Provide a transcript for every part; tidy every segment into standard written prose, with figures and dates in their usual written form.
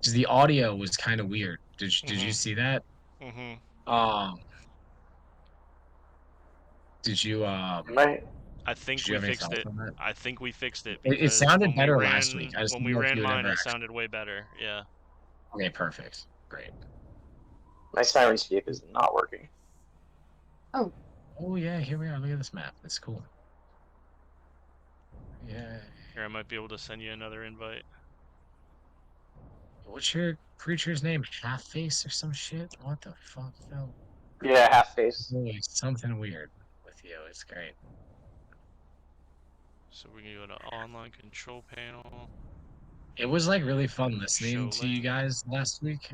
'Cause the audio was kind of weird. Did you see that? Mm-hmm. Um, did you My I think did you we have any fixed thoughts it. on that? I think we fixed it It because sounded better last week. I just when didn't we know if ran you had mine, ever it actually. sounded way better. Yeah. Okay, perfect, great. Sirenscape is not working. Oh. Oh yeah, here we are. Look at this map. That's cool. Yeah. Here, I might be able to send you another invite. What's your creature's name? Half face or some shit? What the fuck, Phil? Yeah, half face. Something weird with you. It's great. So we can go to online control panel. It was like really fun listening Show to you link. guys last week.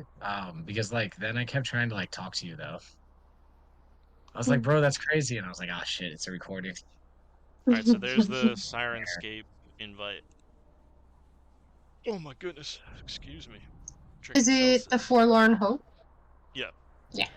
Because like then I kept trying to like talk to you though. I was like, bro, that's crazy, and I was like, ah, shit, it's a recording. Alright, so there's the Sirenscape invite. Oh my goodness. Excuse me. Is it the Forlorn Hope? Yeah. Yeah.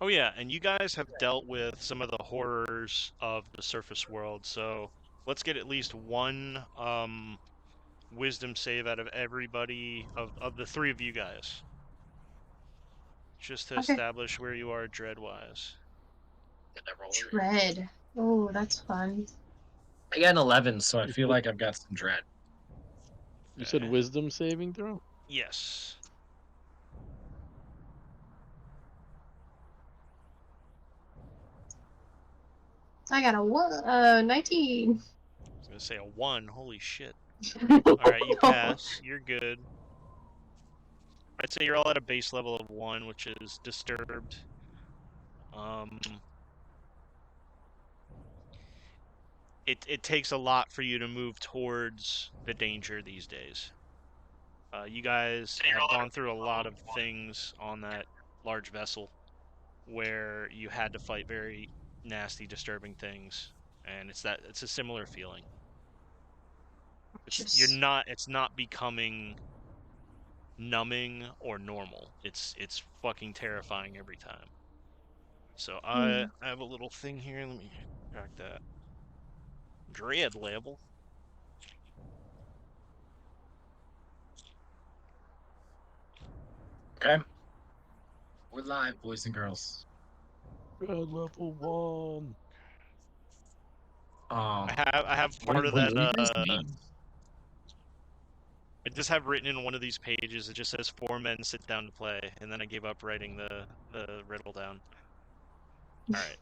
Oh yeah, and you guys have dealt with some of the horrors of the surface world, so let's get at least one wisdom save out of everybody of the three of you guys. Just to establish where you are dread-wise. Dread. Oh, that's fun. I got an 11, so I feel like I've got some dread. You said wisdom saving throw? Yes. I got a 19. I was gonna say a 1. Holy shit. Alright, you pass. You're good. I'd say you're all at a base level of 1, which is disturbed. It takes a lot for you to move towards the danger these days. You guys have gone through a lot of things on that large vessel where you had to fight very nasty, disturbing things, and it's a similar feeling. It's not becoming numbing or normal. It's fucking terrifying every time. So I have a little thing here. Let me crack that. Dread level. Okay. We're live, boys and girls. Dread level 1. I have part of what that. are you guys I just have written in one of these pages. It just says 4 men sit down to play, and then I gave up writing the riddle down. All right.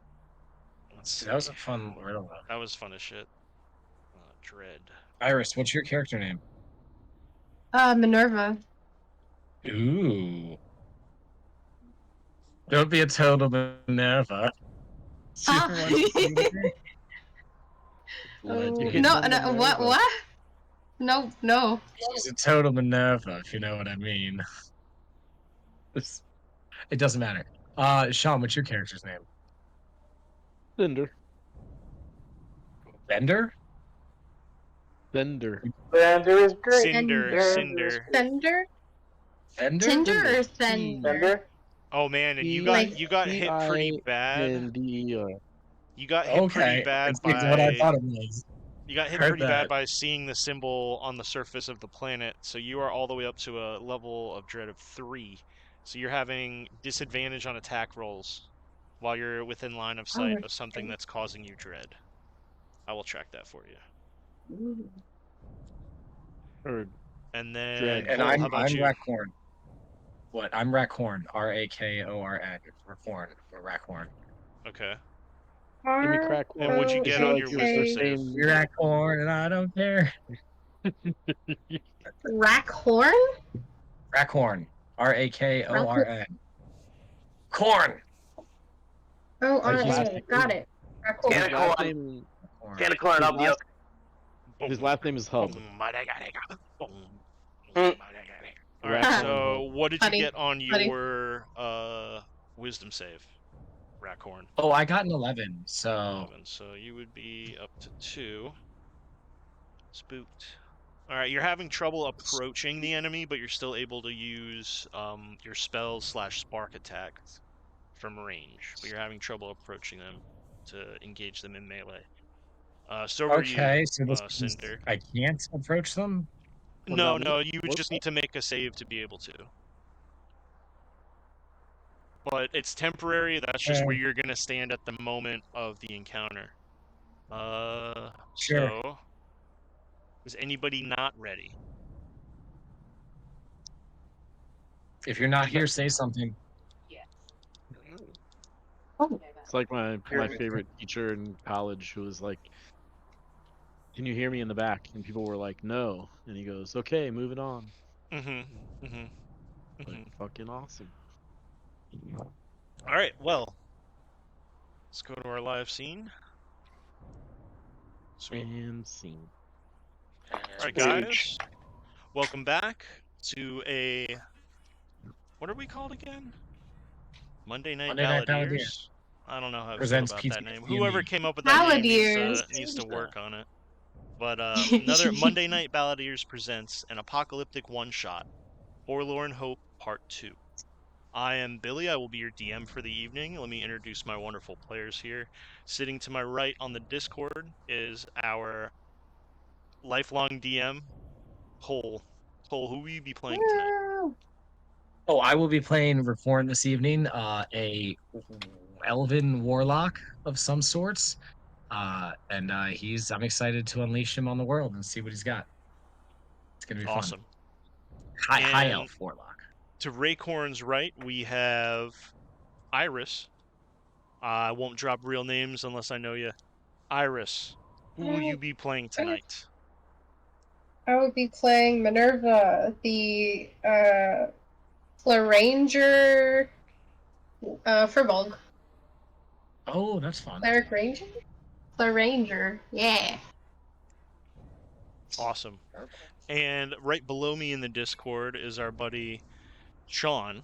Let's see. That was a fun riddle. That was fun as shit. Dread. Iris, what's your character name? Minerva. Ooh. Don't be a total Minerva. No, what? No. She's a total Minerva, if you know what I mean. It doesn't matter. Sean, what's your character's name? Cinder. Bender? Bender. Bender is great. Cinder. Fender? Fender? Tinder or Fender? Oh man, and you got hit pretty bad. You got hit pretty bad by what I thought it was. You got hit pretty bad by seeing the symbol on the surface of the planet, so you are all the way up to a level of dread of 3. So you're having disadvantage on attack rolls while you're within line of sight of something that's causing you dread. I will track that for you. Heard. And then Dread. And Cole, I'm how about you? Rakhorn. What? I'm Rakhorn. Rakhorn. Or Rakhorn. Okay. Give me crack. And what'd you get on your wisdom save? You're Rakhorn, and I don't care. Rackhorn? Rakhorn. Rakhorn. Corn. Oh, R-A. Got it. Canacorn. His last name is Hub. Alright, so what did you get on your wisdom save, Rackhorn. Oh, I got an 11, so 11. So you would be up to 2. Spooked. All right, you're having trouble approaching the enemy, but you're still able to use your spells / spark attacks from range. But you're having trouble approaching them to engage them in melee. So are you, okay. So this means Cinder. I can't approach them. What No, about me? no, you would just need to make a save to be able to. But it's temporary. That's just where Okay. you're gonna stand at the moment of the encounter. Sure. So is anybody not ready? If you're not here, say something. It's like my favorite teacher in college who was like, "Can you hear me in the back?" And people were like, "No." And he goes, "Okay, moving on." Like, fucking awesome. All right, well, let's go to our live scene. Sweet. And scene. All right, guys, welcome back to what are we called again? Monday Night Balladeers. I don't know how to feel Presents about that PTSD name. in Whoever me. came up with that name Balladeers. needs to work on it. But another Monday Night Balladeers presents an apocalyptic one-shot, Forlorn Hope Part 2. I am Billy. I will be your DM for the evening. Let me introduce my wonderful players here. Sitting to my right on the Discord is our lifelong DM, Cole. Cole, who will you be playing tonight? Oh, I will be playing Reform this evening. A elven warlock of some sorts. And I'm excited to unleash him on the world and see what he's got. It's gonna be fun. Awesome. High And elf warlock. to Raycorn's right, we have Iris. I won't drop real names unless I know you. Iris, who will you be playing tonight? I will be playing Minerva, the Ranger Firbolg. Oh, that's fun. Cleric Ranger? Ranger, yeah. Awesome. And right below me in the Discord is our buddy Sean.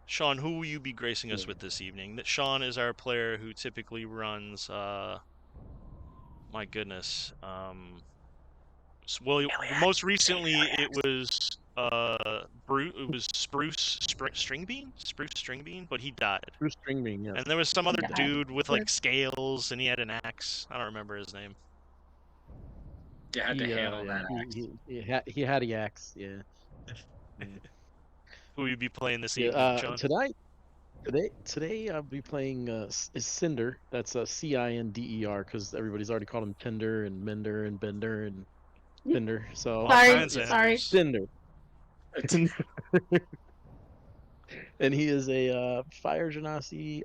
Sean, who will you be gracing us with this evening? That Sean is our player who typically runs my goodness. Well, most recently it was Spruce Stringbean, but he died. Bruce Stringbean, yes. And there was some other Died. dude with like scales, and he had an axe. I don't remember his name. You had to handle that. He had the axe, yeah. Who will you be playing this evening, Sean? Today I'll be playing is Cinder. That's Cinder because everybody's already called him Tender and Mender and Bender and Cinder. So Sorry. Cinder. And he is a Fire Genasi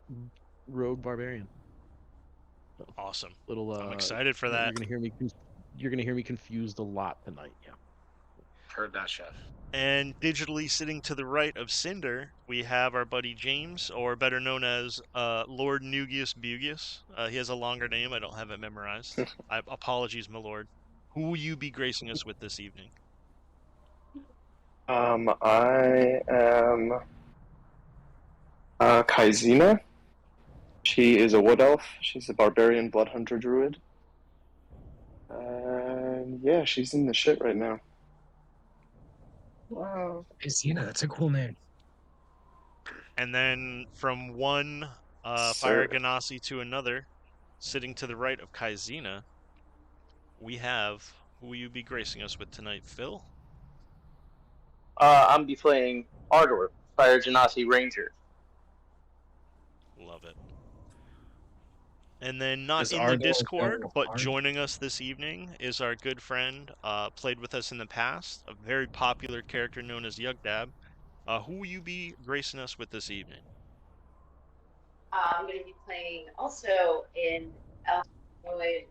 rogue barbarian. So, Awesome. I'm excited for that. You're gonna hear me confused a lot tonight. Yeah. Heard that, chef. And digitally sitting to the right of Cinder, we have our buddy James, or better known as Lord Nugius Bugius. He has a longer name. I don't have it memorized. Apologies, my lord. Who will you be gracing us with this evening? I am Kaizina. She is a wood elf. She's a barbarian blood hunter druid. And yeah, she's in the shit right now. Wow. Isina, that's a cool name. And then from one Fire Ganassi to another, sitting to the right of Kaizina, we have who will you be gracing us with tonight, Phil? I'm be playing Ardor, Fire Genasi Ranger. Love it. And then not Is in the Ardor Discord, so but hard? joining us this evening is our good friend, played with us in the past, a very popular character known as Yugdab. Who will you be gracing us with this evening? I'm going to be playing also in Elfwood.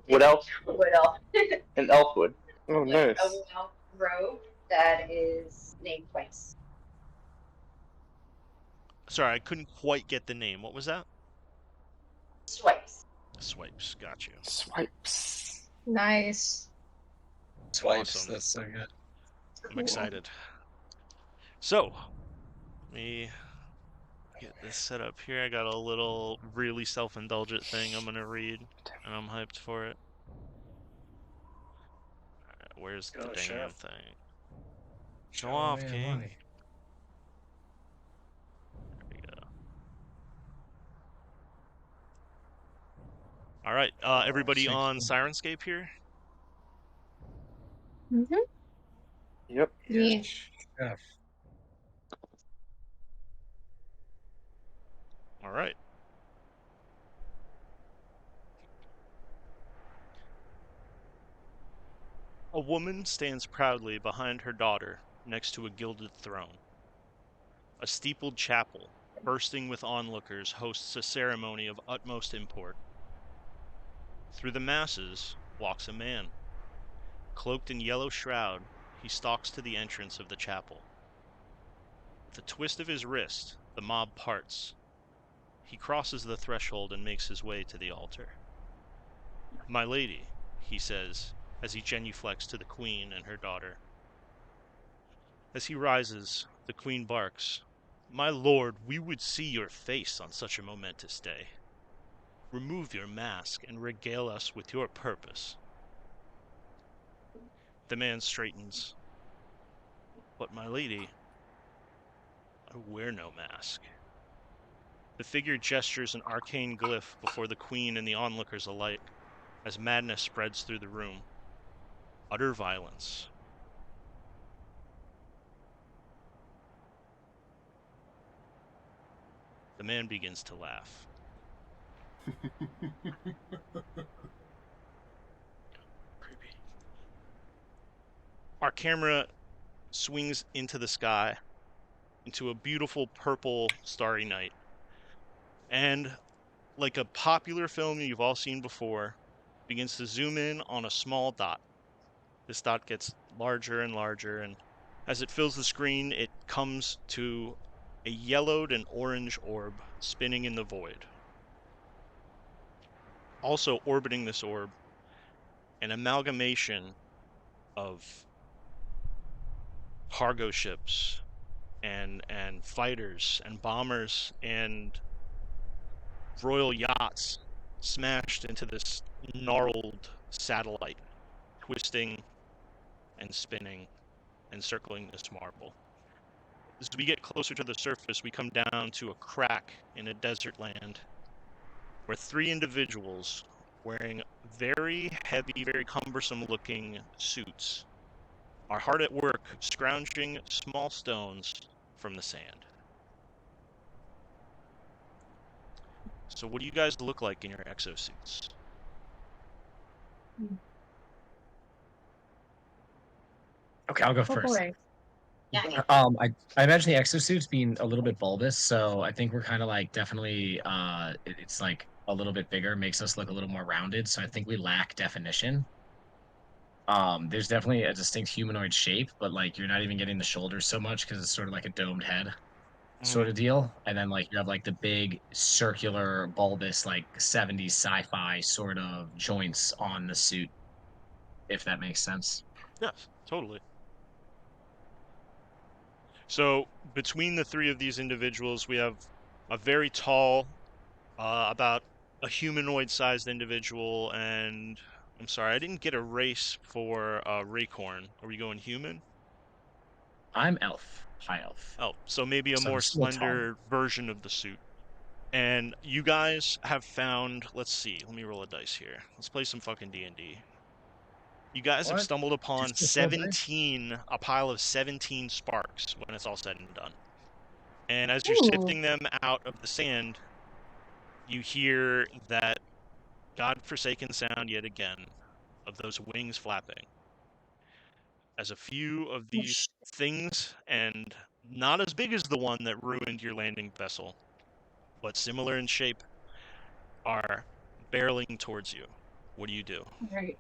Wood elf? Wood Elf. An Elfwood. Oh, nice. A Wood Elf rogue that is named twice. Sorry, I couldn't quite get the name. What was that? Swipes. Swipes. Got you. Swipes. Nice. Swipes. Awesome. That's so good. I'm excited. So, me get this set up here. I got a little really self-indulgent thing I'm gonna read, and I'm hyped for it. Alright, where's the Go, damn Chef. thing? Show Go off, me King. money. There we go. Alright, everybody on Sirenscape here? Mm-hmm. Yep. Yeah. Chef. Alright. A woman stands proudly behind her daughter next to a gilded throne. A steepled chapel, bursting with onlookers, hosts a ceremony of utmost import. Through the masses walks a man. Cloaked in yellow shroud, he stalks to the entrance of the chapel. With a twist of his wrist, the mob parts. He crosses the threshold and makes his way to the altar. "My lady," he says, as he genuflects to the queen and her daughter. As he rises, the queen barks, "My lord, we would see your face on such a momentous day. Remove your mask and regale us with your purpose." The man straightens. "But my lady, I wear no mask." The figure gestures an arcane glyph before the queen and the onlookers alike, as madness spreads through the room. Utter violence. The man begins to laugh. Creepy. Our camera swings into the sky, into a beautiful purple starry night. And like a popular film you've all seen before, begins to zoom in on a small dot. This dot gets larger and larger, and as it fills the screen, it comes to a yellowed and orange orb spinning in the void. Also orbiting this orb, an amalgamation of cargo ships and fighters and bombers and royal yachts smashed into this gnarled satellite, twisting and spinning and circling this marble. As we get closer to the surface, we come down to a crack in a desert land where three individuals wearing very heavy, very cumbersome looking suits are hard at work scrounging small stones from the sand. So what do you guys look like in your exosuits? Okay, I'll go Oh first. boy. Yeah. I imagine the exosuits being a little bit bulbous, so I think we're kind of like definitely it's like a little bit bigger, makes us look a little more rounded. So I think we lack definition. There's definitely a distinct humanoid shape, but like you're not even getting the shoulders so much because it's sort of like a domed head sort of deal. And then like you have like the big circular bulbous like 70s sci-fi sort of joints on the suit, if that makes sense. Yes, totally. So between the three of these individuals, we have a very tall, about a humanoid-sized individual, and I'm sorry, I didn't get a race for Raycorn. Are we going human? I'm elf, high elf. Oh, so maybe a So I'm more still tall. slender version of the suit. And you guys have found, let's see, let me roll a dice here. Let's play some fucking D&D. You guys have What? stumbled upon Just roll dice? a pile of 17 sparks when it's all said and done. And as you're Ooh. sifting them out of the sand, you hear that godforsaken sound yet again of those wings flapping. As a few of these things, and not as big as the one that ruined your landing vessel, but similar in shape, are barreling towards you. What do you do? Right.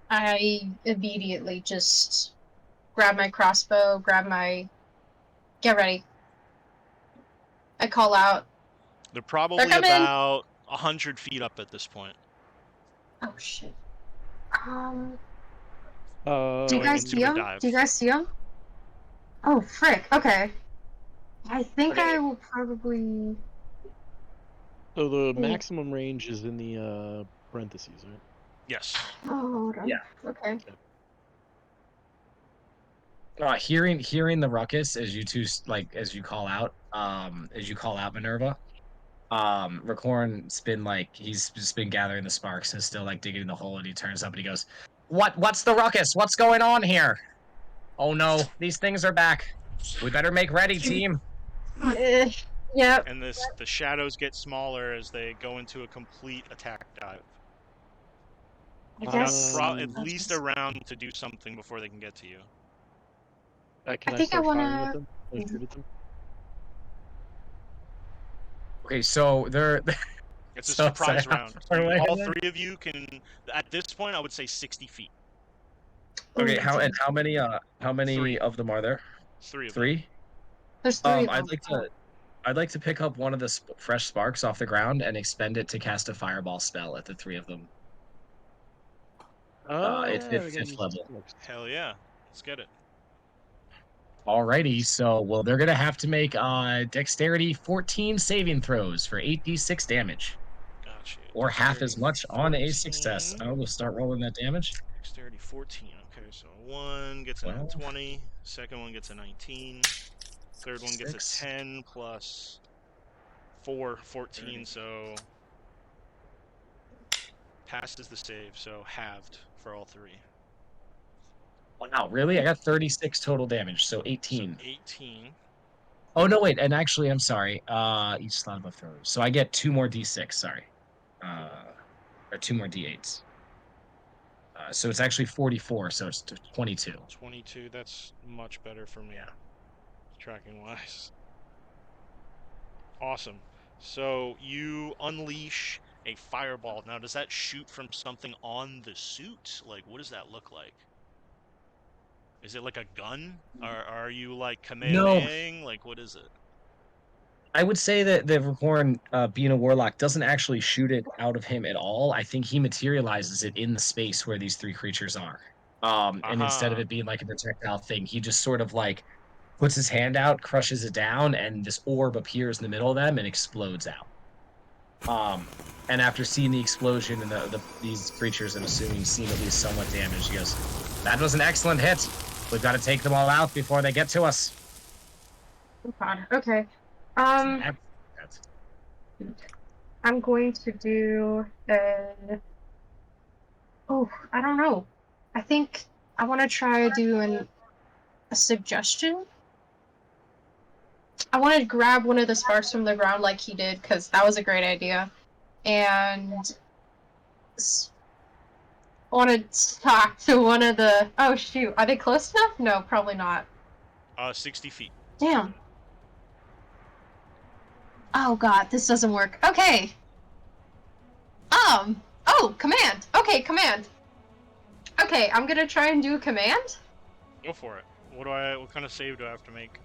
I immediately just grab my crossbow, get ready. I call out, They're "They're probably coming!" about 100 feet up at this point. Oh shit. Do you Going guys into see a them? dive. Do you guys see them? Oh frick. Okay. I think Okay. I will probably. So the Hmm. maximum range is in the parentheses, right? Yes. Oh, hold on. Yeah. Okay. Hearing the ruckus as you two as you call out Minerva. Racorn's been he's just been gathering the sparks and still digging the hole, and he turns up and he goes, What's the ruckus? What's going on here? Oh no, these things are back. We better make ready, team. Yep. And the shadows get smaller as they go into a complete attack dive. I You've got guess. at least a round to do something before they can get to you. Can I think I start firing at wanna. them? Can I shoot at them? Okay, so they're It's a So- surprise so how round. far away All are they? three of you can, at this point, I would say 60 feet. Okay, Ooh, how many Three. of them are there? 3 of them. 3? There's 3 of I'd them. like to pick up one of the fresh sparks off the ground and expend it to cast a fireball spell at the 3 of them. It's Yeah, at we gotta 5th use level. sparks. Hell yeah. Let's get it. Alrighty, so they're gonna have to make dexterity 14 saving throws for 8d6 damage. Gotcha. Or half as Dexterity much on a 14. success. I will start rolling that damage. Dexterity 14. Okay, so one gets a 12. 20. Second one gets a 19. Third one gets a 6. 10 plus 4, 14. 30. So passes the save, so halved for all 3. Wow, really? I got 36 total damage, so So 18. 18. Oh no, wait, and actually, I'm sorry. Each slot of a throw. So I get 2 more d6. Sorry, or 2 more d8s. So it's actually 44. So it's 22. 22. That's much better for me. Yeah. Tracking wise. Awesome. So you unleash a fireball. Now, does that shoot from something on the suit? Like, what does that look like? Is it like a gun? Or are you like Kamehamehaing? Like, what is it? I would say that the Recorn, being a warlock, doesn't actually shoot it out of him at all. I think he materializes it in the space where these 3 creatures are. And instead of Aha. it being like a projectile thing, he just sort of puts his hand out, crushes it down, and this orb appears in the middle of them and explodes out. And after seeing the explosion and these creatures, and assuming he's seen at least somewhat damage, he goes, "That was an excellent hit. We've got to take them all out before they get to us." Oh God. Okay. That's- I'm going to do oh, I don't know. I think I want to try doing a suggestion. I want to grab one of the sparks from the ground like he did, because that was a great idea. And I want to talk to one of the... Oh, shoot. Are they close enough? No, probably not. 60 feet. Damn. Oh, God. This doesn't work. Okay. Oh, command. Okay, command. Okay, I'm gonna try and do a command. Go for it. What kind of save do I have to make?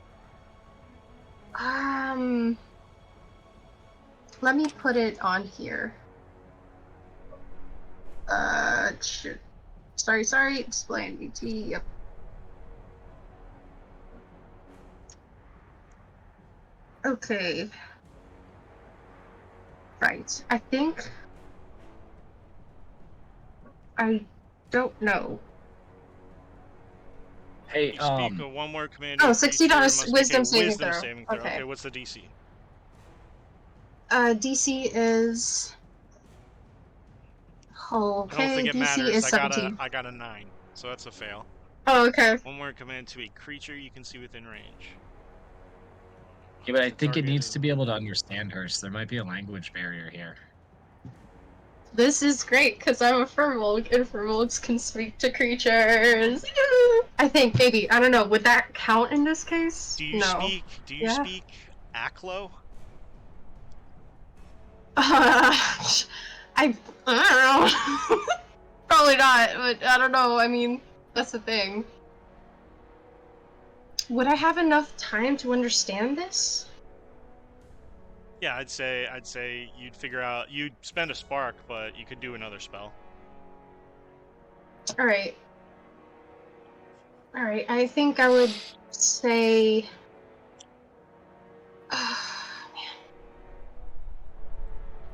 Let me put it on here. Shit. Sorry. Explain BT. Yep. Okay. Right. I think. I don't know. Hey, You speak a one-word command. Oh, to a 60 creature, on a must make wisdom saving wisdom throw. saving throw. Okay. Okay, what's the DC? DC is. I don't think Okay, it DC matters. is 17. I got a 9, so that's a fail. Oh, okay. One-word command to a creature you can see within range. yeah, but I The think it target needs is- to be able to understand her, so there might be a language barrier here. This is great, because I'm a Furbolg, and Furbolgs can speak to creatures. I think, maybe. I don't know. Would that count in this case? Do you No. Yeah. speak Aklo? I don't know. Probably not, but I don't know. I mean, that's the thing. Would I have enough time to understand this? Yeah, I'd say you'd spend a spark, but you could do another spell. Alright. I think I would say...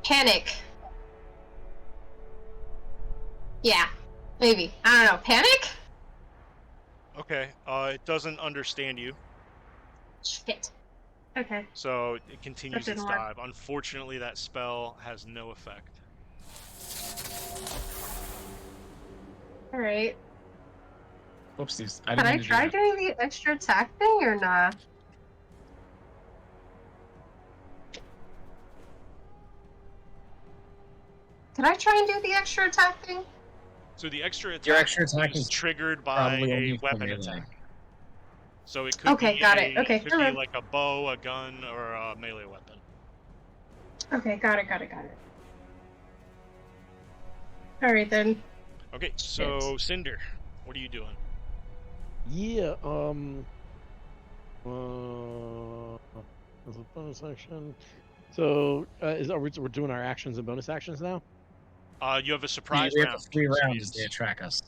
Panic. Yeah, maybe. I don't know. Panic? Okay. It doesn't understand you, Shit. Okay, so it continues its didn't work. dive. Unfortunately, that spell has no effect. Alright. Whoopsies. I Can didn't I mean to do try that. doing the extra attack thing or not? Can I try and do the extra attack thing? So the extra Your attack extra attack is is triggered by probably a only for weapon melee. attack. So it could Okay, be got it. Okay, could never be mind. like a bow, a gun, or a melee weapon. Okay, got it. Alright then. Okay, so Cinder, what are you doing? Yeah. There's a bonus action. So we're doing our actions and bonus actions now? You have a We surprise have round. 3 so rounds as they yes. attract us.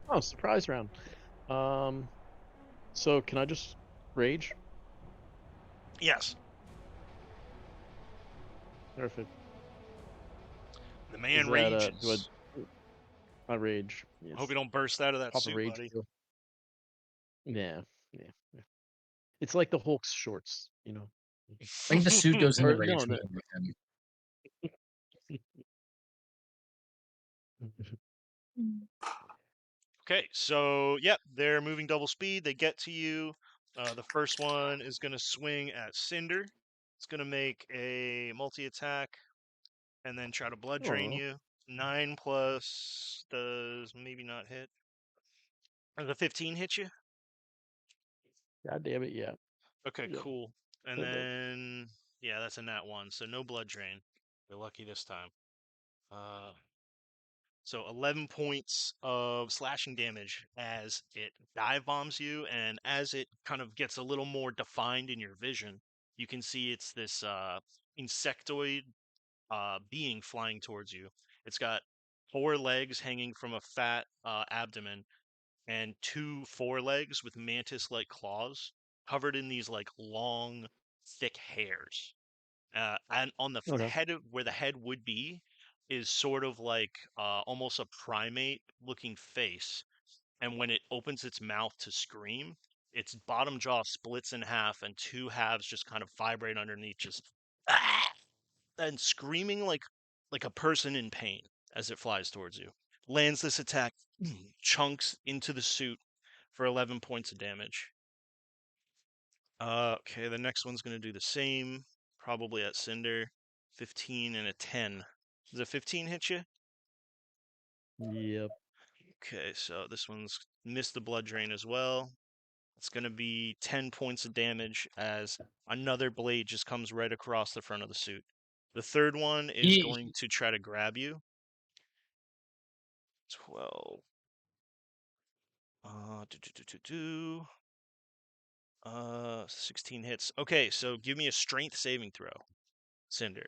Oh, surprise round. So can I just rage? Yes, Perfect. the man Is that rages. I rage? Yes. Hope you don't burst out of that Pop a suit, rage buddy. pill. Yeah. It's like the Hulk's shorts, you know. I think the suit goes into Or rage no. mode with him. Okay, so yep, they're moving double speed. They get to you. The first one is going to swing at Cinder. It's going to make a multi-attack and then try to blood drain Aw. you. 9 plus does maybe not hit. Does a 15 hit you? God damn it, yeah. Okay, Yep. cool. And That does. then yeah, that's a nat 1, so no blood drain. You're lucky this time. So 11 points of slashing damage as it dive bombs you, and as it kind of gets a little more defined in your vision, you can see it's this insectoid being flying towards you. It's got 4 legs hanging from a fat abdomen, and 2 forelegs with mantis-like claws, covered in these like long, thick hairs. And on the Okay. head of where the head would be is sort of like almost a primate looking face. And when it opens its mouth to scream, its bottom jaw splits in half and 2 halves just kind of vibrate underneath, just "Ah!" and screaming like a person in pain as it flies towards you. Lands this attack, chunks into the suit for 11 points of damage. Okay, the next one's going to do the same, probably at Cinder. 15 and a 10. Does a 15 hit you? Yep. Okay, so this one's missed the blood drain as well. It's going to be 10 points of damage as another blade just comes right across the front of the suit. The third one is going to try to grab you. 12. 16 hits. Okay, so give me a strength saving throw, Cinder.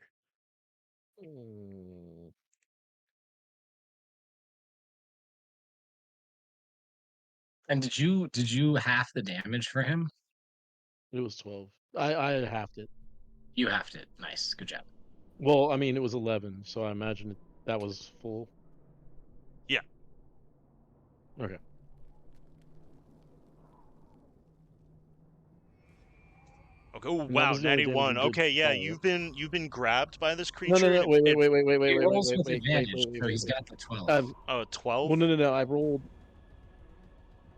Mm, And did you half the damage for him? It was 12. I halved it. You halved it. Nice. Good job. Well, I mean, it was 11, so I imagine that was full. Yeah. Okay. Okay. Oh And that wow, was the only natty damage 1. you did. Okay, yeah, Oh, you've been grabbed by this no, creature no, and no. Wait, wait, it wait, wait, wait, wait, He wait, wait, rolls wait, with wait, wait, advantage, wait, wait, so wait, he's wait. got the 12. oh 12. Well, no. I rolled.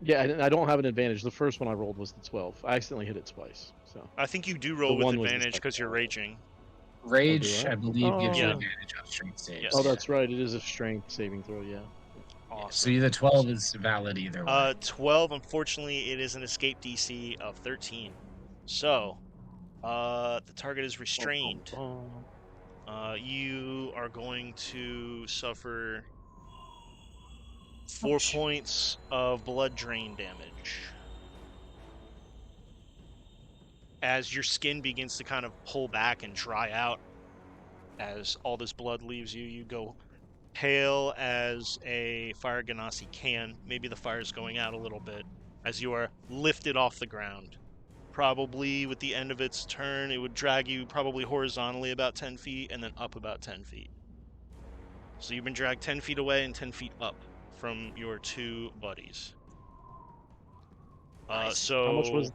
Yeah, I don't have an advantage. The first one I rolled was the 12. I accidentally hit it twice. So I think you do the roll with one was the advantage second because you're one. raging. Oh, do Rage, I? I believe, gives you Yeah. Oh, advantage on strength saves. Yes. oh, that's right. It is a strength saving throw. Yeah. Yeah, so Awesome. the 12 is valid either way. 12, unfortunately, it is an escape DC of 13. So, the target is Bum, bum, restrained. bum. You are going to suffer 4 Ouch. points of blood drain damage. As your skin begins to kind of pull back and dry out, as all this blood leaves you, you go pale as a fire ganassi can. Maybe the fire's going out a little bit as you are lifted off the ground. probably with the end of its turn, it would drag you probably horizontally about 10 feet and then up about 10 feet. So you've been dragged 10 feet away and 10 feet up from your two buddies. Nice. How much was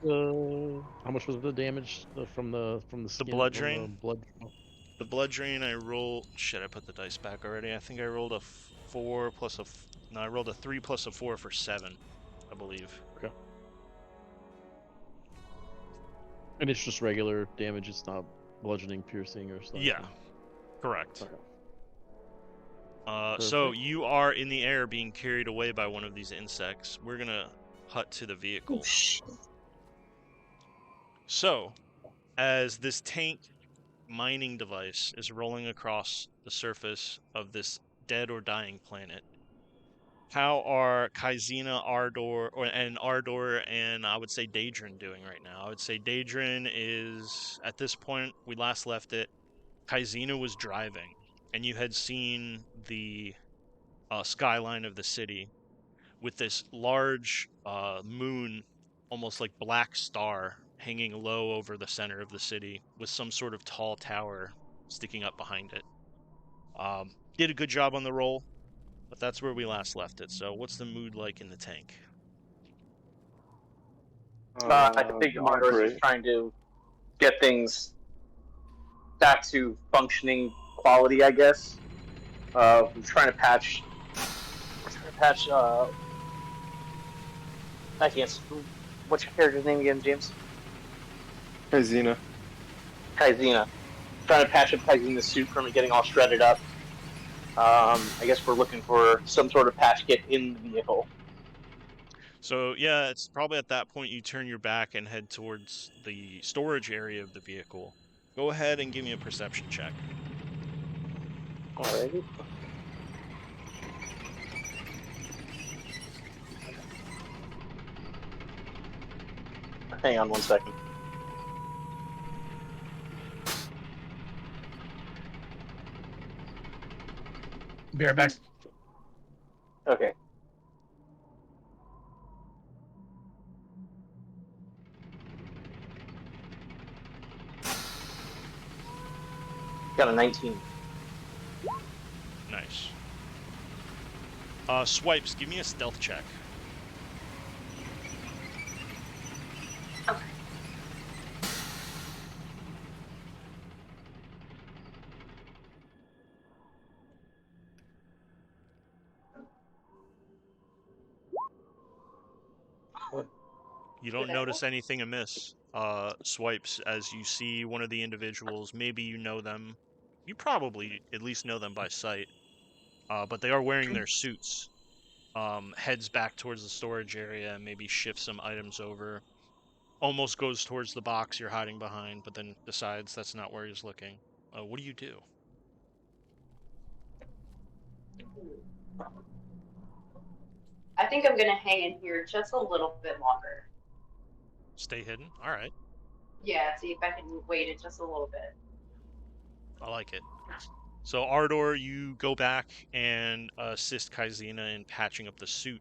the damage from the skin, blood from drain? the blood? The blood drain, I rolled. Shit, I put the dice back already. I think I rolled a 4 plus a. No, I rolled a 3 plus a 4 for 7, I believe. Okay. And it's just regular damage. It's not bludgeoning, piercing, or stuff. Yeah, correct. Okay. So Perfect. you are in the air being carried away by one of these insects. We're gonna hut to the vehicle. So, as this tank mining device is rolling across the surface of this dead or dying planet, how are Kaizina, Ardor, and I would say Daedrin doing right now? I would say Daedrin is, at this point, we last left it, Kaizina was driving, and you had seen the skyline of the city with this large moon, almost like black star, hanging low over the center of the city with some sort of tall tower sticking up behind it. Did a good job on the roll, but that's where we last left it. So what's the mood like in the tank? I think Not Ardor is great. just trying to get things back to functioning quality, I guess. We're trying to patch. I can't. What's your character's name again, James? Kaizina. Kaizina. Trying to patch up Kaizina's suit from it getting all shredded up. I guess we're looking for some sort of patch kit in the vehicle. So yeah, it's probably at that point you turn your back and head towards the storage area of the vehicle. Go ahead and give me a perception check. Alrighty. Hang on one second. Be right back. Okay. Got a 19. Nice. Swipes, give me a stealth check. Okay. You don't notice anything amiss, Swipes, as you see one of the individuals. Maybe you know them. You probably at least know them by sight. But they are wearing their suits. Heads back towards the storage area, maybe shifts some items over. Almost goes towards the box you're hiding behind, but then decides that's not where he's looking. What do you do? I think I'm gonna hang in here just a little bit longer. Stay hidden? Alright. Yeah, see if I can wait it just a little bit. I like it. So Ardor, you go back and assist Kaizina in patching up the suit.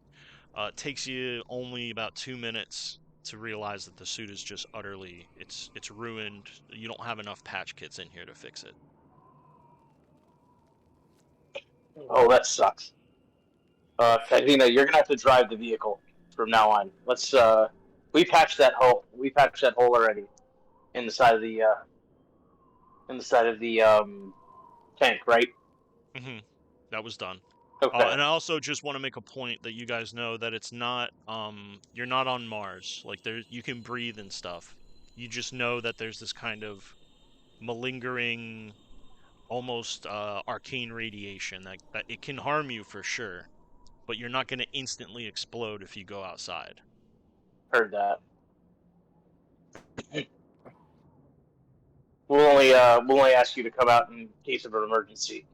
It takes you only about 2 minutes to realize that the suit is just utterly, it's ruined. You don't have enough patch kits in here to fix it. Oh, that sucks. Kaizina, you're gonna have to drive the vehicle from now on. Let's. We patched that hole. We patched that hole already in the side of the. Tank, right? Mm-hmm. That was done. Okay. And I also just want to make a point that you guys know that it's not, you're not on Mars. Like, you can breathe and stuff. You just know that there's this kind of malingering, almost arcane radiation that it can harm you for sure, but you're not going to instantly explode if you go outside. Heard that. We'll only ask you to come out in case of an emergency.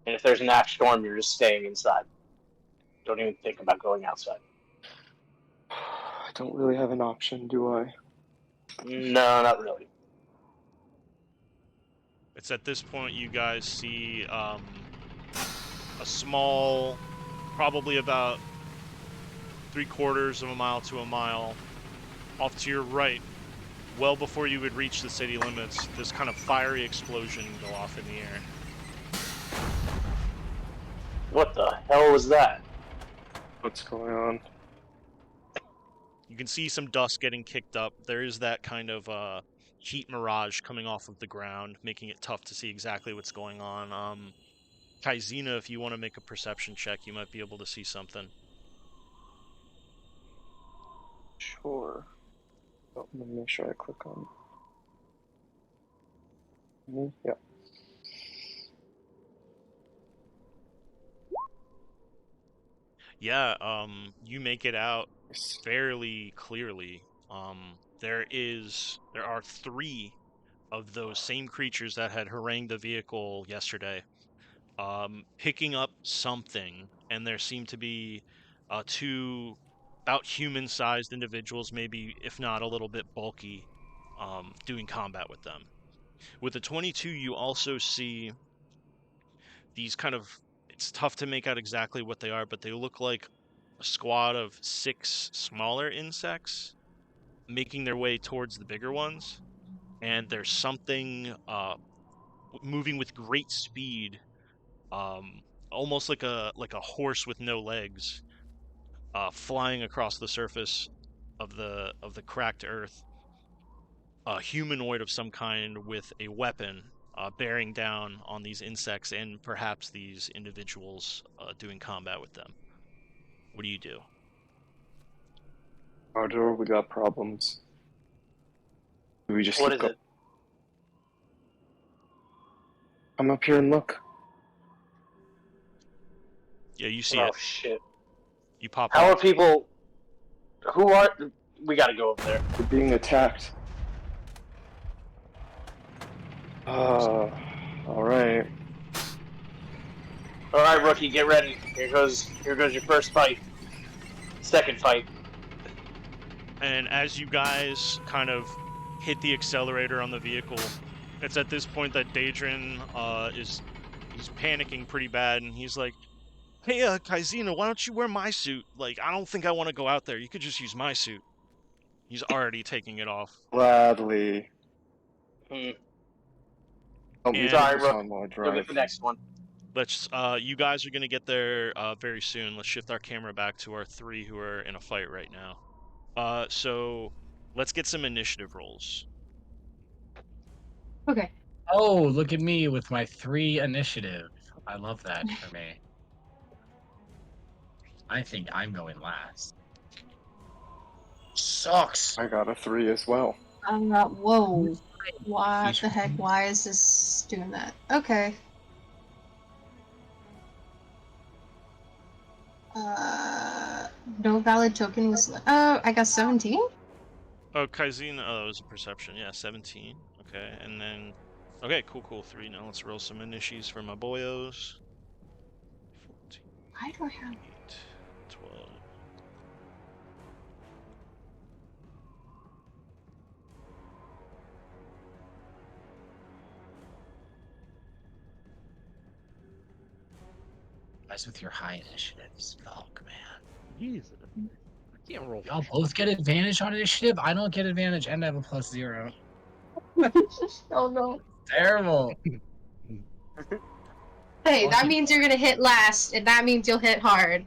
And if there's an ash storm, you're just staying inside. Don't even think about going outside. I don't really have an option, do I? No, not really. It's at this point you guys see a small, probably about 3/4 of a mile to a mile, off to your right, well before you would reach the city limits, this kind of fiery explosion go off in the air. What the hell was that? What's going on? You can see some dust getting kicked up. There is that kind of heat mirage coming off of the ground, making it tough to see exactly what's going on. Kaizina, if you want to make a perception check, you might be able to see something. Sure. Oh, let me make sure I click on. Yeah. Yeah, you make it out fairly clearly. There are 3 of those same creatures that had harangued the vehicle yesterday, picking up something, and there seem to be 2 about human-sized individuals, maybe if not a little bit bulky, doing combat with them. With the 22, you also see these kind of, it's tough to make out exactly what they are, but they look like a squad of 6 smaller insects making their way towards the bigger ones, and there's something moving with great speed, almost like a horse with no legs, flying across the surface of the cracked earth. A humanoid of some kind with a weapon, bearing down on these insects and perhaps these individuals doing combat with them. What do you do? Ardor, we got problems. Do we just What keep is going? it? Come up here and look. Yeah, you see Oh it. shit! You pop How are up. people? Who are? We gotta go over there. We're being attacked. All right. All right, rookie, get ready. Here goes your first fight. Second fight. And as you guys kind of hit the accelerator on the vehicle, it's at this point that Daedrin he's panicking pretty bad, and he's like, "Hey, Kaizina, why don't you wear my suit? Like, I don't think I want to go out there. You could just use my suit." He's already taking it off. Gladly. Help me And- put Sorry, this Rook. on while I You'll get drive. the next one. Let's you guys are gonna get there very soon. Let's shift our camera back to our 3 who are in a fight right now. So let's get some initiative rolls. Okay. Oh, look at me with my 3 initiative. I love that for me. I think I'm going last. Sucks. I got a 3 as well. Whoa. What the heck? Why is this doing that? Okay. No valid token was. I got 17? Oh, Kaizin, oh, it was a perception. Yeah, 17. Okay, and then... Okay, cool. 3. Now let's roll some inities for my boyos. 14, Why do I have. 8, 12... Guys with your high initiatives. Fuck, man. Jesus. I can't roll. Y'all both get advantage on initiative? I don't get advantage and I have a +0. Oh no. Terrible. Hey, that means you're gonna hit last, and that means you'll hit hard.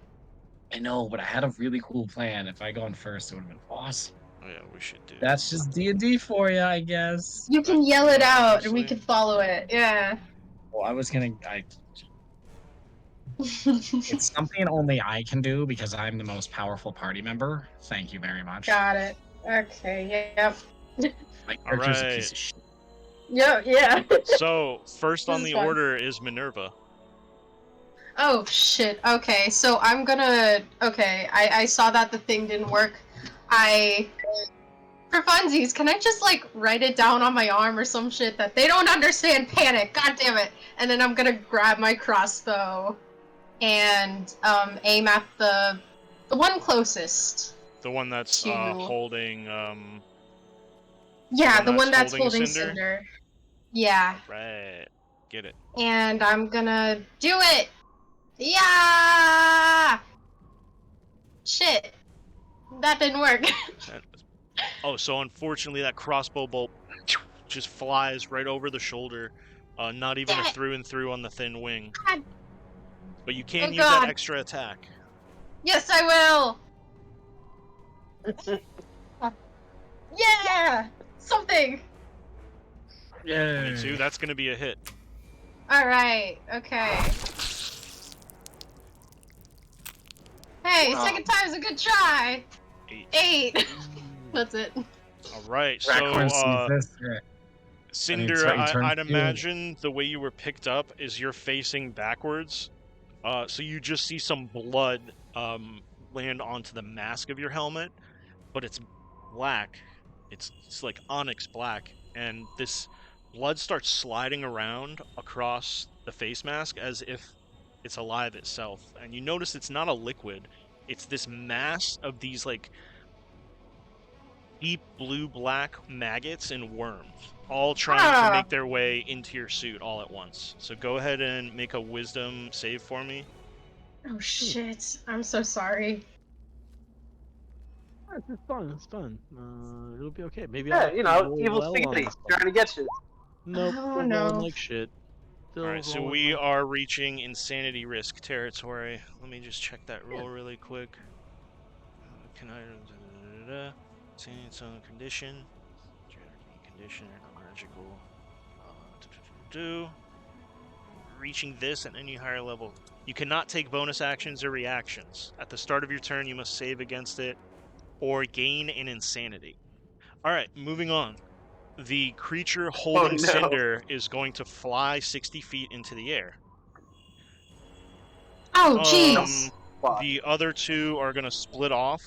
I know, but I had a really cool plan. If I gone first, it would have been awesome. Oh yeah, we should do... That's just D&D for you, I guess. You can yell it out, and we Honestly. can follow it. Yeah. Well, I was gonna... It's something only I can do because I'm the most powerful party member. Thank you very much. Got it. Okay. Yep. My character's a Alright. piece of shit. Yep. Yeah. So, first on This the is fun. order is Minerva. Oh shit. Okay, so I'm gonna. Okay, I saw that the thing didn't work. For funsies, can I just like write it down on my arm or some shit that they don't understand panic? God damn it! And then I'm gonna grab my crossbow and aim at the one closest. The one that's To- holding... Yeah, one the that's one that's holding holding Cinder? Cinder. Yeah, Right. Get it. and I'm gonna do it. Yeah. Shit, that didn't work. Oh, so unfortunately that crossbow bolt just flies right over the shoulder. Not even a Damn it. through and through on the thin wing. God. But you can Oh, use that God. extra attack. Yes, I will. Yeah, something. 22, that's going to be a hit. All right. Okay. Hey, second time's a good try. 8. That's it. All right, Raccoon so sees this. Yeah. Cinder, he turns I'd to you. imagine the way you were picked up is you're facing backwards. So you just see some blood land onto the mask of your helmet, but it's black. It's like onyx black, and this blood starts sliding around across the face mask as if it's alive itself. And you notice it's not a liquid; it's this mass of these like deep blue-black maggots and worms, all trying to make their way into your suit all at once. So go ahead and make a wisdom save for me. Oh shit! I'm so sorry. It's fun. It's fun. It'll be okay. Maybe Yeah, I'll you know, roll evil well on spaghetti this one. trying to get you. Nope. Oh, we're no. rolling like shit. Still All right, so rolling we like- are reaching insanity risk territory. Let me just check that roll really quick. Can I? Insanity zone condition. Condition magical. Reaching this at any higher level. You cannot take bonus actions or reactions. At the start of your turn, you must save against it or gain an insanity. All right, moving on. The creature holding no. Cinder is going to fly 60 feet into the air. Oh jeez. Fuck. The other two are going to split off,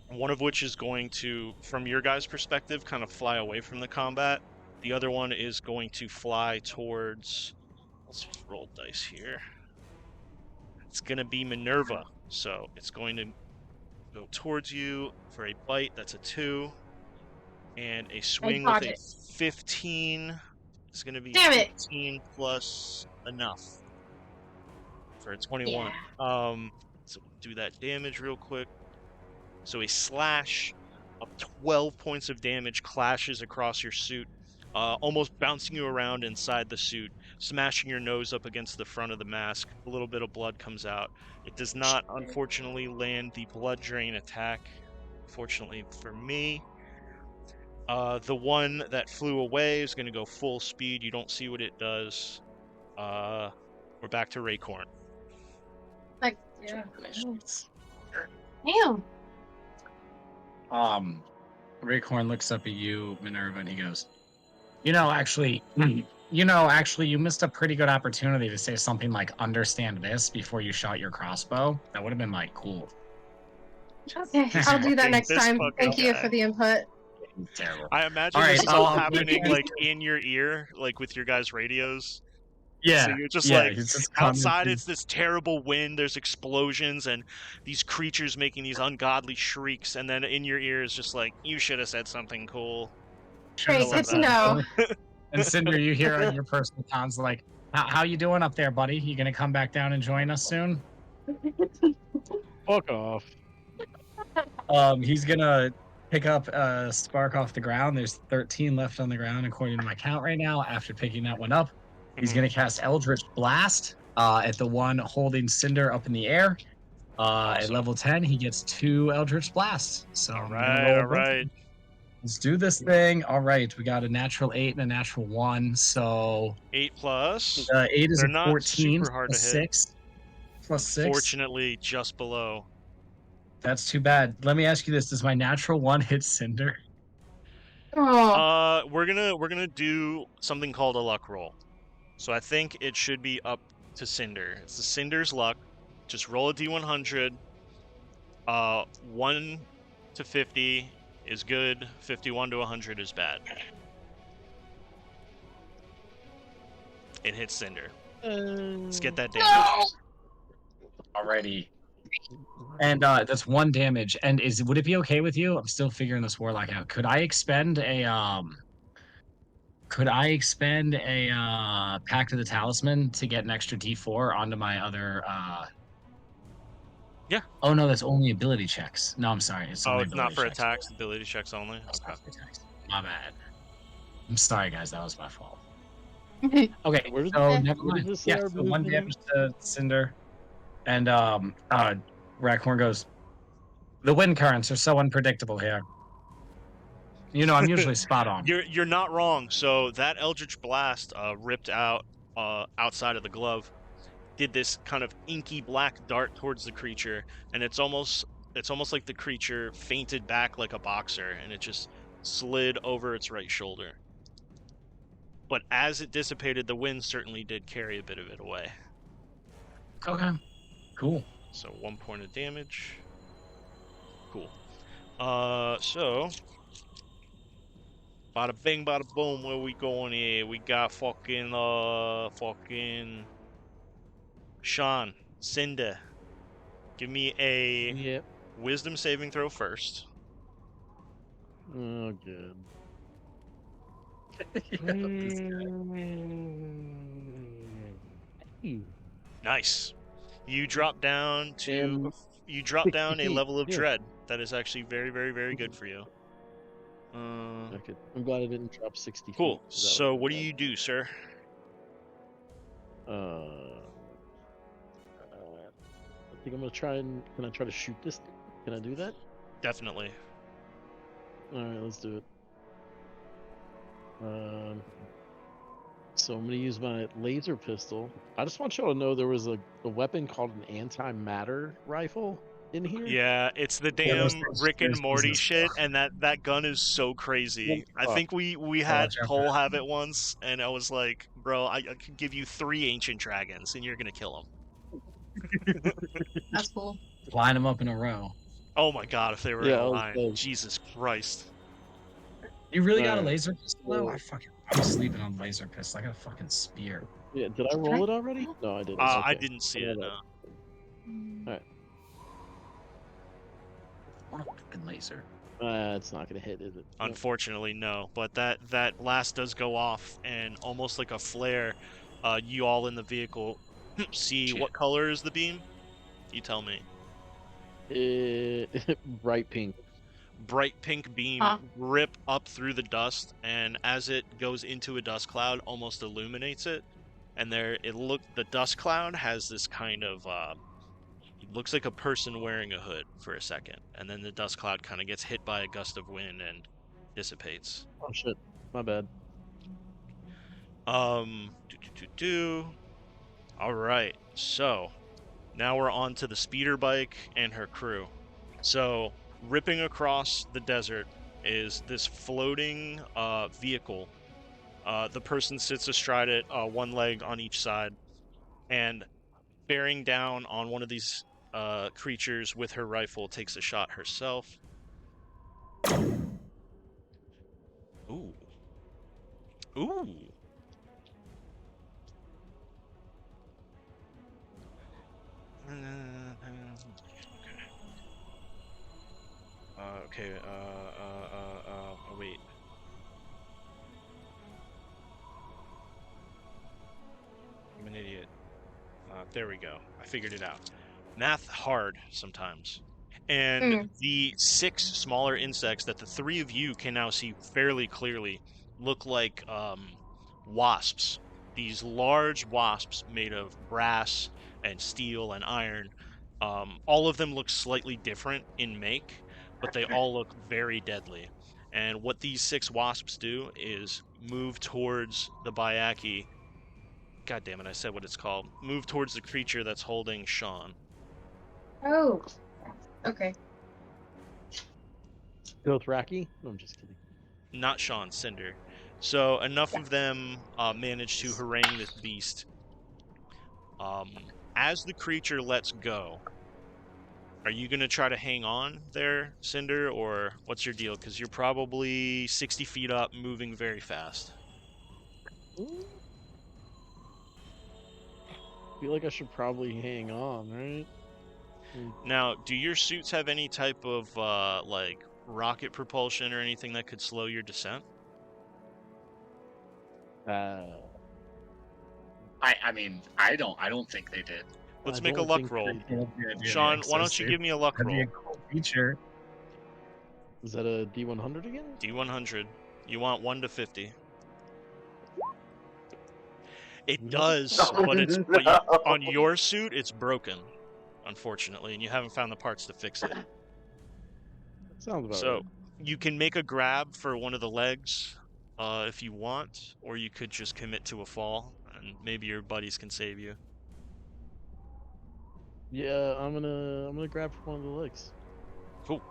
one of which is going to, from your guys' perspective, kind of fly away from the combat. The other one is going to fly towards... Let's roll dice here. It's going to be Minerva, so it's going to go towards you for a bite. That's a 2. And a swing with dodge a it. 15 is going to be Damn it. 15 plus enough for a 21. Yeah. So do that damage real quick. So a slash of 12 points of damage clashes across your suit, almost bouncing you around inside the suit, smashing your nose up against the front of the mask. A little bit of blood comes out. It does not, unfortunately, land the blood drain attack, fortunately for me. The one that flew away is going to go full speed. You don't see what it does. We're back to Raycorn. Like, yeah. Damn. Raycorn looks up at you, Minerva, and he goes, actually, you missed a pretty good opportunity to say something like, understand this before you shot your crossbow. That would have been, like, cool. Okay, I'll do that next This time. fucking Thank you guy. for the input. Terrible. I imagine All this right, is all so, happening, like, in your ear, like, with your guys' radios. Yeah. So you're just yeah, like, it's just outside commenting. it's this terrible wind, there's explosions, and these creatures making these ungodly shrieks, and then in your ear is just like, you should have said something cool. Great, good to know. And Cinder, you hear on your personal comms like, how you doing up there, buddy? You gonna come back down and join us soon? Fuck off. He's gonna pick up Spark off the ground. There's 13 left on the ground according to my count right now. After picking that one up, he's Mhm. gonna cast Eldritch Blast at the one holding Cinder up in the air. At Awesome. level 10, he gets 2 Eldritch Blasts. So I'm gonna Alright, roll both. alright. Let's do this thing. All right, we got a natural 8 and a natural 1. So 8 plus. 8 is They're a not 14 super hard to plus hit. 6 plus 6. Unfortunately, just below. That's too bad. Let me ask you this: does my natural 1 hit Cinder? Oh. We're gonna do something called a luck roll. So I think it should be up to Cinder. It's the Cinder's luck. Just roll a d100. 1 to 50 is good. 51 to 100 is bad. It hits Cinder. Let's get that damage. No. Alrighty. And that's 1 damage. And would it be okay with you? I'm still figuring this warlock out. Could I expend a Pact of the Talisman to get an extra D4 onto my other Oh no, that's only ability checks. No, I'm sorry. It's Oh, only it's not ability for checks. attacks, ability checks only? That's Okay. not for attacks. My bad. I'm sorry, guys. That was my fault. Okay. Okay, Where did, so never where did mind. this say Yeah, our so 1 movement damage to Cinder, and Rackhorn goes. The wind currents are so unpredictable here. You know, I'm usually spot on. You're not wrong. So that Eldritch Blast ripped out outside of the glove, did this kind of inky black dart towards the creature, and it's almost like the creature fainted back like a boxer, and it just slid over its right shoulder. But as it dissipated, the wind certainly did carry a bit of it away. Okay, cool. So 1 point of damage. Cool. So bada bing, bada boom. Where we going here? We got fucking Sean, Cinder. Give me a Yep. wisdom saving throw first. Oh, good. Nice. You drop down to a 68, level of yeah. dread. That is actually very, very, very good for you. Okay. I'm glad I didn't drop 60 Cool. feet. 'cause that So would've what do been you do, sir? bad. I think I'm gonna try and. Can I try to shoot this thing? Can I do that? Definitely. All right, let's do it. So I'm gonna use my laser pistol. I just want y'all to know there was a weapon called an antimatter rifle in here. Yeah, it's the Yeah, those damn things Rick and scares Morty business. shit, and that gun is so crazy. I think we had watch out for Cole that. have it once, and I was like, bro, I could give you 3 ancient dragons, and you're gonna kill them. That's cool. Line them up in a row. Oh my god, if they were in Yeah, a I was line. like- Jesus Christ. You really got a Alright. laser pistol? Though? I'm sleeping on laser pistol. I got a fucking spear. Yeah, did I roll it already? No, I didn't. I Okay. didn't see it, no. Alright. What a fucking laser. It's not gonna hit, is it? Nope. Unfortunately, no. But that blast does go off, and almost like a flare, you all in the vehicle see Shit. what color is the beam? You tell me. Bright pink. Bright pink beam Huh. rip up through the dust, and as it goes into a dust cloud, almost illuminates it. And the dust cloud has this kind of it looks like a person wearing a hood for a second, and then the dust cloud kind of gets hit by a gust of wind and dissipates. Oh shit, my bad. All right, so now we're on to the speeder bike and her crew. So ripping across the desert is this floating vehicle. The person sits astride it, one leg on each side, and bearing down on one of these creatures with her rifle, takes a shot herself. Ooh. Ooh. Okay. Wait. I'm an idiot. There we go. I figured it out. Math hard sometimes. And the 6 smaller insects that the 3 of you can now see fairly clearly look like wasps. These large wasps made of brass and steel and iron. All of them look slightly different in make, but they all look very deadly. And what these 6 wasps do is move towards the Bayaki. God damn it, I said what it's called. Move towards the creature that's holding Sean. Oh. Okay. Dothraki? No, I'm just kidding. Not Sean, Cinder. So enough of them manage to harangue this beast. As the creature lets go, are you going to try to hang on there, Cinder, or what's your deal? Because you're probably 60 feet up, moving very fast. I feel like I should probably hang on, right? Now, do your suits have any type of like rocket propulsion or anything that could slow your descent? I mean, I don't think they did. Let's I make a don't luck think roll. they- Sean, why don't you give me a luck That'd be roll? a cool feature. Is that a D100 again? D100. You want 1 to 50. It Nope. does, Oh, but it's no. on your suit. It's broken, unfortunately, and you haven't found the parts to fix it. Sounds about So right. you can make a grab for one of the legs, if you want, or you could just commit to a fall, and maybe your buddies can save you. Yeah, I'm gonna grab for one of the legs. Cool.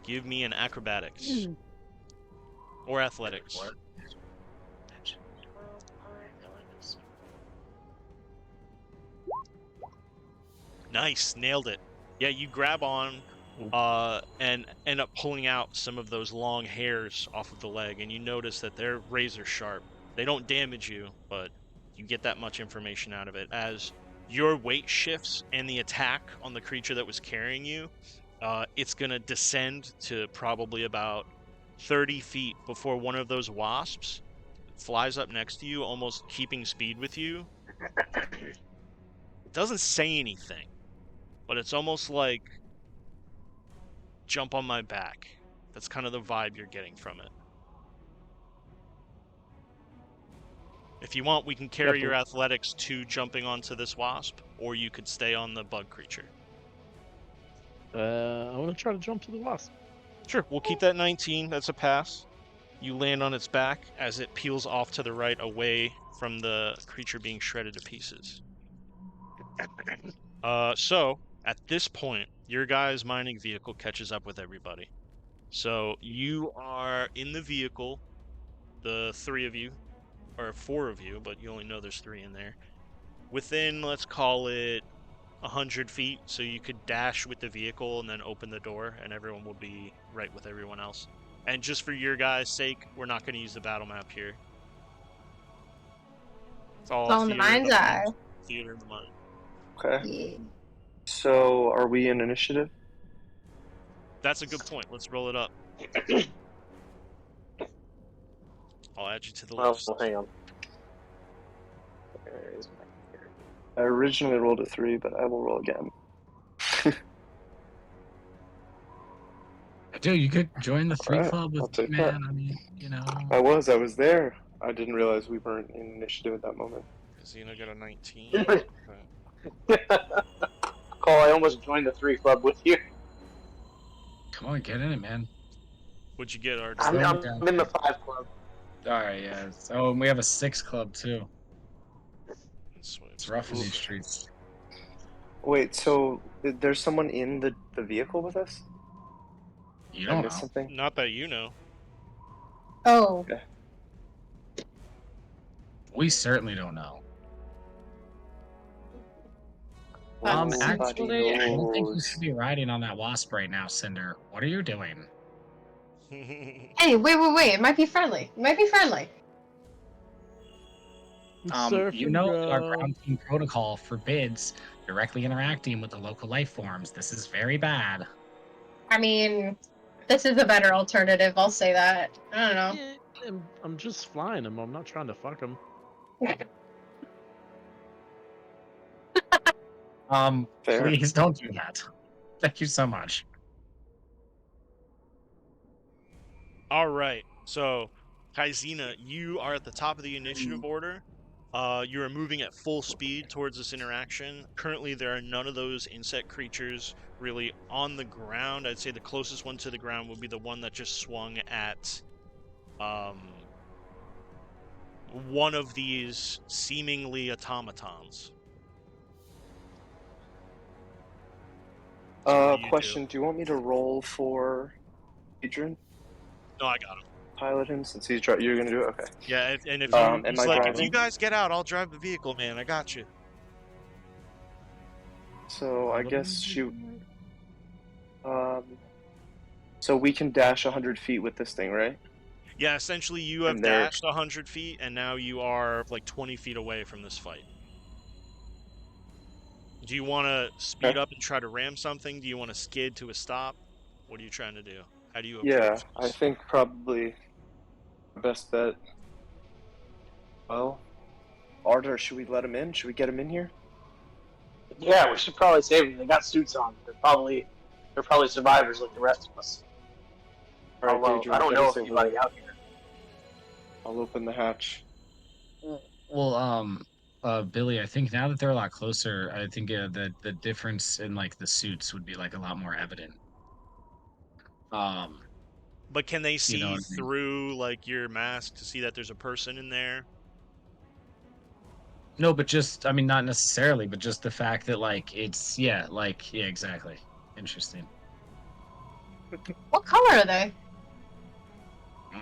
Give me an acrobatics or athletics. What? Nice, nailed it. Yeah, you grab on and end up pulling out some of those long hairs off of the leg, and you notice that they're razor sharp. They don't damage you, but you get that much information out of it. As your weight shifts and the attack on the creature that was carrying you, it's going to descend to probably about 30 feet before one of those wasps flies up next to you, almost keeping speed with you. It doesn't say anything, but it's almost like jump on my back. That's kind of the vibe you're getting from it. If you want, we can carry your athletics to jumping onto this wasp, or you could stay on the bug creature. I want to try to jump to the wasp. Sure, we'll keep that 19. That's a pass. You land on its back as it peels off to the right, away from the creature being shredded to pieces. So, at this point, your guys' mining vehicle catches up with everybody. So, you are in the vehicle, the 3 of you, or 4 of you, but you only know there's 3 in there. Within, let's call it 100 feet, so you could dash with the vehicle and then open the door, and everyone will be right with everyone else. And just for your guys' sake, we're not going to use the battle map here. It's all It's on the theater of mind's eye. mind. Theater of the mind. Okay. Yeah. So, are we in initiative? That's a good point. Let's roll it up. I'll add you to the Well, list. hang on. Where is my character? I originally rolled a 3, but I will roll again. Dude, you could join the 3 Alright, club I'll with take me, that. man. I mean, you know. I was there. I didn't realize we weren't in initiative at that moment. Xena got a 19. Cole, I almost joined the 3 club with you. Come on, get in it, man. What'd you get, Art? I'm in the 5 club. Alright, yeah. Oh, and we have a 6 club too. It's rough in these streets. Wait, so there's someone in the vehicle with us? You I don't missed know. something? Not that you know. Oh, We certainly don't know. Nobody Actually, I don't think you knows. should be riding on that wasp right now, Cinder. What are you doing? hey, wait. It might be friendly. You know that our ground team protocol forbids directly interacting with the local life forms. This is very bad. I mean, this is a better alternative. I'll say that. I don't know. Yeah, I'm just flying him. I'm not trying to fuck him. Fair. Please don't do that. Thank you so much. All right. So, Kaizina, you are at the top of the initiative order. You are moving at full speed towards this interaction. Currently, there are none of those insect creatures really on the ground. I'd say the closest one to the ground would be the one that just swung at one of these seemingly automatons. So what do you Question, do you want me to roll for Adrian? No, I got him. Pilot him since he's you're gonna do it? Okay. Yeah, and if Am he's I like, if driving? you guys get out, I'll drive the vehicle, man. I got you. So I guess shoot. So we can dash 100 feet with this thing, right? Yeah, essentially you have And they're- dashed 100 feet, and now you are like 20 feet away from this fight. Do you want to speed up and try to ram something? Do you want to skid to a stop? What are you trying to do? How do you approach Yeah, this? I think probably best bet. Well, Arthur, should we let him in? Should we get him in here? Yeah, we should probably save them. They got suits on. They're probably survivors like the rest of us. All right, Although Daedra, I don't get know us if over anybody there. out here. I'll open the hatch. Well, Billy, I think now that they're a lot closer, I think the difference in like the suits would be like a lot more evident. Um, But can they you see know what I mean? through like your mask to see that there's a person in there? No, but just I mean, not necessarily, but just the fact that like yeah, exactly. Interesting. What color are they?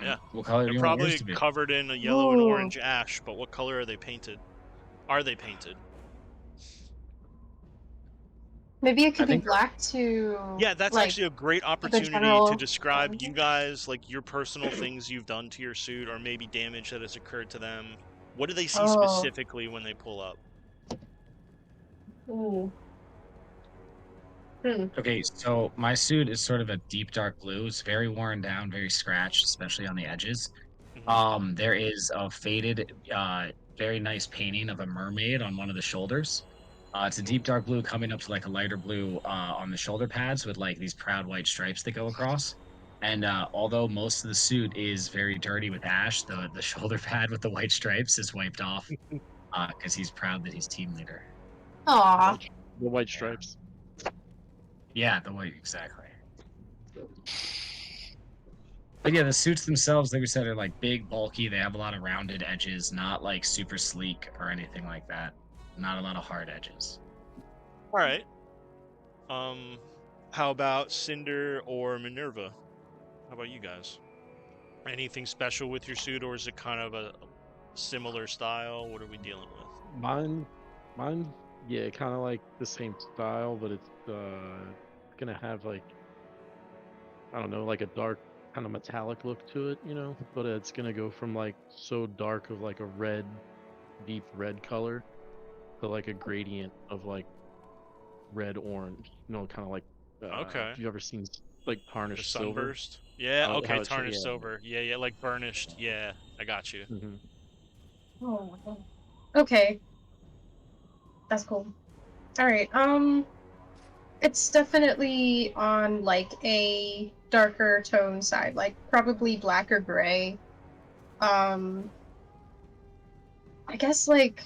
Yeah. What color They're do you want yours probably to be? covered in a yellow and Ooh. orange ash, but what color are they painted? Are they painted? Maybe it could I be think black to. Yeah, that's like, actually a great the opportunity to general describe orange. you guys, like your personal things you've done to your suit, or maybe damage that has occurred to them. What do they see Oh. specifically when they pull up? Ooh. Okay, so my suit is sort of a deep dark blue. It's very worn down, very scratched, especially on the edges. Mhm. There is a faded, very nice painting of a mermaid on one of the shoulders. It's a deep dark blue coming up to like a lighter blue on the shoulder pads with like these proud white stripes that go across. And although most of the suit is very dirty with ash, the shoulder pad with the white stripes is wiped off because he's proud that he's team leader. Aw. The white stripes. Yeah, the white exactly. But yeah, the suits themselves, like we said, are like big, bulky. They have a lot of rounded edges, not like super sleek or anything like that. Not a lot of hard edges. All right. How about Cinder or Minerva? How about you guys? Anything special with your suit, or is it kind of a similar style? What are we dealing with? Mine, yeah, kind of like the same style, but it's gonna have like, I don't know, like a dark kind of metallic look to it, but it's gonna go from like so dark of like a red, deep red color to like a gradient of like red orange, kind of like Okay. if you've ever seen like The tarnished silver, sunburst. Yeah. how Okay. it Tarnished yeah. silver. Yeah. Like burnished. Yeah. I got you. Hmm. Oh. Okay. That's cool. All right. It's definitely on like a darker tone side, like probably black or gray. I guess like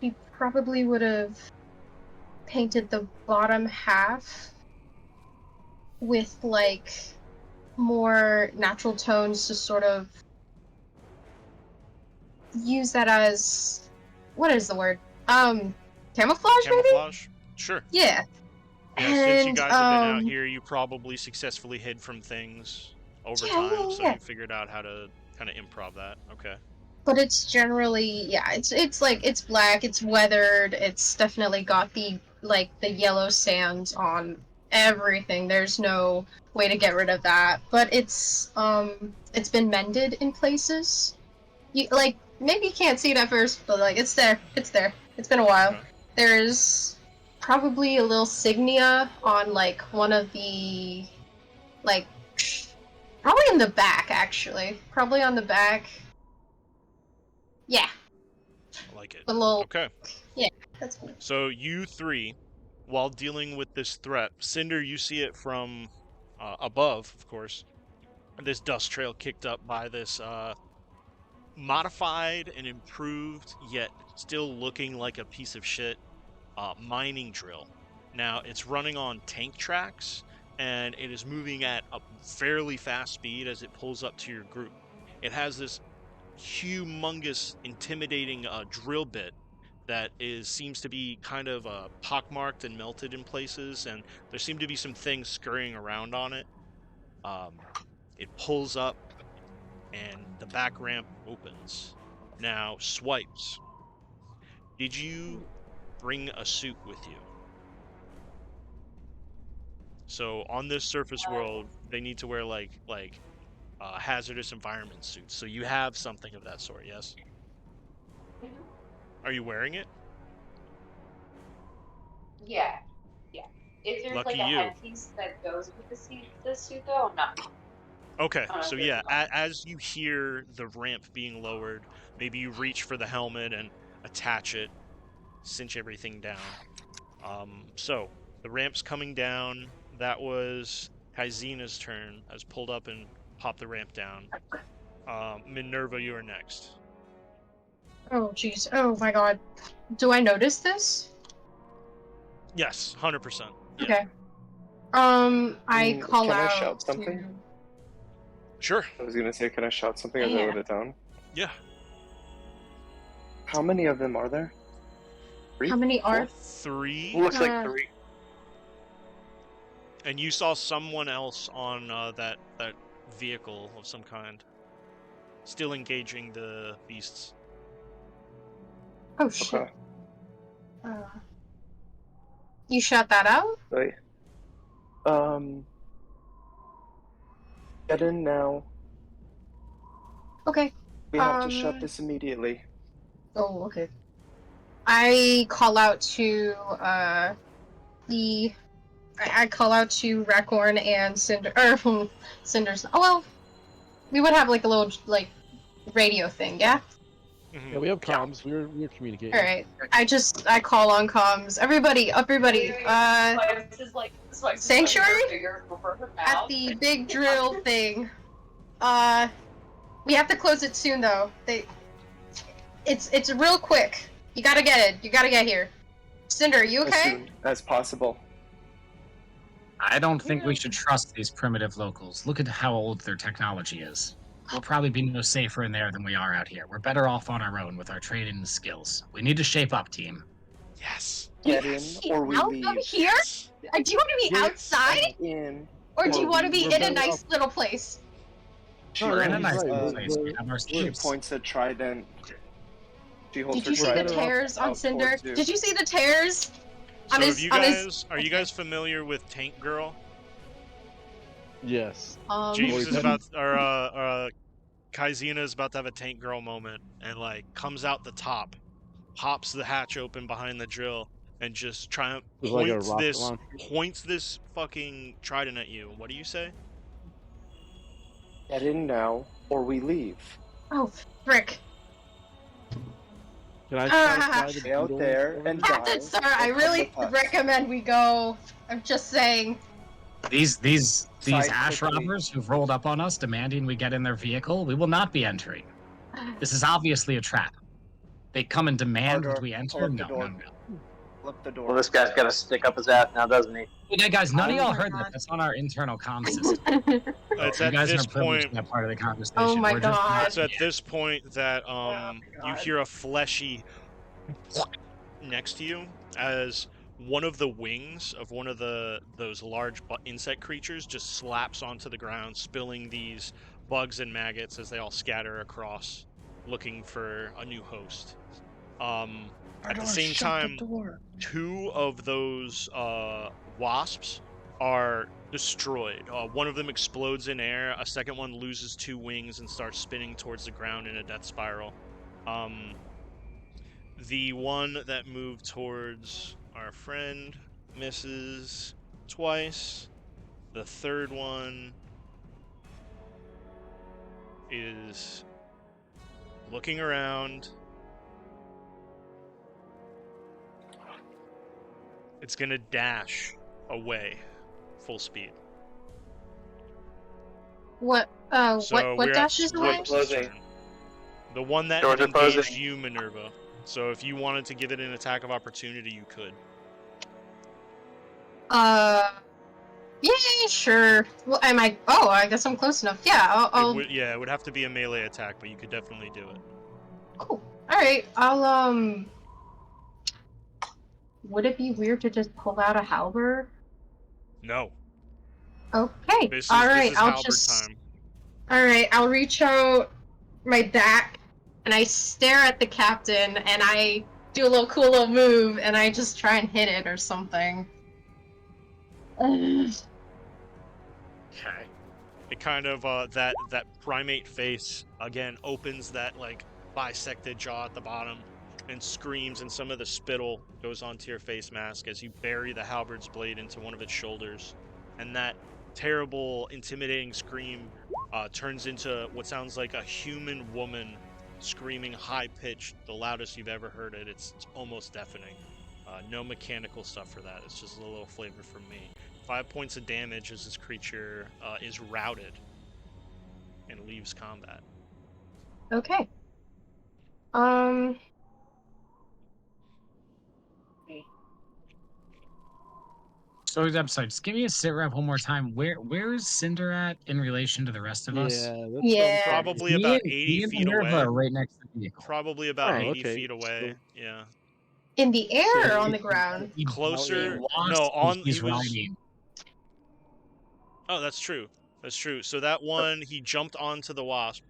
we probably would have painted the bottom half with like more natural tones to sort of use that as what is the word? Camouflage maybe? Camouflage. Sure. Yeah. Yeah. Since you And guys have been out here, you probably successfully hid from things over time, so yeah. you figured out how to kind of improv that. Okay. But it's generally it's like it's black, it's weathered, it's definitely got the yellow sand on everything. There's no way to get rid of that. But it's been mended in places. You like maybe you can't see it at first, but like it's there. It's there. It's been a while. Okay. There's probably a little signia on like one of the like probably in the back actually. Probably on the back. Yeah. I like it. The little Okay. yeah, that's cool. So you three, while dealing with this threat, Cinder, you see it from above, of course. This dust trail kicked up by this modified and improved, yet still looking like a piece of shit mining drill. Now, it's running on tank tracks, and it is moving at a fairly fast speed as it pulls up to your group. It has this humongous, intimidating drill bit that seems to be kind of pockmarked and melted in places, and there seem to be some things scurrying around on it. It pulls up, and the back ramp opens. Now, Swipes, did you bring a suit with you? So on this surface world, they need to wear like hazardous environment suits. So you have something of that sort, yes? Are you wearing it? Yeah. If there's Lucky like a you. headpiece that goes with the suit though, no. Okay, Oh, so there's yeah, not. as you hear the ramp being lowered, maybe you reach for the helmet and attach it. cinch everything down. So the ramp's coming down. That was Kaizina's turn. Has pulled up and popped the ramp down. Minerva, you are next. Oh, jeez. Oh, my God. Do I notice this? Yes, 100%. Yeah. Okay. I call can I out shout something? to... Sure. I was gonna say, can I shout something as I Yeah. wrote it down? Yeah. How many of them are there? Three? How many are... 3. Looks like Uh, 3. And you saw someone else on that vehicle of some kind, still engaging the beasts. Oh, shit. Okay. You shut that out? Wait. Get in now. Okay. We have to shut this immediately. Oh, okay. I call out to, I call out to Racorn and Cinder, or Cinder's. Oh, well, we would have, like, a little, like, radio thing, yeah? Yeah, we have comms. We're communicating. Alright. I call on comms. Everybody, Sanctuary? At the big drill thing. We have to close it soon, though. It's real quick. You gotta get it. You gotta get here. Cinder, are you As okay? soon as possible. I don't think we should trust these primitive locals. Look at how old their technology is. We'll probably be no safer in there than we are out here. We're better off on our own with our training and skills. We need to shape up, team. Yes. Get in, or we out leave. of here? Do you want to be Get outside, in. or do you want to be we're in a better nice little place? She, No, We're in a he's nice right. little place. We We're- have our she sleeves. points a trident. She holds Did her you see the trident tears on out Cinder? towards you. Did you see the tears? So On have his- you on guys his- are you guys familiar with Tank Girl? Yes. James is Boy, about, or Kaizina is about to have a Tank Girl moment, and like comes out the top, pops the hatch open behind the drill, and just It's like a points rocket this launcher. points this fucking trident at you. What do you say? Get in now, or we leave. Oh, frick. Can I Ah. satisfy the Stay out beetle there order? and Captain, die, sir, or I come really with us. recommend we go. I'm just saying. These Side ash quickly. robbers who've rolled up on us demanding we get in their vehicle, we will not be entering. This is obviously a trap. They come and demand Harder, that we enter? pull up the No, door. no, no. Flip the door. Well, this guy's got to stick up his ass now, doesn't he? Yeah, guys, none of Oh y'all my heard God. that. That's on our internal comm system. It's You at guys this are privileged point. to that part of the conversation. Oh my We're just God. not- It's at this point that you hear a fleshy next to you as one of the wings of one of those large insect creatures just slaps onto the ground, spilling these bugs and maggots as they all scatter across, looking for a new host. At the same time, 2 of those wasps are destroyed. One of them explodes in air. A second one loses 2 wings and starts spinning towards the ground in a death spiral. The one that moved towards our friend misses twice. The third one is looking around. It's gonna dash away full speed. What? So What we're dashes at away? George's Closing. turn. The one that George engaged opposing. you, Minerva. So if you wanted to give it an attack of opportunity, you could. Yeah, sure. Well, am I? Oh, I guess I'm close enough. Yeah, I'll. It would have to be a melee attack, but you could definitely do it. Cool. All right. I'll. Would it be weird to just pull out a halberd? No. Okay. This is, All right. this is I'll halberd just. time. All right. I'll reach out my back and I stare at the captain and I do a little cool little move and I just try and hit it or something. Okay. It kind of that primate face again opens that like bisected jaw at the bottom and screams, and some of the spittle goes onto your face mask as you bury the halberd's blade into one of its shoulders, and that terrible, intimidating scream turns into what sounds like a human woman screaming, high-pitched, the loudest you've ever heard it. It's almost deafening. No mechanical stuff for that. It's just a little flavor from me. 5 points of damage as this creature is routed and leaves combat. Okay. So I'm sorry, just give me a sit rep one more time. Where is Cinder at in relation to the rest of us? Yeah, that's Yeah. Probably Me about and, 80 me and feet Minerva away. are right next to the vehicle. Probably about Oh, 80 okay. feet away. So- Yeah. In the air So or on he- the ground? He Closer. lost No, when on. he's He was. riding. Oh, that's true. That's true. So that one, he jumped onto the wasp.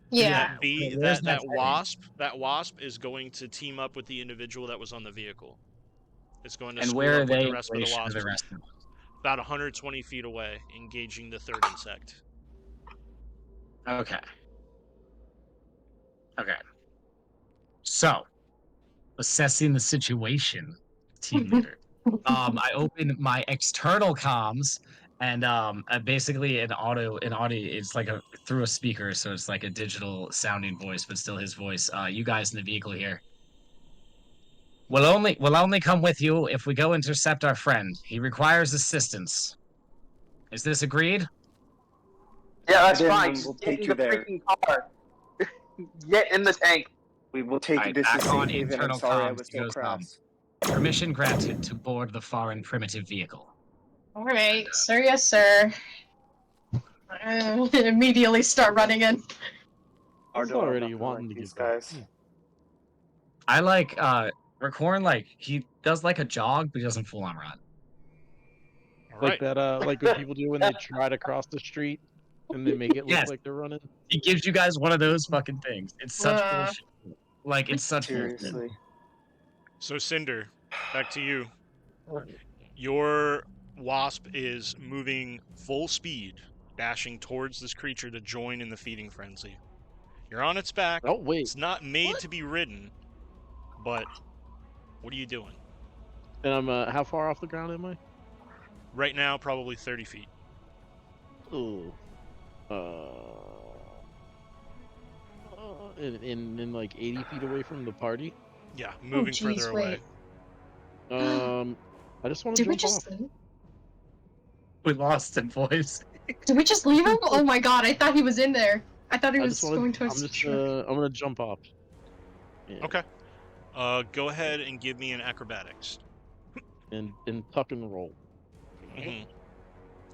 Yeah. That bee, Where's that heading? wasp is going to team up with the individual that was on the vehicle. It's going to And school where are up with they the in rest of the relation to the wasps. rest of us? About 120 feet away, engaging the third insect. Okay. Okay. So, assessing the situation, team leader. I open my external comms and basically an audio it's like a through a speaker, so it's like a digital sounding voice, but still his voice. You guys in the vehicle here. We'll only come with you if we go intercept our friend. He requires assistance. Is this agreed? Yeah, that's Then fine. we'll Just take get in you the there. freaking car. Get in the tank. We will take you Alright, to back safe on haven. I'm internal sorry I comms, was he so goes, crass. Permission granted to board the foreign primitive vehicle. All right, sir. Yes, sir. Immediately start running in. I was Ardo, I'm already not gonna wanting like to these get back. guys. I like Recorn, like he does like a jog, but he doesn't full on run. All Like right. that, like what people do when they try to cross the street and they make it look Yes. like they're running. He gives you guys one of those fucking things. It's such bullshit. Like it's such bullshit. Seriously. So Cinder, back to you. Your wasp is moving full speed, dashing towards this creature to join in the feeding frenzy. You're on its back. Oh wait, It's not made to be ridden, but what are you doing? and I'm how far off the ground am I? Right now, probably 30 feet. Oh, in like 80 feet away from the party. Yeah, moving jeez, further wait. I just want to Did we jump just off. We lost him, boys. did we just leave him? Oh my god! I thought he was in there. I thought he I was just want going to. towards the truck. I'm gonna jump off. Yeah. Okay. Go ahead and give me an acrobatics. And tuck and roll. Mhm.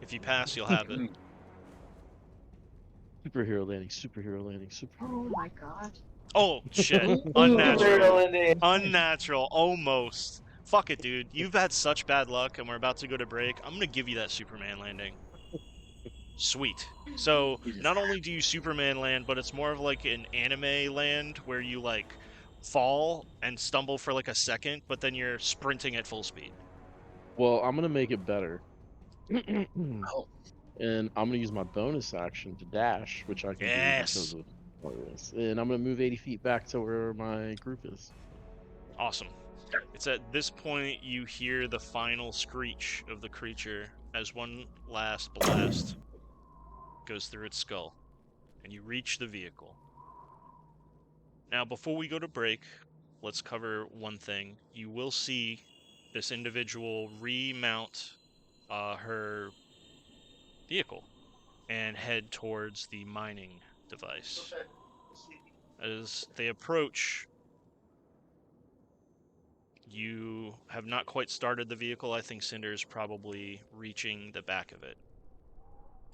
If you pass, you'll have it. Superhero landing. Superhero landing. Super. Oh my god. Oh shit! Unnatural. Unnatural. Almost. Fuck it, dude. You've had such bad luck, and we're about to go to break. I'm gonna give you that Superman landing. Sweet. So not only do you Superman land, but it's more of like an anime land where you like fall and stumble for like a second, but then you're sprinting at full speed. Well, I'm gonna make it better. Oh. And I'm gonna use my bonus action to dash, which I can Yes. do because of all this. And I'm gonna move 80 feet back to where my group is. Awesome. It's at this point you hear the final screech of the creature as one last blast goes through its skull, and you reach the vehicle. Now, before we go to break, let's cover one thing. You will see this individual remount her vehicle and head towards the mining device. As they approach, you have not quite started the vehicle. I think Cinder's probably reaching the back of it.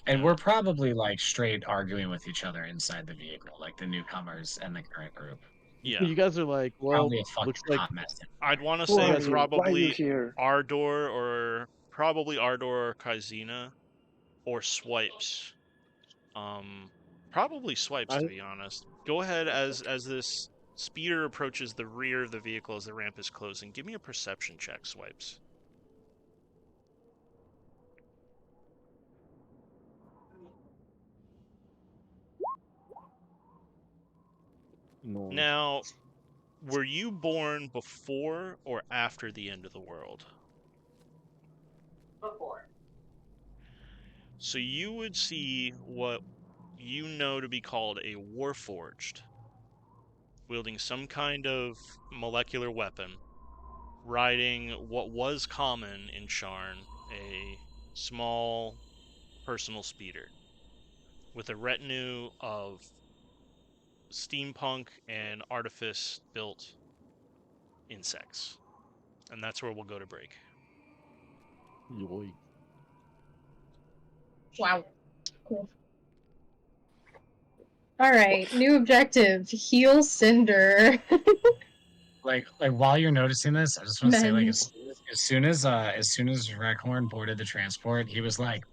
And we're probably like straight arguing with each other inside the vehicle, like the newcomers and the current group. Yeah. You guys are like, well, Probably a fucking looks like hot mess. I'd want to Who say are you? Why are you probably here? Ardor or Kaizina or Swipes. Probably Swipes to be honest. Go ahead as this speeder approaches the rear of the vehicle as the ramp is closing. Give me a perception check, Swipes. no. Now, were you born before or after the end of the world? Before. So you would see what you know to be called a Warforged wielding some kind of molecular weapon, riding what was common in Sharn, a small personal speeder, with a retinue of steampunk and artifice-built insects. And that's where we'll go to break. Yoy. Wow. Cool. All right, new objective: heal Cinder. Like while you're noticing this, I just want to say, like, Men. as soon as Rackhorn boarded the transport, he was like,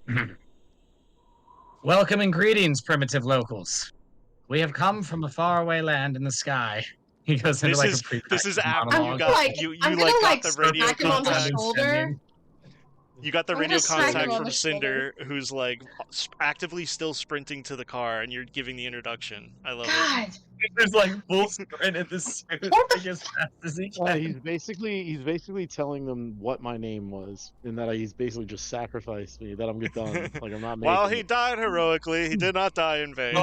"Welcome and greetings, primitive locals. We have come from a faraway land in the sky." He goes into like a This is after I'm monologue. like, you I'm like gonna got like the radio smack him on the contact. shoulder. You got the I'm radio gonna smack him contact on from the shoulder. Cinder, who's like actively still sprinting to the car, and you're giving the introduction. I love it. God, There's like full sprint at the suit, What the like as fast as he Well, can. he's basically telling them what my name was, and that he's basically just sacrificed me. That I'm done. Like I'm not making While he it. died heroically, he did not die in vain.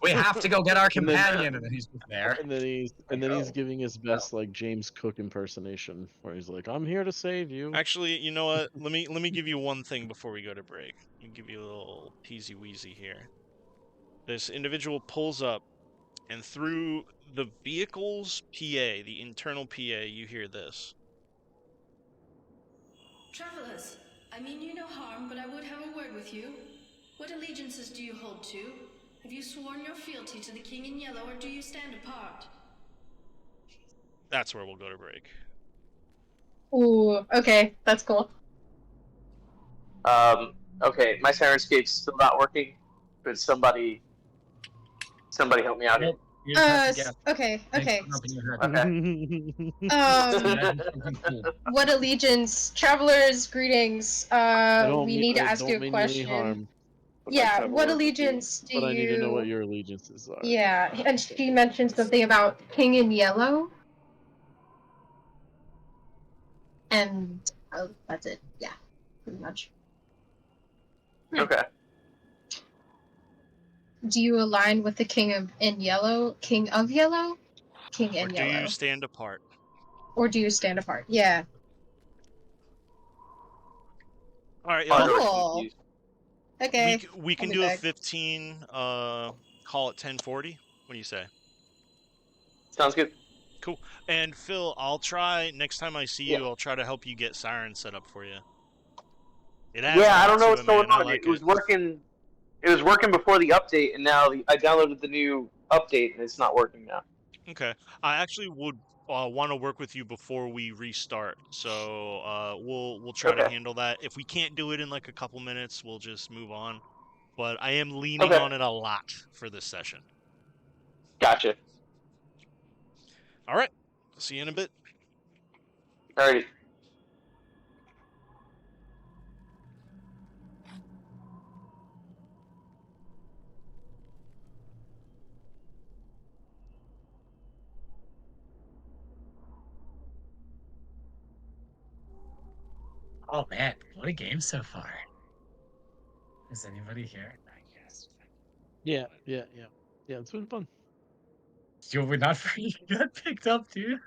We have to go get our And then- companion, and then he's just there. And then he's Oh. giving his best like James Cook impersonation, where he's like, "I'm here to save you." Actually, you know what? Let me give you one thing before we go to break. Let me give you a little peasy weasy here. This individual pulls up, and through the vehicle's PA, the internal PA, you hear this. Travelers, I mean you no harm, but I would have a word with you. What allegiances do you hold to? Have you sworn your fealty to the King in Yellow, or do you stand apart? That's where we'll go to break. Ooh, okay, that's cool. Okay, my Sirenscape's still not working. Could somebody help me out here? Nope, you just have to guess. Okay. Make something in your head. Okay. Imagine something cool. What allegiance? Travelers, greetings. We need to ask you a question. Yeah, what allegiance do you... But I need to know what your allegiances are. Yeah, and she mentioned something about King in Yellow. And that's it. Yeah, pretty much. Okay. Do you align with the King of Yellow? King of Yellow? King Or in do Yellow. you stand apart? Or do you stand apart? Yeah. All right, I'm y'all. really Cool. confused. Okay. We can I'll be do a back. 15. Call it 10:40. What do you say? Sounds good. And Phil, I'll try next time I see you. Yeah. I'll try to help you get Siren set up for you. It Yeah, I don't know what's going on. Like It was working. It was working before the update, and now I downloaded the new update, and it's not working now. Okay, I actually would want to work with you before we restart. So we'll try to Okay. handle that. If we can't do it in like a couple minutes, we'll just move on. But I am leaning Okay. on it a lot for this session. Gotcha. All right, see you in a bit. Alrighty. Oh man, what a game so far. Is anybody here? Yes. Yeah. It's been fun. Yo, we're not free. You got picked up, dude.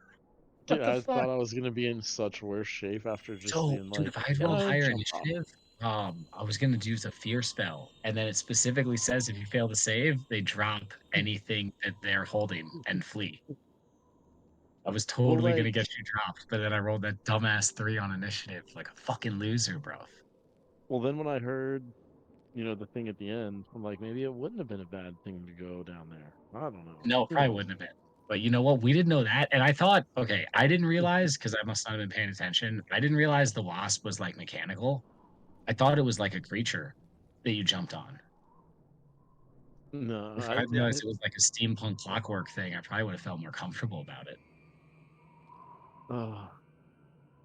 Dude, What the I fuck? thought I was gonna be in such worse shape after just So, being dude, like, if I roll higher jump off. initiative, I was gonna use a fear spell, and then it specifically says if you fail to save, they drop anything that they're holding and flee. I was totally gonna like- get you dropped, but then I rolled that dumbass 3 on initiative, like a fucking loser, bro. Well, then when I heard, the thing at the end, I'm like, maybe it wouldn't have been a bad thing to go down there. I don't know. No, Who probably knows? wouldn't have been. But you know what? We didn't know that, and I thought, okay, I didn't realize because I must not have been paying attention. I didn't realize the wasp was like mechanical. I thought it was like a creature that you jumped on. No, If I realized it was like a steampunk clockwork thing, I probably would have felt more comfortable about it.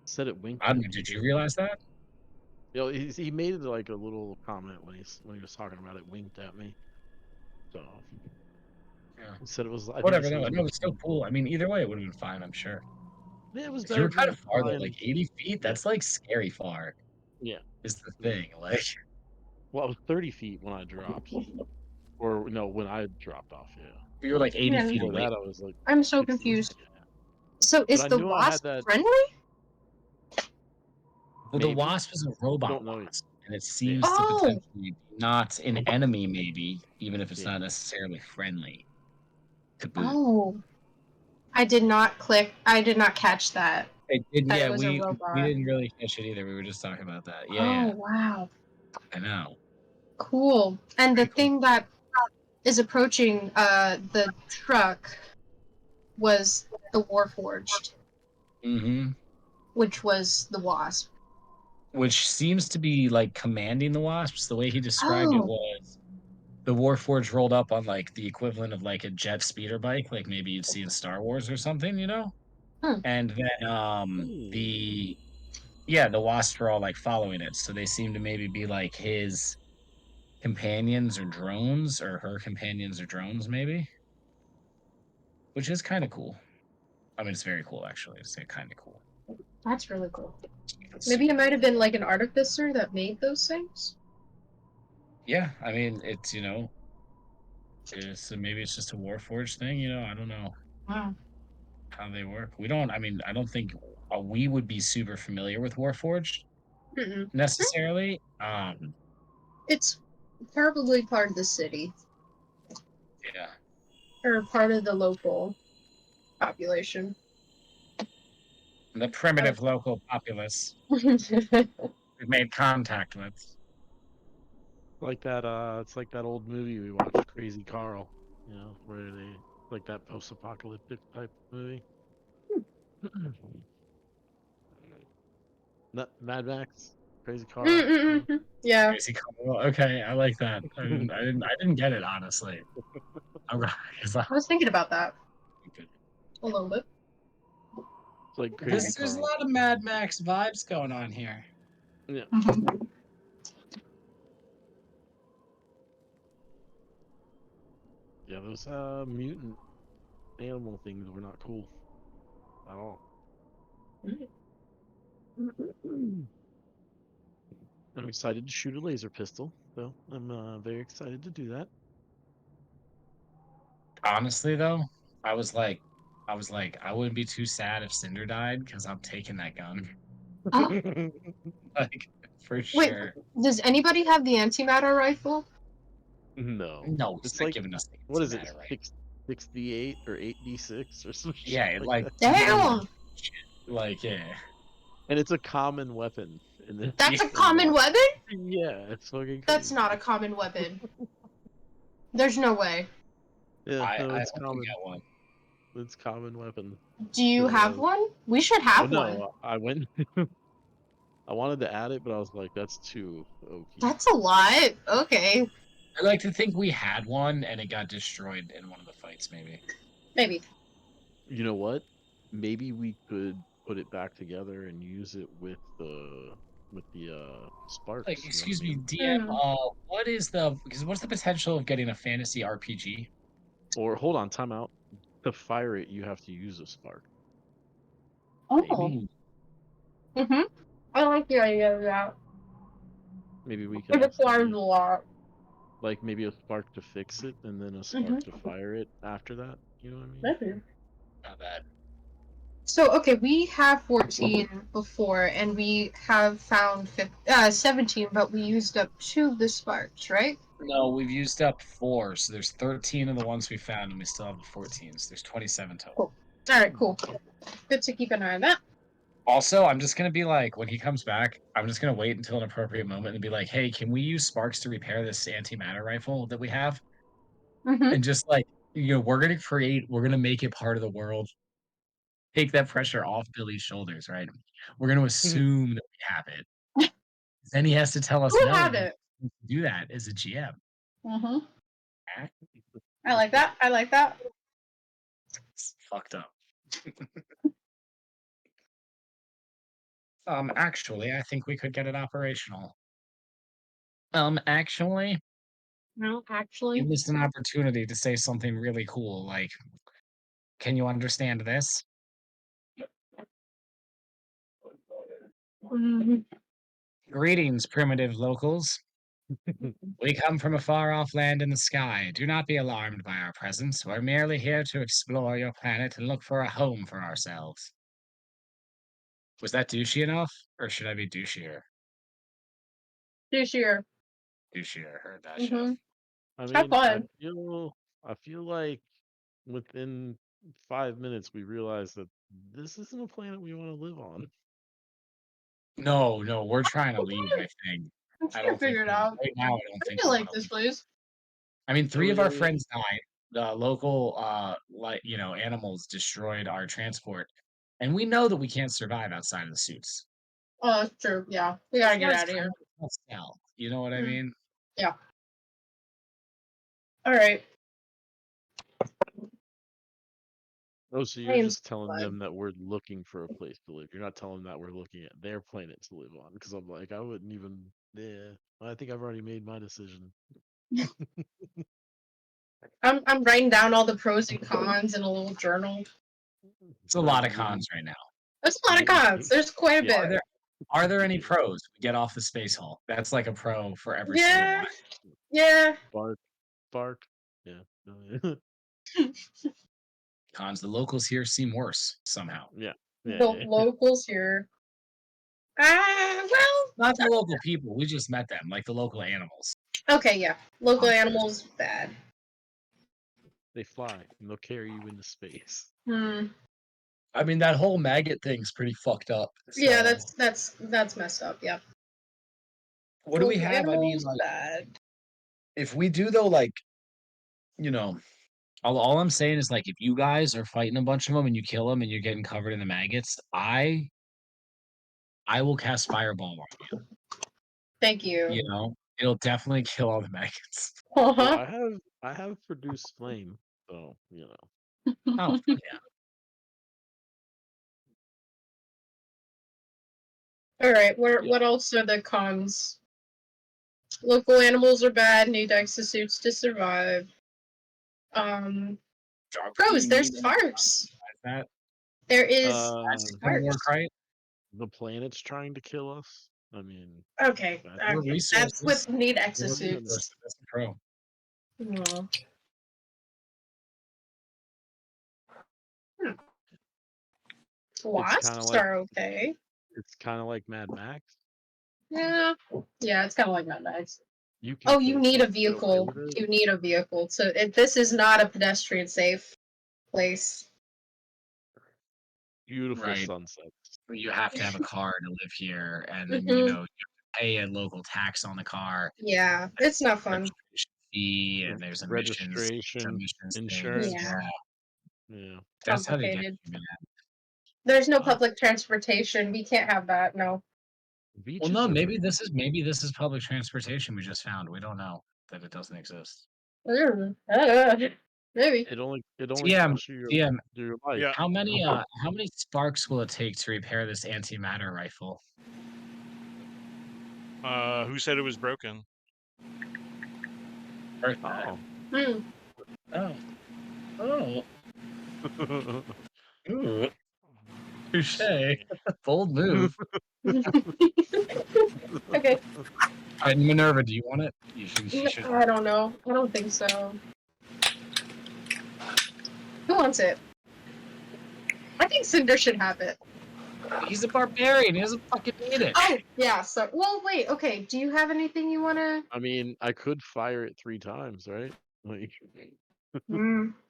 said it winked. I don't at know, me, did you too. realize that? He made it like a little comment when he was talking about it, winked at me. So Yeah. he said it was. I think he Whatever, said no, it was no, it's still cool. I mean, either way, it would have been fine, I'm sure. Yeah, it was 'Cause you were better kind than of far though, flying. like 80 feet. That's like scary far. Yeah. Is the thing. Like, Well, I was 30 feet when I dropped, or no, when I dropped off. Yeah. We were like 80 Yeah. feet Before away. that, I was like, I'm so 60. confused. Yeah. So is I the knew I had wasp that- friendly? Well, the Maybe. wasp is a robot don't know. wasp, and it seems to Oh. potentially be not an enemy, maybe, even if it's Yeah. not necessarily friendly. To boot. Oh. I did not catch that. That Yeah, it was a we robot. didn't really catch it either. We were just talking about that. Oh, Yeah, wow. I know. Cool. And the Pretty cool. thing that is approaching the truck was the Warforged, Mm-hmm. which was the wasp. Which seems to be like commanding the wasps. The way he described it Oh. was the Warforged rolled up on like the equivalent of like a jet speeder bike, like maybe you'd see in Star Wars or something, you know? Hmm. And then the wasps were all like following it. So they seem to maybe be like his companions or drones, or her companions or drones, maybe. Which is kind of cool. I mean, it's very cool actually. To say kind of cool. That's really cool. It's Maybe super it might cool. have been like an artificer that made those things. Yeah, I mean, maybe it's just a Warforged thing, you know. I don't know Wow. how they work. We don't. I mean, I don't think we would be super familiar with Warforged Mm-mm. necessarily. It's probably part of the city Yeah, or part of the local population. the primitive local populace we've made contact with. Like that. It's like that old movie we watched, Crazy Carl. You know, where they like that post-apocalyptic type movie. Mad Max, Crazy Carl. You know? Yeah, Crazy Carl. Okay, I like that. I didn't get it honestly. I'm gonna- 'cause I was thinking about that I- a little bit. It's like Crazy There's a Carl. lot of Mad Max vibes going on here. Yeah. Yeah, those mutant animal things were not cool at all. I'm excited to shoot a laser pistol, though. I'm very excited to do that. Honestly, though, I was like, I wouldn't be too sad if Cinder died because I'm taking that gun, Oh, like for wait, sure. does anybody have the antimatter rifle? No, No, he's it's not like, giving us the what is it? antimatter, right? 68 or 8d6 or some shit Yeah, like like that. Damn, like yeah, And it's a common weapon in this. that's a Yeah. common weapon? Yeah, it's fucking crazy. That's not a common weapon. There's no way. Yeah, no, I it's hope we common. get one. It's common weapon. Do you Sure have was. one? We should Oh have one. no, I went. I wanted to add it, but I was like, that's too OP. That's a lot. Okay, I like to think we had one and it got destroyed in one of the fights, maybe. maybe. You know what? Maybe we could put it back together and use it with the sparks. Like, You know what I excuse me, mean? DM. Hmm. What's the potential of getting a fantasy RPG? Or hold on, time out. To fire it, you have to use a spark. Oh. Maybe. Mm-hmm. I like the idea of that. Maybe we It can requires actually a lot. like maybe a spark to fix it and then a spark to fire it after that. You know what I mean? Maybe. Not bad. So, okay, we have 14 before, and we have found 17, but we used up 2 of the sparks, right? No, we've used up 4, so there's 13 of the ones we found, and we still have the 14, so there's 27 total. Cool. Alright, cool. Good to keep an eye on that. Also, I'm just gonna be like, when he comes back, I'm just gonna wait until an appropriate moment and be like, "Hey, can we use sparks to repair this antimatter rifle that we have?" Mm-hmm. And just like, we're gonna make it part of the world. Take that pressure off Billy's shoulders, right? We're gonna assume that we have it. Then he has to tell us Who no, have and it? we can do that as a GM. Mm-hmm. Ah, I like that. I like that. it's fucked up. Actually, I think we could get it operational. Actually, No, you actually. missed an opportunity to say something really cool, like, can you understand this? Mm-hmm. Greetings, primitive locals. We come from a far-off land in the sky. Do not be alarmed by our presence. We're merely here to explore your planet and look for a home for ourselves. Was that douchey enough, or should I be douchier? Douchier. Douchier, heard that, chef. I Have mean, I fun. feel like within 5 minutes we realized that this isn't a planet we want to live on. No, we're trying to leave, I think. I'm I trying to don't think figure it we, out. right now, I don't I think feel we like want to this leave. place. I mean, So 3 of our we- friends died. The local, animals destroyed our transport. And we know that we can't survive outside of the suits. Oh, that's true. Yeah, we gotta get out of here. Let's sell. You know what I Mm. mean? Yeah. All right. Oh, so I you're am just telling glad. them that we're looking for a place to live. You're not telling them that we're looking at their planet to live on. Because I'm like, I wouldn't even. Yeah, I think I've already made my decision. I'm writing down all the pros and cons in a little journal. It's a lot of cons right now. There's a lot of cons. There's quite a Yeah. bit. Are there any pros? We get off the space hull. That's like a pro for every single Yeah. one. Yeah. Bark. Yeah. Cons, the locals here seem worse somehow. Yeah. The locals here. Well, Not the local people. We just met them, like the local animals. okay, yeah. Local animals, bad. They fly and they'll carry you into space. I mean, that whole maggot thing's pretty fucked up. Yeah, so- that's messed up. Yeah. What do we Local have? I mean, animals, like, bad. if we do though, like, you know, all I'm saying is like, if you guys are fighting a bunch of them and you kill them and you're getting covered in the maggots, I will cast fireball on you. Thank you. You know, it'll definitely kill all the maggots. Well, I have produced flame, so you know. Oh, fuck yeah. All right. What else are the cons? Local animals are bad. Need exosuits to survive. Pros. There's sparks. That There is That's sparks. right? The planet's trying to kill us. I mean, Okay. More Okay. resources. That's what need More exosuits. resources. That's a pro. Wasps like- are okay. it's kind of like Mad Max. Yeah. Yeah, it's kind of like Mad Max. You You need a vehicle. You need a vehicle. So this is not a pedestrian safe place. Beautiful Right. sunsets. You have to have a car to live here, and then Mhm. you have to pay a local tax on the car. Yeah, it's not fun. Registration fee, and there's emissions, Registration, emissions insurance. things, Yeah. Yeah. That's how they get Complicated. you, man. There's no Wow. public transportation. We can't have that. No. Beaches Well, no, are maybe pretty- this is public transportation we just found. We don't know that it doesn't exist. Maybe. It only DM, costs you DM, your life. Yeah. how many sparks will it take to repair this antimatter rifle? Who said it was broken? Oh. Oh. Oh. Ooh. Touche. Bold move. Okay. Minerva, do you want it? You should. I don't know. I don't think so. Who wants it? I think Cinder should have it. He's a barbarian. He doesn't fucking need it. Oh, yeah. So, well, wait. Okay. Do you have anything you want to? I mean, I could fire it 3 times, right? Like,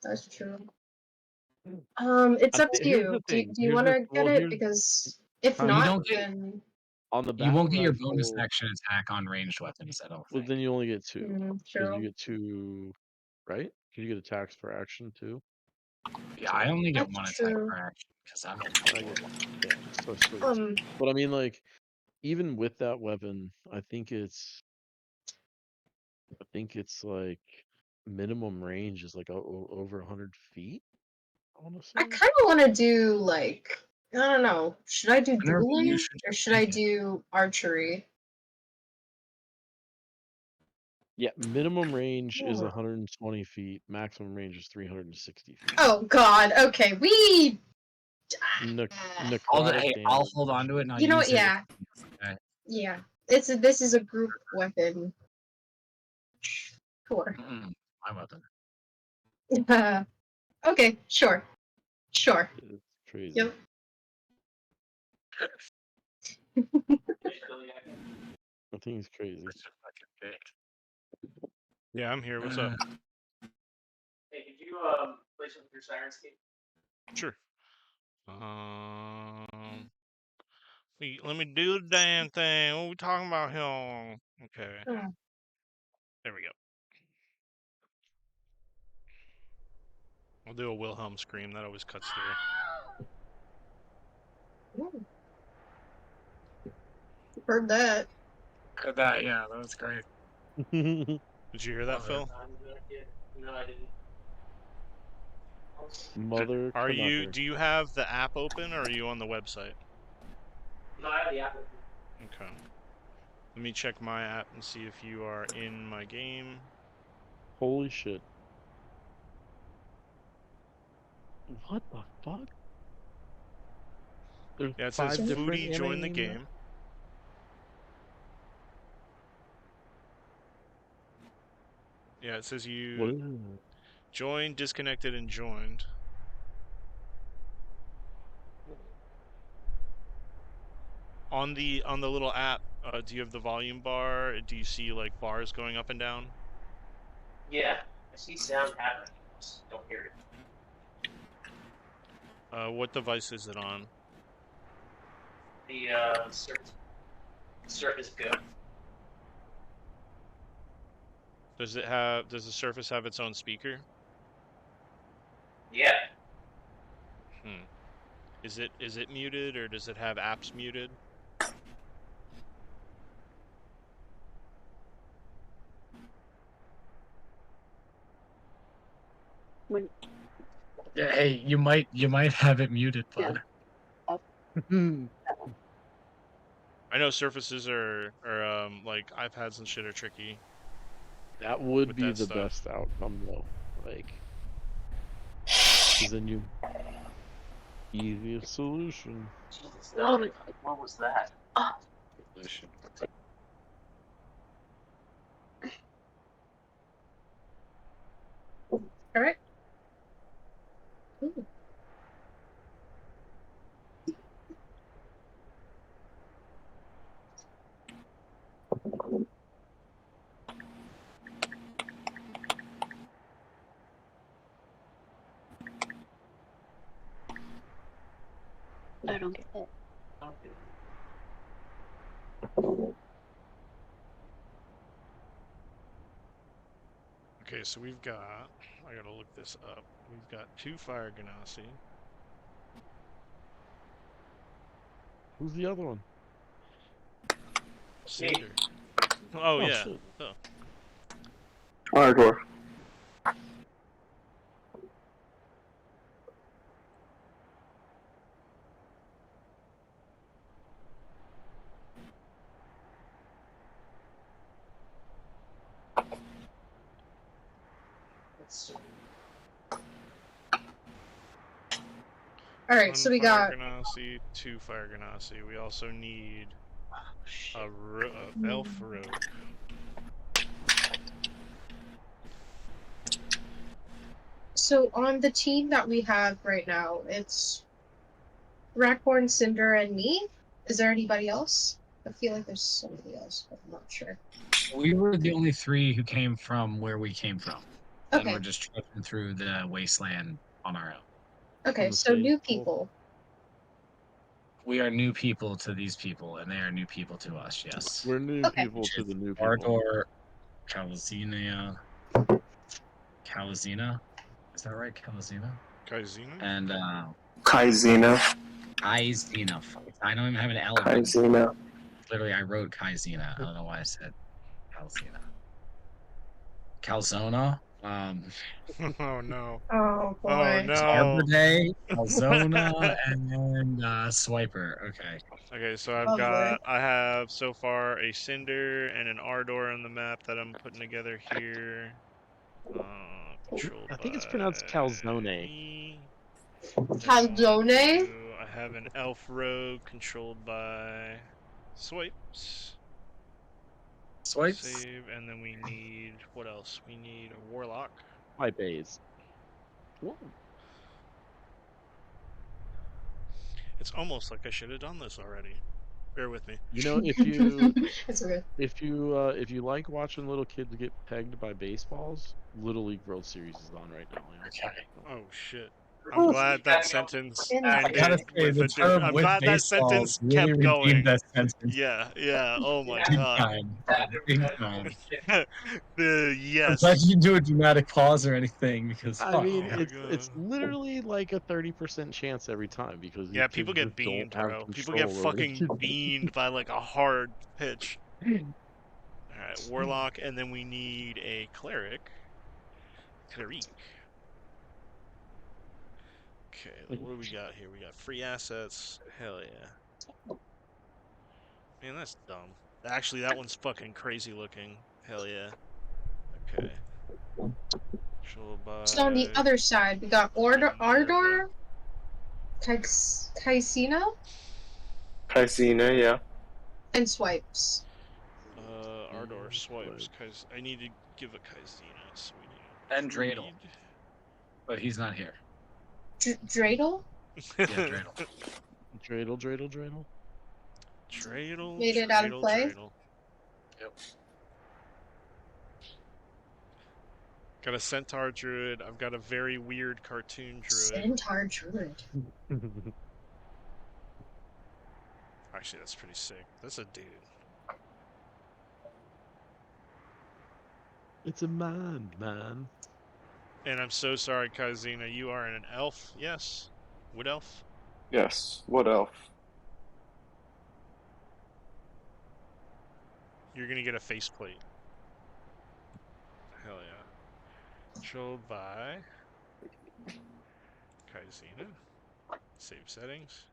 That's true. It's up to here's you. the Do thing. you want to get it? here's- Because if You not, don't get- then on the You won't get your battle bonus rifle- action attack on ranged weapons, I don't Well, think. then you only get 2. 'Cause true. you get 2, right? Can you get attacks for action too? Yeah, I only get That's one attack true. per action because I'm I get, yeah, so sweet. But I mean, like, even with that weapon, I think it's like minimum range is like over 100 feet. Honestly, I kind of want to do like I don't know. Should I do Whenever you dueling should or should I take it. do archery? yeah, minimum range is Yeah. 120 feet. Maximum range is 360 feet. Oh God. Okay. We. Necrotic I'll damage. hold on to it and I'll You know use what? it. Yeah. Okay. Yeah. This is a group weapon. Sure. My weapon. Okay, sure. Sure. It's crazy. Yep. I think he's crazy. It's just fucking big. Yeah, I'm here. What's up? Hey, could you play some of your Sirenscape? Sure. Let me do the damn thing. What are we talking about here? Okay. Hmm. There we go. I'll do a Wilhelm scream. That always cuts through. Ooh. Heard that. Heard that, yeah, that was great. Did you hear that, Love it. Phil? No, I didn't. Mother. Are you? Canucker. Do you have the app open, or are you on the website? No, I have the app. Okay. Let me check my app and see if you are in my game. Holy shit. What the fuck? There's Yeah, it says 5 different Foodie join the NA game. Yeah, it says What you is it? joined, disconnected, and joined. On the little app, do you have the volume bar? Do you see like bars going up and down? Yeah, I see sound happening. Just don't hear it. What device is it on? The Surface Go. Does the Surface have its own speaker? Yeah. Is it muted, or does it have apps muted? Yeah, hey, you might have it muted, bud. I know Surfaces are like iPads and shit are tricky. That would with be that the stuff. best outcome, though. Like, because then you easiest solution. Jesus, what was that? All right. Ooh. I don't get it. Okay, so we've got. I gotta look this up. We've got 2 Fire Ganassi. Who's the other one? Cinder. Oh yeah. Shit. Oh. Ardor. All right, so we got. Fire Ganassi, 2 Fire Ganassi. We also need a Elf Rogue. So on the team that we have right now, it's Rackhorn, Cinder, and me. Is there anybody else? I feel like there's somebody else, but I'm not sure. We were the only 3 who came from where we came from. And Okay. we're just trudging through the wasteland on our own. Okay, the so new same people. We are new people to these people, and they are new people to us, yes. We're new Okay. people Which to is the new people. Ardor, Calzina. Is that right? Calzina? Kaizina? And Kaizina. Kaizina. I don't even have an L. Kaizina. Literally, I wrote Kaizina. I don't know why I said Calzina. Calzona. Oh no. Oh boy. Oh It's Arbor no. Day, Calzona, and then Swiper. Okay. Okay, so Lovely. I have so far a Cinder and an Ardor on the map that I'm putting together here. Controlled I think it's by pronounced calzone. me. Calzone? I have an Elf Rogue controlled by Swipes. Swipes. Save, and then we need what else? We need a warlock. My bays. Whoa. It's almost like I should have done this already. Bear with me. You know, if you It's okay. if you like watching little kids get pegged by baseballs, Little League World Series is on right now. Yeah. Okay. Oh shit. I'm glad that sentence I gotta ended say, with the a different. term I'm with glad that baseballs sentence really kept redeemed going. that sentence. Yeah, yeah. Oh my Big god. time. Big time. The I'm yes. glad you didn't do a dramatic pause or anything because I fuck. mean, Oh my it's God. literally like a 30% chance every time because Yeah, these people kids get just don't beamed, have bro. People get control over the fucking beamed by like a hard pitch. Alright, warlock, and then we need a cleric. Cleric. Okay, what do we got here? We got free assets. Hell yeah. Man, that's dumb. Actually, that one's fucking crazy looking. Hell yeah. Okay. Controlled by So on the other side, we got Ardor, Kaisina, Kaisina, yeah. and Swipes. Ardor swipes. Cause I need to give a Kaizina, so we need And Dreidel, but he's not here. Dreidel? Yeah, Dreidel. Dreidel. Dreidel, Made it out of play? Dreidel. Yep. Got a centaur druid. I've got a very weird cartoon druid. Centaur druid. Actually, that's pretty sick. That's a dude. It's a man. And I'm so sorry, Kaizina. You are an elf? Yes? Wood elf? Yes. What elf? You're gonna get a faceplate. Hell yeah. Controlled by Kaizina. Save settings.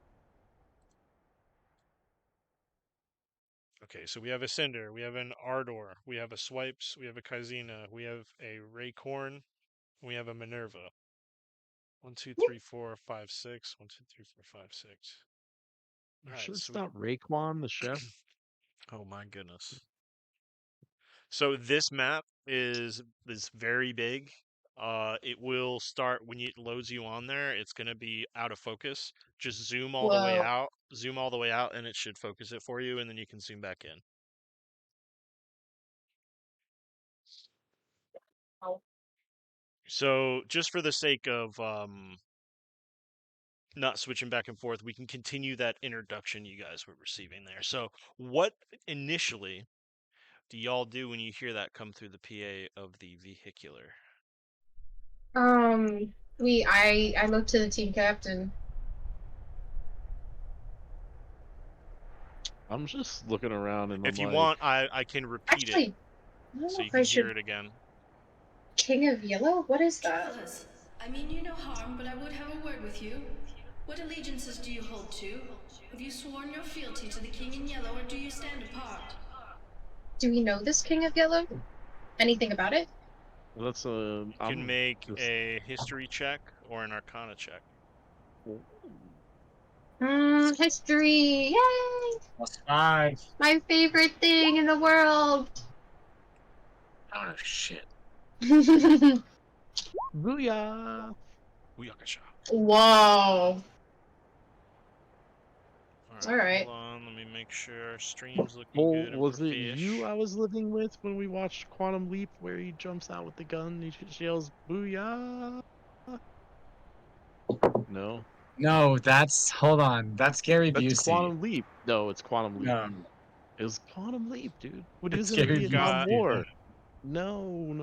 Okay, so we have a Cinder, we have an Ardor, we have a Swipes, we have a Kaizina, we have a Raycorn, we have a Minerva. 1, 2, 3, 4, 5, 6. 1, 2, 3, 4, 5, 6. All Sure, right, it's so not Raekwon the chef. oh my goodness. So this map is very big. It will start when it loads you on there. It's gonna be out of focus. Just zoom all the way Whoa. out. Zoom all the way out, and it should focus it for you, and then you can zoom back in. So just for the sake of not switching back and forth, we can continue that introduction you guys were receiving there. So what initially do y'all do when you hear that come through the PA of the vehicular? I look to the team captain. I'm just looking around and If I'm you like, want, I can repeat Actually, it I don't so know you if I can hear should. it again. King of Yellow? What is that? Travelers, I mean you no harm, but I would have a word with you. What allegiances do you hold to? Have you sworn your fealty to the King in Yellow, or do you stand apart? Do we know this King of Yellow? Anything about it? that's You can I'm make just a history check or an arcana check. History! Yay! +5. My favorite thing in the world! Oh shit. booyah. Booyakasha. Whoa. Alright. Hold on, let me make sure our stream's looking Oh, good and was it you fish. I was living with when we watched Quantum Leap, where he jumps out with the gun and he yells "Booyah"? No, No, that's hold on. That's Gary that's Busey. Quantum Leap. No, it's Quantum Leap. No, It was Quantum Leap, dude. When he it's was in the Gary Vietnam got- Busey. War. No.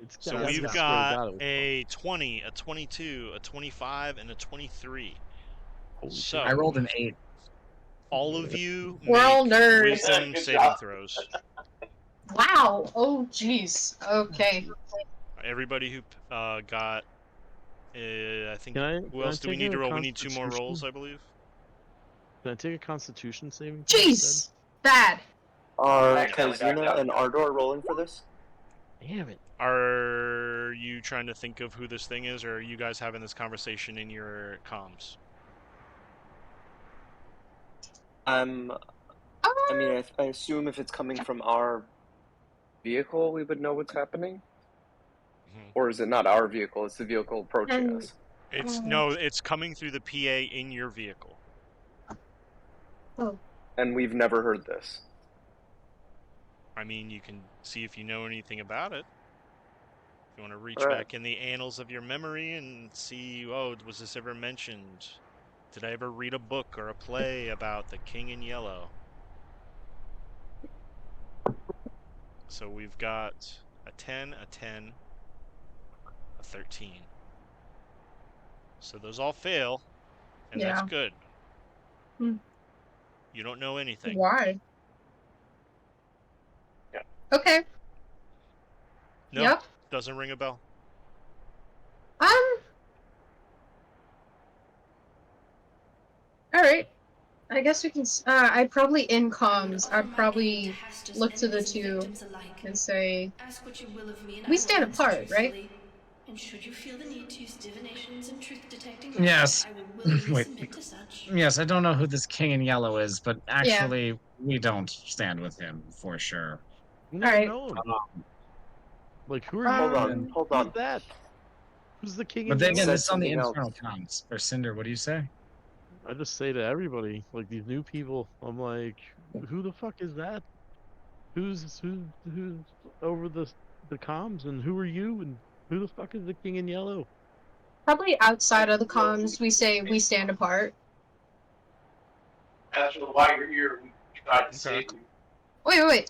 It's So That's we've not- swear to got God, it was a 20, a 22, a 25, and a 23. holy shit. So I rolled an 8. all of you We're all make nerds. wisdom Good saving job. throws. Wow. Oh, jeez. Okay. Everybody who got, I think. Who Can I else do we take need a to roll? We need 2 more Constitution? rolls, I believe. Can I take a Constitution saving throw instead? Jeez! Bad. Are Kaizina and Ardor rolling for this? Damn it. Are you trying to think of who this thing is, or are you guys having this conversation in your comms? I mean, I assume if it's coming from our vehicle, we would know what's happening. Mhm. Or is it not our vehicle? It's the vehicle approaching And- us. It's no, it's coming through the PA in your vehicle. And we've never heard this. I mean, you can see if you know anything about it. If you want to reach All right. back in the annals of your memory and see, oh, was this ever mentioned? Did I ever read a book or a play about the King in Yellow? So we've got a 10, a 10, a 13. So those all fail, and that's Yeah. good. Hmm. You don't know anything. Why? Yeah. Okay. No, Yep. doesn't ring a bell. All right. I guess we can. I'd probably in comms. I'd probably look to the two and say, Ask what you will of me, and we I will stand answer apart, right? truthfully. And should you feel the need to use divinations and truth-detecting Yes. magic, I will willingly Wait. submit to such. Yes, I don't know who this King in Yellow is, but actually, we don't stand with him for sure. You never Alright. know him. Um, Like, who are Hold you? on, and hold who's on. that? Who's the king but in then yellow? again, Said this is on the something else. internal comms. Or Cinder, what do you say? I just say to everybody, like these new people, I'm like, who the fuck is that? Who's over the comms, and who are you, and who the fuck is the king in yellow? Probably outside of the comms, we say we stand apart. That's why you're here. We tried to save you. Wait.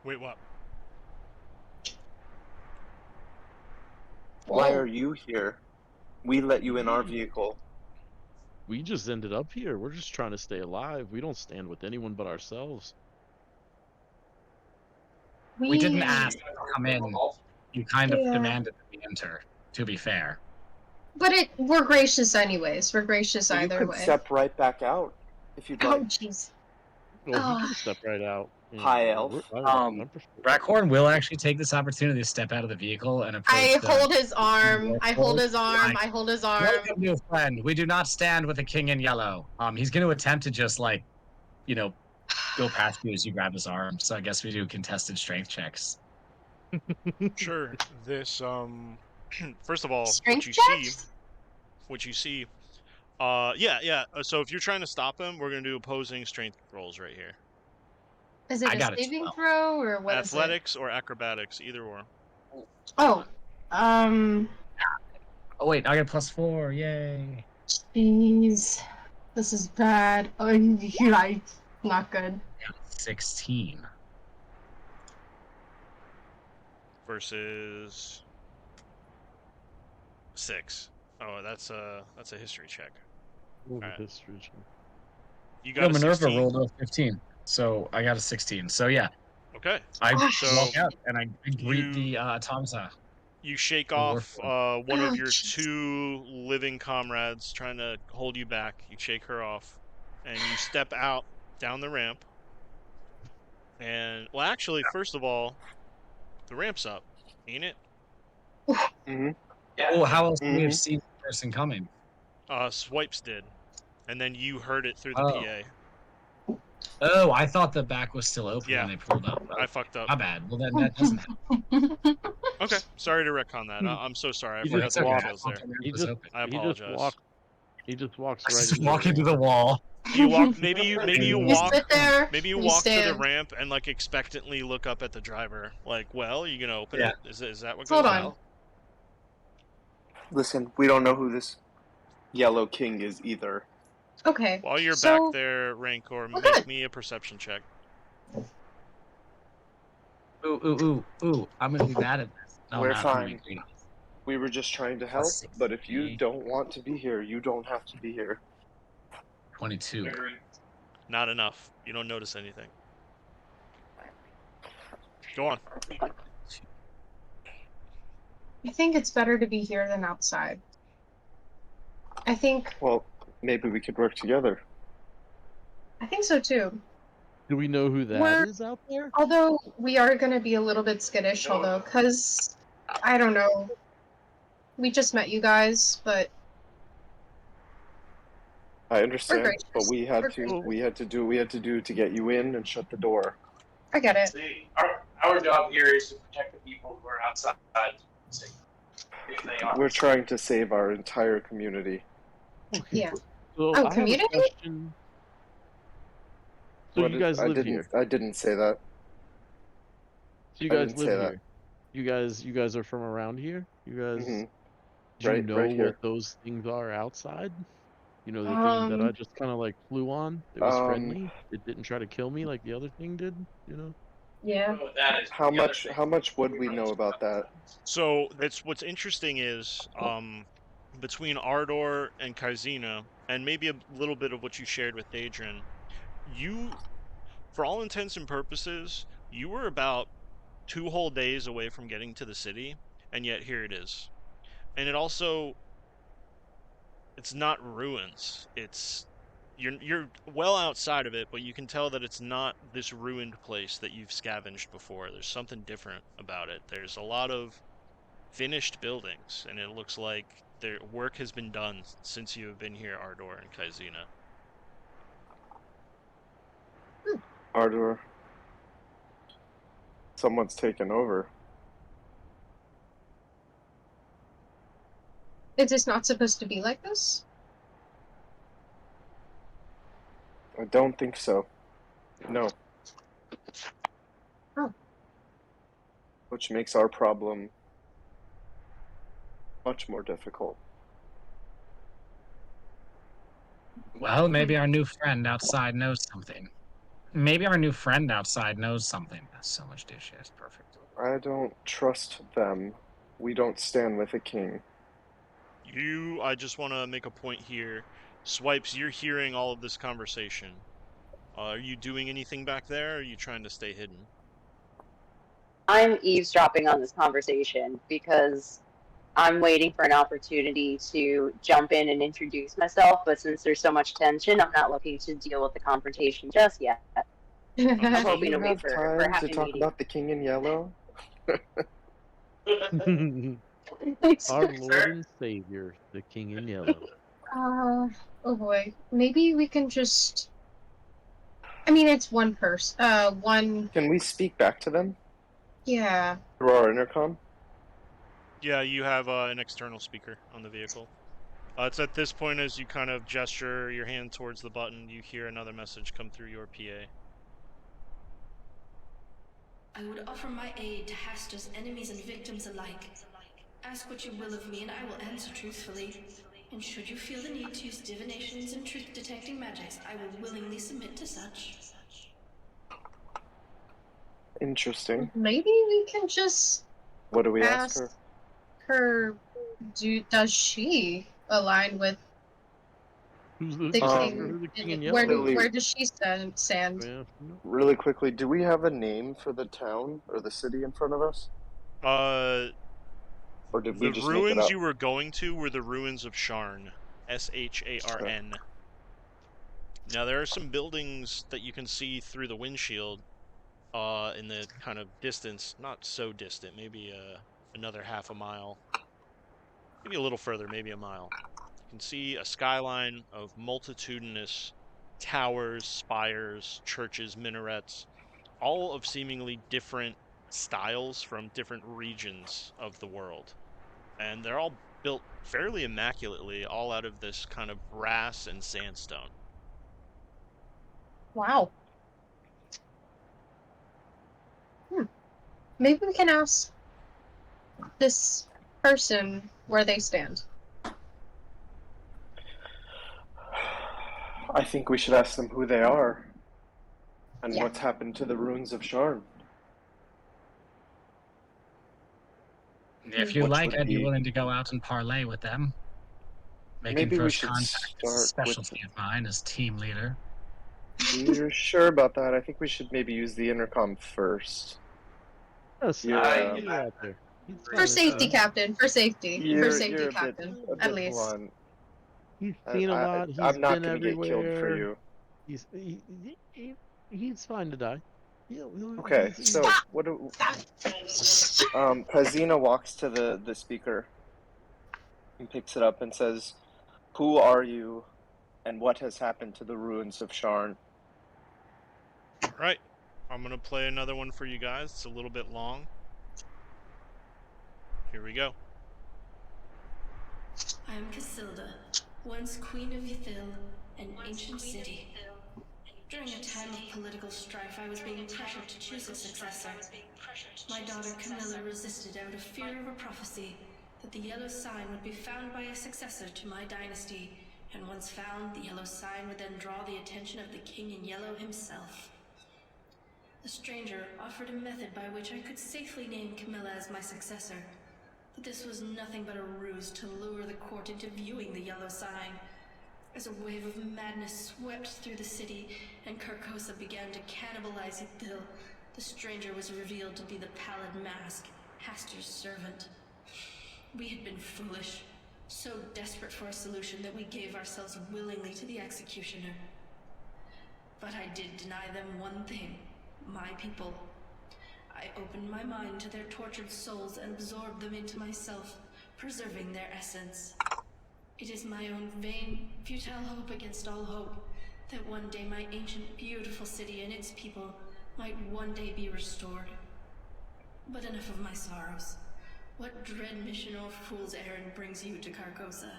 Wait, what? Why are you here? We let you in our vehicle. We just ended up here. We're just trying to stay alive. We don't stand with anyone but ourselves. We didn't ask to come in. You kind of Yeah. demanded that we enter, to be fair. But we're gracious anyways. We're gracious Well, you either could way. step right back out if you'd Oh, like. jeez. Well, he can step right out. you High know, elf. I'm for sure. Brackhorn will actually take this opportunity to step out of the vehicle and approach I the- hold his arm. I hold his arm. Like, I hold his arm. Welcome, new friend. We do not stand with the King in Yellow. He's going to attempt to just go past you as you grab his arm. So I guess we do contested strength checks. Sure. This first of all, Strength what you see, yeah. So if you're trying to stop him, we're gonna do opposing strength rolls right here. Is it I a got a saving 12. throw or what is it? Athletics or acrobatics, either or. Oh, Oh wait, I got +4. Yay! jeez, this is bad. Oh, yeah, not good. 16. Versus 6. Oh, that's a history check. Alright. History check. You No, got a Minerva 16? rolled a 15, so I got a 16. So yeah, Okay. I So walk out and I greet you- the automata. You shake The off warforged. one of Oh, your jeez. 2 living comrades trying to hold you back. You shake her off, and you step out down the ramp. And well, actually, first of all, the ramp's up, ain't it? Mm-hmm. Yeah. Oh, how else would we have Mhm. seen the person coming? Swipes did, and then you heard it through the Oh. PA. Oh, I thought the back was still open Yeah. when they pulled up. I fucked up. My bad. Well, then that doesn't happen. Okay, sorry to retcon that. I'm so sorry. I You forgot it's the okay. details I there. thought the ramp He was just open. I apologize. He just walks I right just into walk the into ramp. the wall. You walk. Maybe you You walk. sit there. Maybe you you walk to the stand. ramp and like expectantly look up at the driver. Like, well, are you gonna open Yeah. it? Is that what Hold goes on. down? Listen, we don't know who this Yellow King is either. Okay. While you're so, back there, Rancor, Oh, make good. me a perception check. Ooh. I'm gonna be mad at this. No, We're not gonna be fine. greedy. We were just trying to help, but if you 60. don't want to be here, you don't have to be here. 22. Not enough. You don't notice anything. Go on. I think it's better to be here than outside. I think Well, maybe we could work together. so too. Do we know who that is out there? Although we are going to be a little bit skittish, because I don't know. We just met you guys, but I understand, gracious. but we had We're to gracious. do we had to do to get you in and shut the door. I get it. See, our job here is to protect the people who are outside. If they are. We're trying to save our entire community. Yeah. So Oh, I have a community? question. So What you is, guys I live didn't here. I didn't say that. So you I guys didn't live say that. here. You guys are from around here. You guys, Hmm. do you Right, know right here. what those things are outside? You know, the thing that I just kind of like flew on. It was friendly. It didn't try to kill me like the other thing did. You know. Yeah. How much would we know about that? So that's what's interesting is between Ardor and Kaizina, and maybe a little bit of what you shared with Daedrin, you, for all intents and purposes, you were about 2 whole days away from getting to the city, and yet here it is. And it also, it's not ruins. You're well outside of it, but you can tell that it's not this ruined place that you've scavenged before. There's something different about it. There's a lot of finished buildings, and it looks like their work has been done since you have been here, Ardor and Kaizina. Ardor. Someone's taken over. Is this not supposed to be like this? I don't think so. No. Oh. Which makes our problem much more difficult. Well, maybe our new friend outside knows something. Maybe our new friend outside knows something. That's so much dishes. Perfect. I don't trust them. We don't stand with a king. I just want to make a point here. Swipes, you're hearing all of this conversation. Are you doing anything back there, or are you trying to stay hidden? I'm eavesdropping on this conversation because I'm waiting for an opportunity to jump in and introduce myself, but since there's so much tension, I'm not looking to deal with the confrontation just yet. I'm Do hoping you to wait have for a time to happy talk meeting. about the king in yellow? Our Lord and Savior, the King in Yellow. Oh boy. Maybe we can just. I mean, it's one person. One. Can we speak back to them Yeah. through our intercom? Yeah, you have an external speaker on the vehicle. It's at this point, as you kind of gesture your hand towards the button, you hear another message come through your PA. I would offer my aid to Haster's enemies and victims alike. Ask what you will of me, and I will answer truthfully. And should you feel the need to use divinations and truth-detecting magics, I will willingly submit to such. Interesting. Maybe we can just What do we ask her? her. Does she align with Who's the the just ask king? her who the King in Where Yellow is. where does she stand? Yeah. Really quickly, do we have a name for the town or the city in front of us? Or did we The just make it ruins up? you were going to were the ruins of Sharn. Sharn. Now, there are some buildings that you can see through the windshield in the kind of distance, not so distant, maybe another half a mile. Maybe a little further, maybe a mile. You can see a skyline of multitudinous towers, spires, churches, minarets, all of seemingly different styles from different regions of the world. And they're all built fairly immaculately, all out of this kind of brass and sandstone. Wow. Maybe we can ask this person where they stand. I think we should ask them who they are and Yeah. what's happened to the ruins of Sharn. If you Which like, would I'd be be- willing to go out and parlay with them. Making Maybe we first should contact is a start specialty of mine as team leader. You're sure about that? I think we should maybe use the intercom first. Yes, Yeah. get her out there. He's For fine, safety, fine. Captain. For safety. You're For safety, a Captain. bit At least. blunt. He's seen a lot. He's I'm not been going to get killed for everywhere. you. He's fine to die. Okay, so Stop! what do Pazina walks to the speaker and picks it up and says, "Who are you and what has happened to the ruins of Sharn. All right, I'm gonna play another one for you guys. It's a little bit long. Here we go. I am Casilda, once Queen of Ythil, an ancient city. During a time of political strife, I was being pressured to choose a successor. My daughter Camilla resisted out of fear of a prophecy that the yellow sign would be found by a successor to my dynasty, and once found, the yellow sign would then draw the attention of the king in yellow himself. The stranger offered a method by which I could safely name Camilla as my successor, but this was nothing but a ruse to lure the court into viewing the yellow sign. As a wave of madness swept through the city and Carcosa began to cannibalize Ythil, the stranger was revealed to be the pallid mask, Haster's servant. We had been foolish, so desperate for a solution that we gave ourselves willingly to the executioner. But I did deny them one thing, my people. I opened my mind to their tortured souls and absorbed them into myself, preserving their essence. It is my own vain, futile hope against all hope that one day my ancient, beautiful city and its people might one day be restored. But enough of my sorrows. What dread mission or fool's errand brings you to Carcosa?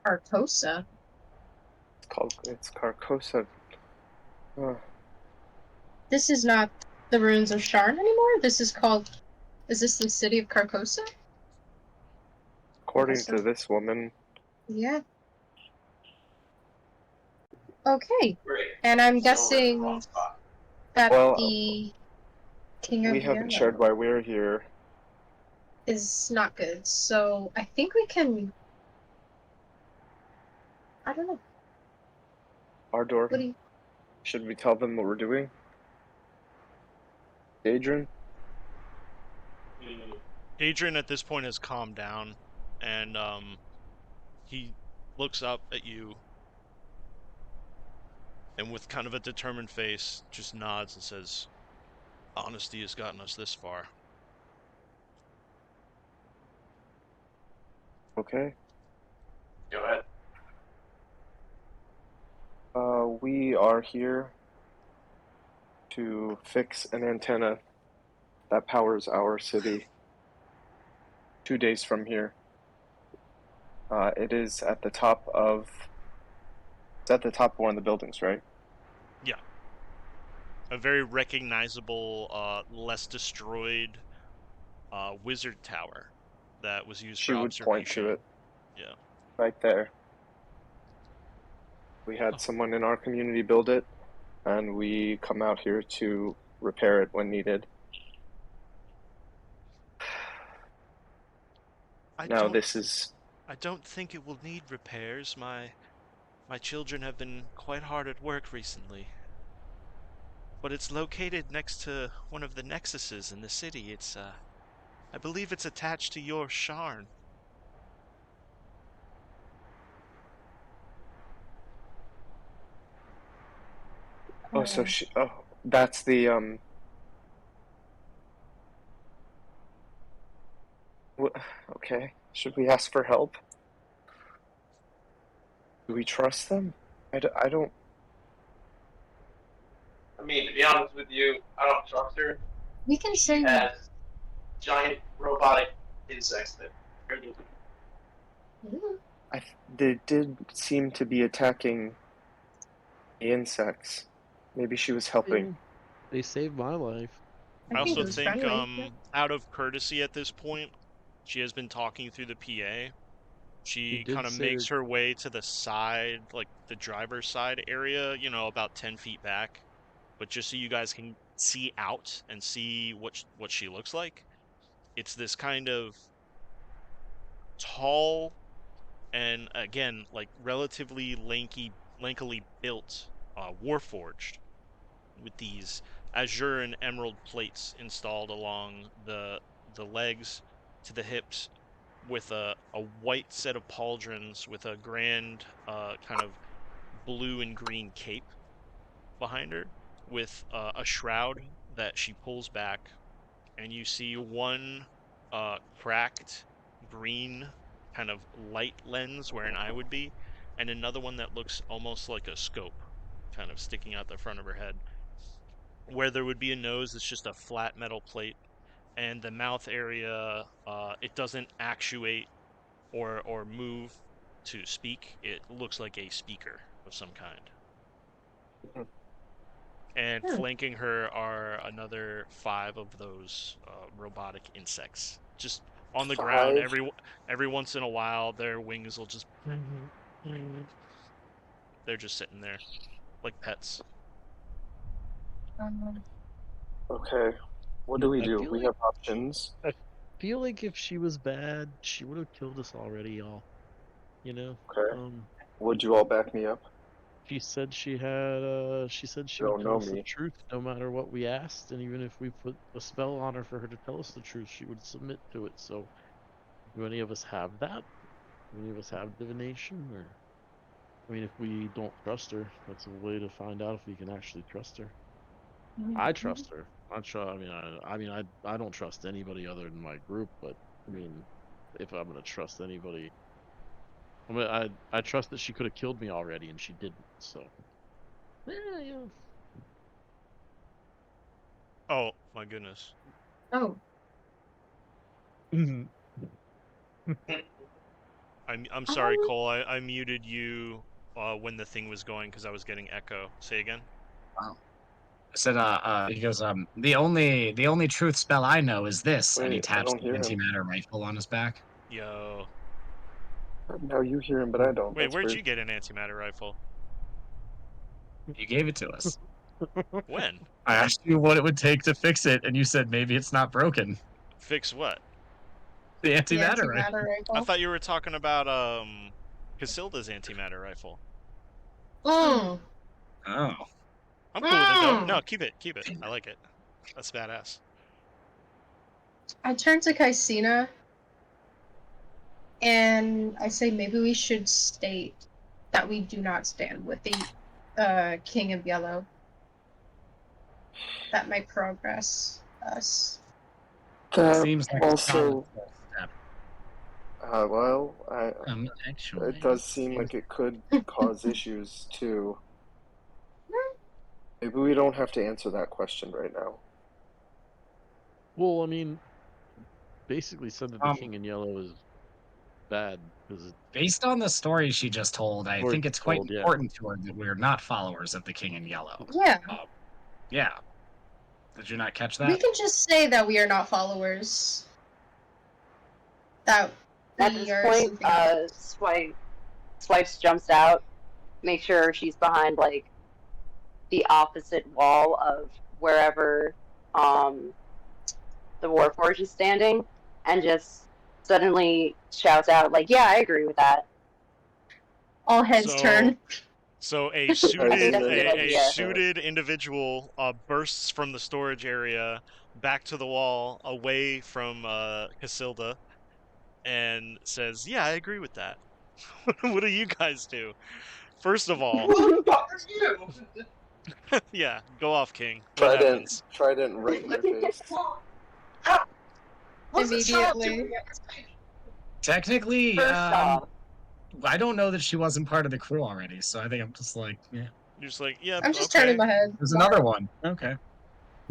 Carcosa? It's Carcosa. This is not the ruins of Sharn anymore? Is this the city of Carcosa? According to this woman. Yeah. Okay. And I'm guessing that the King of We haven't Yellow shared why we're here. is not good, so I think we can... I don't know. Ardor, What do you... should we tell them what we're doing? Adrian? Adrian at this point has calmed down, and he looks up at you, and with kind of a determined face, just nods and says, "Honesty has gotten us this far." Okay. Go ahead. We are here to fix an antenna that powers our city 2 days from here. It is at the top of... It's at the top of one of the buildings, right? Yeah. A very recognizable, less destroyed wizard tower that was used She for would point observation. to it. Yeah. Right there. We had someone in our community build it, and we come out here to repair it when needed. I don't think it will need repairs. My children have been quite hard at work recently. But it's located next to one of the nexuses in the city. It's I believe it's attached to your Sharn. Oh, so that's the okay. Should we ask for help? Do we trust them? I don't. I mean, to be honest with you, I don't trust her. We can say... She has giant robotic insects that are They did seem to be attacking the insects. Maybe she was helping. They saved my life. I also think, out of courtesy at this point, she has been talking through the PA. She kind of makes her way to the side, like the driver's side area, you know, about 10 feet back. But just so you guys can see out and see what she looks like, it's this kind of tall and, again, like relatively lankily built warforged with these azure and emerald plates installed along the legs to the hips, with a white set of pauldrons with a grand kind of blue and green cape behind her, with a shroud that she pulls back, and you see one cracked green kind of light lens where an eye would be, and another one that looks almost like a scope, kind of sticking out the front of her head. Where there would be a nose, it's just a flat metal plate, and the mouth area, it doesn't actuate or move to speak. It looks like a speaker of some kind. And flanking her are another 5 of those robotic insects, just on the ground. Every once in a while, their wings will just. They're just sitting there, like pets. Okay. What do we do? feel We like- have options. I feel like if she was bad, she would have killed us already, y'all. You know? Okay. Would you all back me up? She said she had, she said she You would don't tell know us the me. truth no matter what we asked, and even if we put a spell on her for her to tell us the truth, she would submit to it. So, do any of us have that? Do any of us have divination? Or, I mean, if we don't trust her, that's a way to find out if we can actually trust her. I trust her. I don't trust anybody other than my group, but I mean, if I'm gonna trust anybody, I trust that she could have killed me already and she didn't. So, yeah. Oh my goodness. Oh. I'm sorry, Cole. I muted you when the thing was going because I was getting echo. Say again. Wow. I said, he goes, the only truth spell I know is this, and he Wait, I taps don't the hear him. antimatter rifle on his back. Yo. Now you hear him, but I don't. Wait, That's where'd weird. you get an antimatter rifle? You gave it to us. When? I asked you what it would take to fix it, and you said maybe it's not broken. Fix what? The The antimatter rifle. antimatter rifle. I thought you were talking about Casilda's antimatter rifle. Oh. I'm cool with it though. No, keep it. I like it. That's badass. I turn to Kaisina and I say maybe we should state that we do not stand with the King of Yellow. That might progress us. That Seems like also. step. Well, Actually, it does seem like it could cause issues too. Maybe we don't have to answer that question right now. Well, I mean, basically said that the King in Yellow is bad because based on the story she just told, I think it's quite yeah. important to her that we're not followers of the King in Yellow. Yeah. Yeah. Did you not catch that? We can just say that we are not followers. That At we this are point, something Swipes jumps out, make sure she's behind like the opposite wall of wherever the Warforged is standing, and just suddenly shouts out like, "Yeah, I agree with that." All heads turn. So a That's a good idea. suited individual bursts from the storage area back to the wall, away from Casilda, and says, "Yeah, I agree with that." What do you guys do? First of all, yeah, go off, King. What happens? Trident right in their face. Immediately. Technically, First off, I don't know that she wasn't part of the crew already, so I think I'm just like, yeah. You're just like, yeah. I'm just okay. turning my head. There's another one. Okay.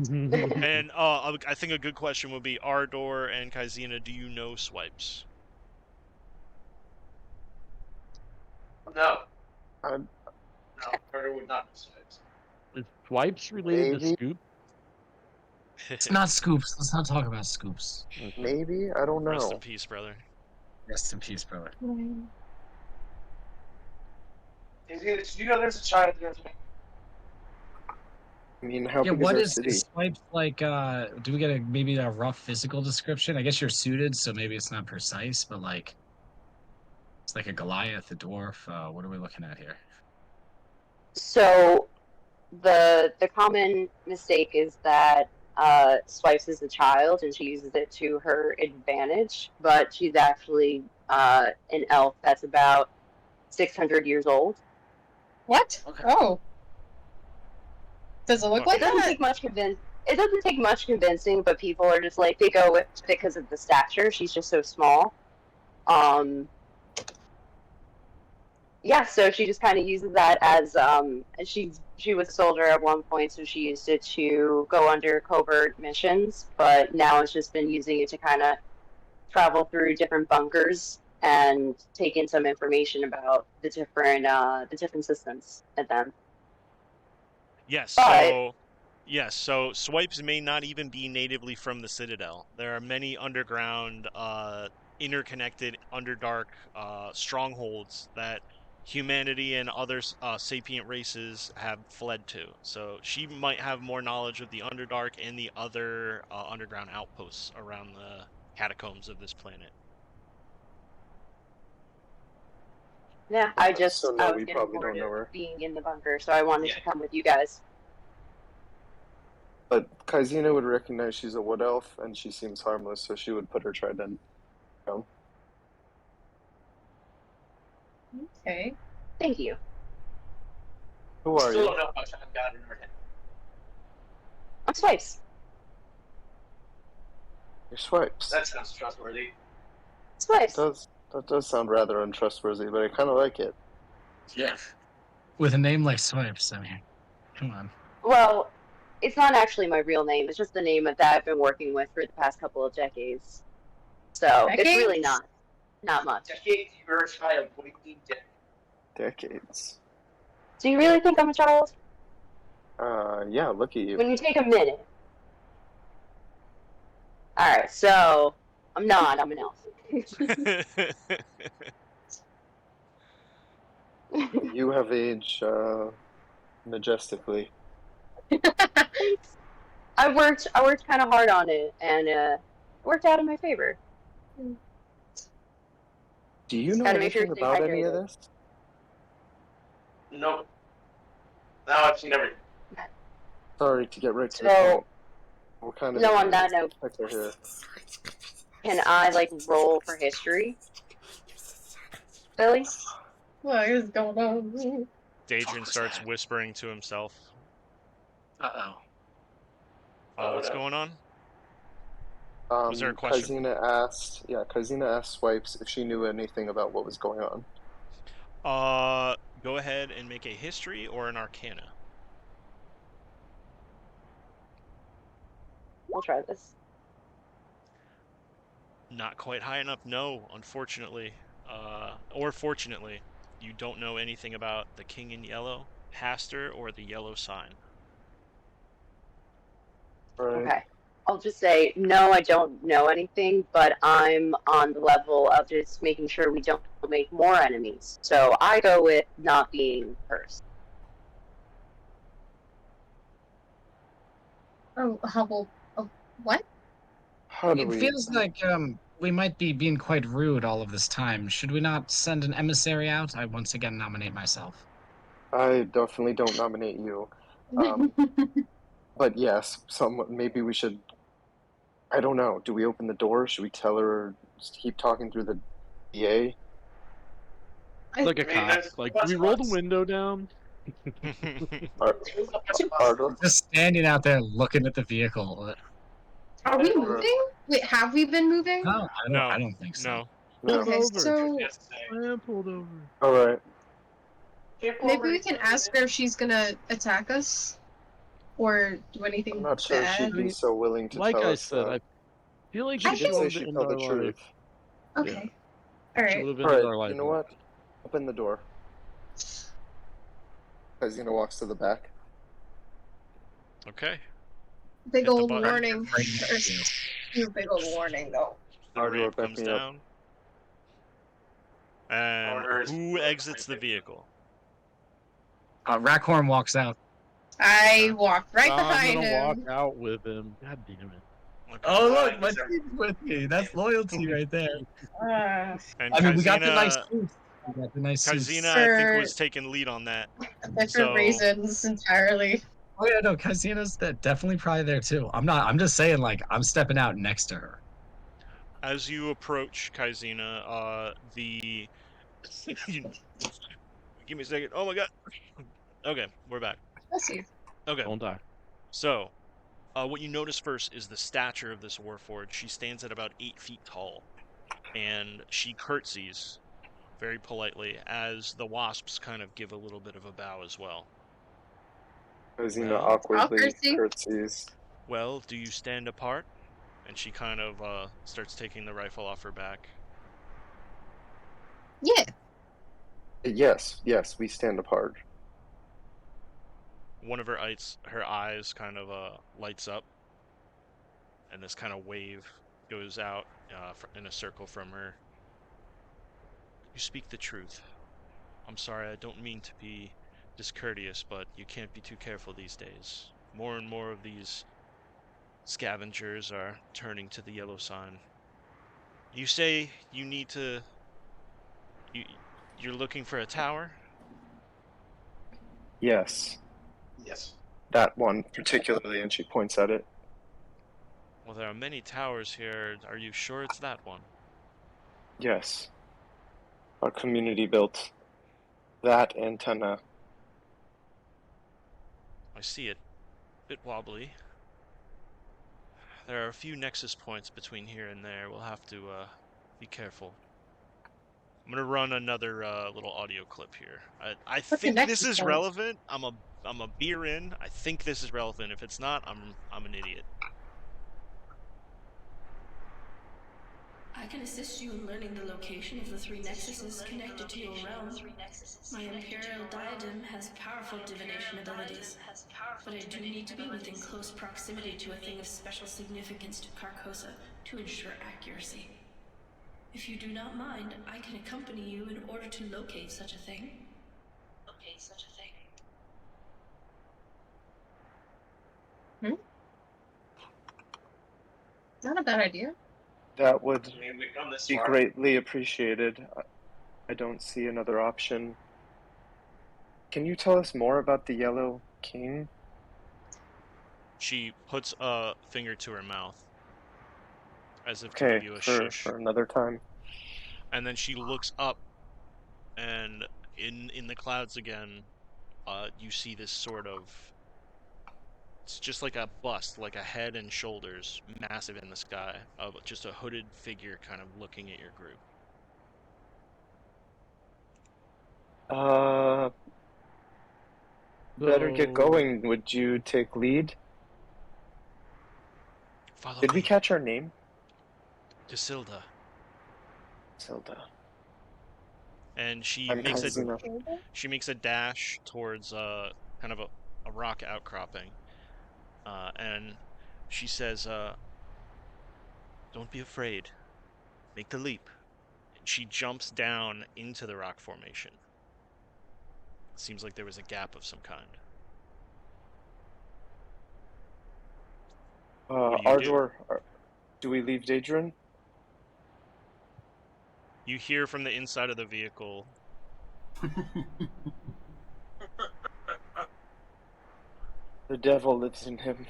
And I think a good question would be, Ardor and Kaizina, do you know Swipes? No. I'm- No, Carter would not know Swipes. Is Swipes related to Maybe. Scoop? It's not Scoops. Let's not talk about Scoops. Maybe? I don't Rest know. in peace, brother. Rest in peace, brother. Did you know there's a child there? I mean, how Yeah, big what is our is city? this Swipe like? Do we get maybe a rough physical description? I guess you're suited, so maybe it's not precise, but like, it's like a Goliath, a dwarf. What are we looking at here? so the common mistake is that Swipes is a child and she uses it to her advantage, but she's actually an elf that's about 600 years old. What? Okay. Oh. Does it look It like doesn't that? take much It doesn't take much convincing, but people are just like, they go with it because of the stature. She's just so small. Yeah, so she just kind of uses that as she was a soldier at one point, so she used it to go under covert missions, but now it's just been using it to kind of travel through different bunkers and take in some information about the different systems at them. Yes, But so swipes may not even be natively from the Citadel. There are many underground, interconnected, underdark strongholds that humanity and other sapient races have fled to. So she might have more knowledge of the Underdark and the other underground outposts around the catacombs of this planet. yeah, So I no, was we getting probably bored don't know of her. being in the bunker, so I wanted to come with you guys. But Kaizina would recognize she's a wood elf, and she seems harmless, so she would put her trident down. Okay. Thank you. Who are Still you? don't know how time got in her head. I'm Swipes. Your swipes. That sounds trustworthy. Swipes. That does sound rather untrustworthy, but I kind of like it. Yeah. With a name like Swipes, I mean, come on. Well, it's not actually my real name. It's just the name that I've been working with for the past couple of decades. So it's really Decades? not much. Decades you were a child, waking dead. Decades. Do you really think I'm a child? Yeah, look at you. When you take a minute. Alright, so I'm not, I'm an elf. You have aged majestically. Thanks. I worked kind of hard on it, and it worked out in my favor. Do you know Gotta make sure anything to stay about any of hydrated. this? Nope. Now I've seen everything. Sorry to get right to the So, point. We're kind of no, in on a that note, pickle here. can I, like, roll for history? Billy? What is going on? Daedrin starts whispering to himself. Uh-oh. What's going on? Was there a question? Kaizina asked Swipes if she knew anything about what was going on. Go ahead and make a history or an arcana. We'll try this. Not quite high enough, no, unfortunately. Or fortunately, you don't know anything about the King in Yellow, Pastor, or the Yellow Sign. Right. Okay. I'll just say, no, I don't know anything, but I'm on the level of just making sure we don't make more enemies. So I go with not being cursed. Oh, Hubble. Oh, what? How do It we? feels like we might be being quite rude all of this time. Should we not send an emissary out? I once again nominate myself. I definitely don't nominate you. But yes, maybe we should. I don't know. Do we open the door? Should we tell her? Just keep talking through the DA? Like a I mean, cop. that's- Like, that's we roll the what's- window down. Ardor? Just standing out there looking at the vehicle. Are we moving? Wait, have we been moving? No, No, I don't think so. no. No. Okay, over. so I am pulled over. All right. maybe we can ask her if she's gonna attack us or do anything I'm not sure bad. she'd be so willing to Like tell I us said, that. I feel like I she She did think- say would she'd have tell ended the our life. truth. Okay. She Alright. would have All ended right. our life. You know what? Open the door. Kaizina walks to the back. Okay. Big Hit the old button. warning. You big old warning though. The Ardor, ramp back comes me up. down. And who exits the vehicle? Rackhorn walks out. I walked right I'm behind gonna him. walk out with him. God damn it. Okay. Oh look, my team's with me. That's loyalty right there. And I mean, we got the nice Kaizina, suits. We got the nice suits. Kaizina, I think, For- was taking lead on that. Different So- reasons entirely. Oh yeah, no, Kaizina's definitely probably there too. I'm just saying, like, I'm stepping out next to her. As you approach Kaizina, the give me a second. Oh my god. Okay, we're back. Let's see. Okay, Don't die. so what you notice first is the stature of this warforged. She stands at about 8 feet tall, and she curtsies very politely, as the wasps kind of give a little bit of a bow as well. Rosina Well, awkwardly curtsy. curtsies. Well, do you stand apart? And she kind of starts taking the rifle off her back. Yeah. Yes, we stand apart. One of her eyes kind of lights up, and this kind of wave goes out in a circle from her. You speak the truth. I'm sorry, I don't mean to be discourteous, but you can't be too careful these days. More and more of these scavengers are turning to the yellow sign. You say you need to... You're looking for a tower? Yes, Yes. that one particularly, and she points at it. Well, there are many towers here. Are you sure it's that one? Yes. Our community built that antenna. I see it. Bit wobbly. There are a few nexus points between here and there. We'll have to be careful. I'm gonna run another little audio clip here. I What's the think this nexus is point? relevant. I'm a beer in. I think this is relevant. If it's not, I'm an idiot. I can assist you in learning the location of the three nexuses connected to your realm. My Imperial Diadem has powerful divination abilities, but I do need to be within close proximity to a thing of special significance to Carcosa to ensure accuracy. If you do not mind, I can accompany you in order to locate such a thing. Not a bad idea. That would I mean, we've come this be far. greatly appreciated. I don't see another option. Can you tell us more about the Yellow King? She puts a finger to her mouth, as if to Okay, give you a for shush. another time. And then she looks up, and in the clouds again, you see this sort of... It's just like a bust, like a head and shoulders, massive in the sky, of just a hooded figure kind of looking at your group. Better get So- going. Would you take lead? Follow Did we me. catch our name? Desilda. Zelda. And she I'm makes Kazuna. she makes a dash towards kind of a rock outcropping, and she says, "Don't be afraid. Make the leap." And she jumps down into the rock formation. Seems like there was a gap of some kind. What do you do? Ardor, do we leave Daedrin? You hear from the inside of the vehicle, The devil lives in him.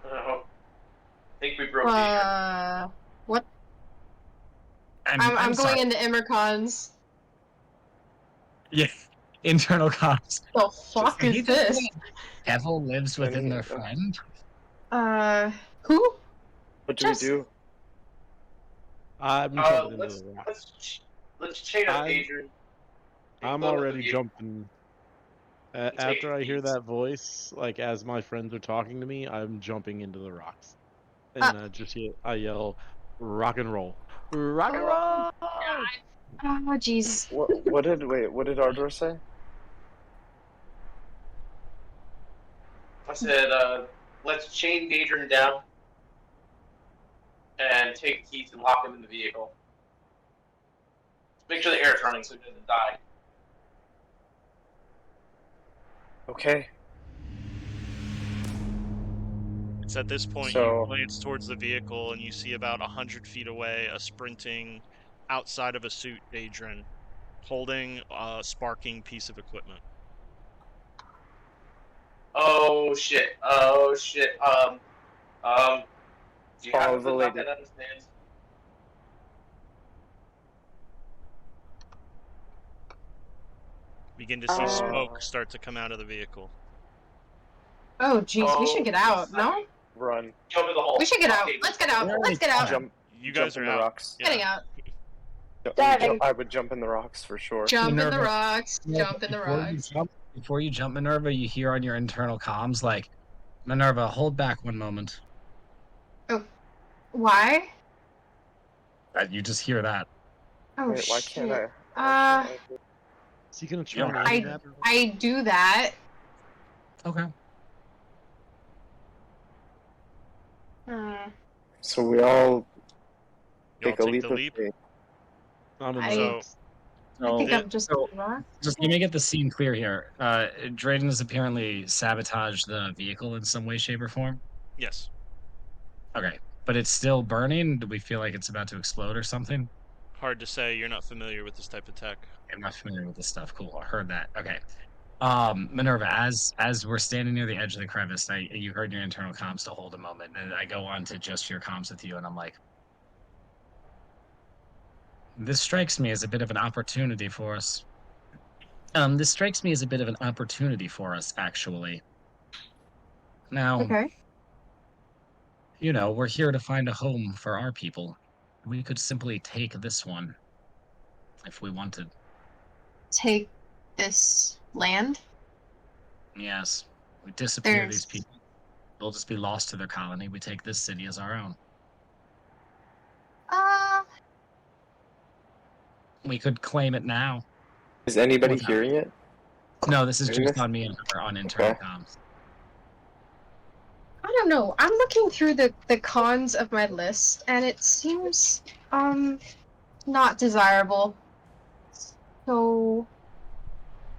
I think we broke the What? I'm I'm sorry. going into Immercons. Yeah, internal comms. The fuck He is just this? said Devil lives within their Any- friend. Who? What do Just- we do? I'm jumping into let's the rock. let's chain up I'm- Adrian. I'm Go to the already vehicle. jumping. take After I hear these. that voice, like as my friends are talking to me, I'm jumping into the rocks, and I yell, "Rock and roll, rock and roll!" Oh, jeez. What did Ardor say? I said, let's chain Adrian down and take the keys and lock him in the vehicle. Make sure the air's running so he doesn't die. Okay. It's at this point So- you glance towards the vehicle and you see about 100 feet away a sprinting, outside of a suit Adrian, holding a sparking piece of equipment. Oh shit. Do you Follow have the to lady. that understands? Begin to see smoke start to come out of the vehicle. Oh, jeez. We should get out. jeez. No? Run. Jump in the hole. We should get out. Okay, Let's get out. We're Let's get out. Jump. You jump guys in are the out. rocks. Yeah. Getting out. Diving. I would jump in the rocks for sure. Jump in the Minerva, rocks. Yeah, Jump in the before you rocks. before you jump, Minerva, you hear on your internal comms like, Minerva, hold back one moment. Why? You just hear that. Oh Wait, why shit. can't I? Why can't I? Is he gonna You don't try have and to. that? I do that. Okay. So we all Y'all take a leap the of leap. faith. I don't know. So I think So, I'm just so rock. just let me get the scene clear here. Drayden has apparently sabotaged the vehicle in some way, shape, or form. yes, Okay, but it's still burning. Do we feel like it's about to explode or something? hard to say. You're not familiar with this type of tech. I'm not familiar with this stuff. Cool, I heard that. Okay. Minerva, as we're standing near the edge of the crevice, you heard your internal comms to hold a moment, and I go on to just your comms with you, and I'm like, this strikes me as a bit of an opportunity for us. This strikes me as a bit of an opportunity for us, actually. Now, Okay. we're here to find a home for our people. We could simply take this one if we wanted. Take this land. Yes, we disappear these There's people. They'll just be lost to their colony. We take this city as our own. We could claim it now. Is anybody Without- hearing it? No, this is Hearing just this? on me and her on internal Okay. comms. I don't know. I'm looking through the cons of my list, and it seems not desirable. So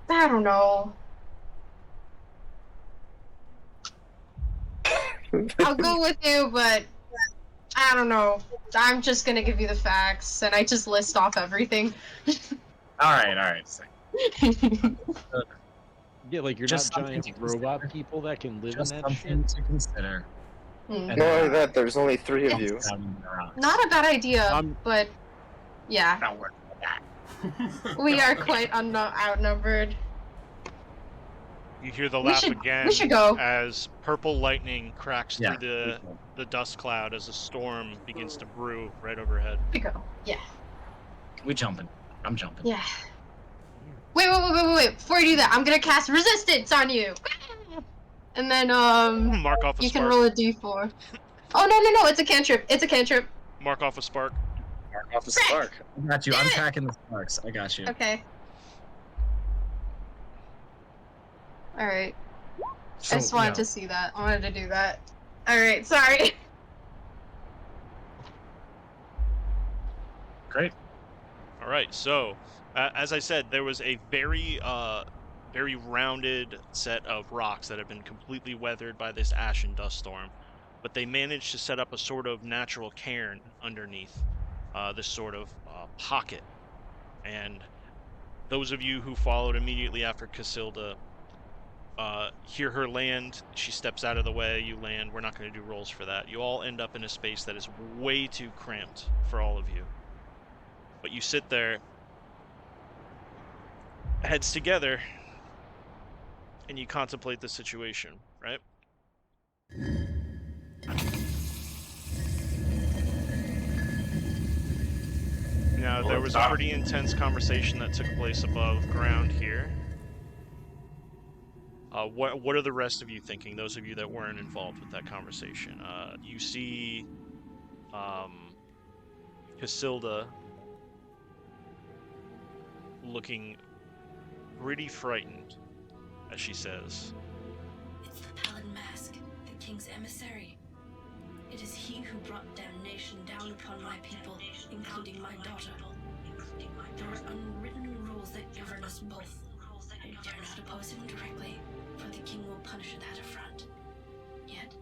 I don't know. I'll go with you, but I don't know. I'm just gonna give you the facts, and I just list off everything. All right. So Yeah, like you're Just not something giant to robot consider. people that can live in just that something shit. to consider. Hmm. And, Not only that, there's only 3 of you. down in the rocks. Not a bad idea, but yeah, Don't worry about that. we are quite outnumbered. You hear the We laugh should- again we should go. as purple lightning cracks Yeah. through the dust cloud as a storm begins to brew right overhead. We go. Yeah. We jumping. I'm jumping. Yeah. Wait. Before you do that, I'm gonna cast resistance on you. And then Mark off a you can spark. roll a d4. Oh no, it's a cantrip. It's a cantrip. Mark off a spark. Mark off the Frick! spark. I got you. Damn I'm it! packing the sparks. I got you. Okay. Alright. So, I just wanted to see that. I wanted to do that. Alright, sorry. Great. All right. So, as I said, there was a very rounded set of rocks that have been completely weathered by this ash and dust storm, but they managed to set up a sort of natural cairn underneath this sort of pocket. And those of you who followed immediately after Casilda hear her land. She steps out of the way. You land. We're not going to do rolls for that. You all end up in a space that is way too cramped for all of you. But you sit there, heads together, and you contemplate the situation, right? Now, there was a pretty intense conversation that took place above ground here. What are the rest of you thinking? Those of you that weren't involved with that conversation. You see Casilda looking pretty frightened as she says, It's the Pallid Mask, the king's emissary. It is he who brought damnation down upon my people, including my daughter. There are unwritten rules that govern us both. I dare not oppose him directly, for the king will punish that affront. Yet,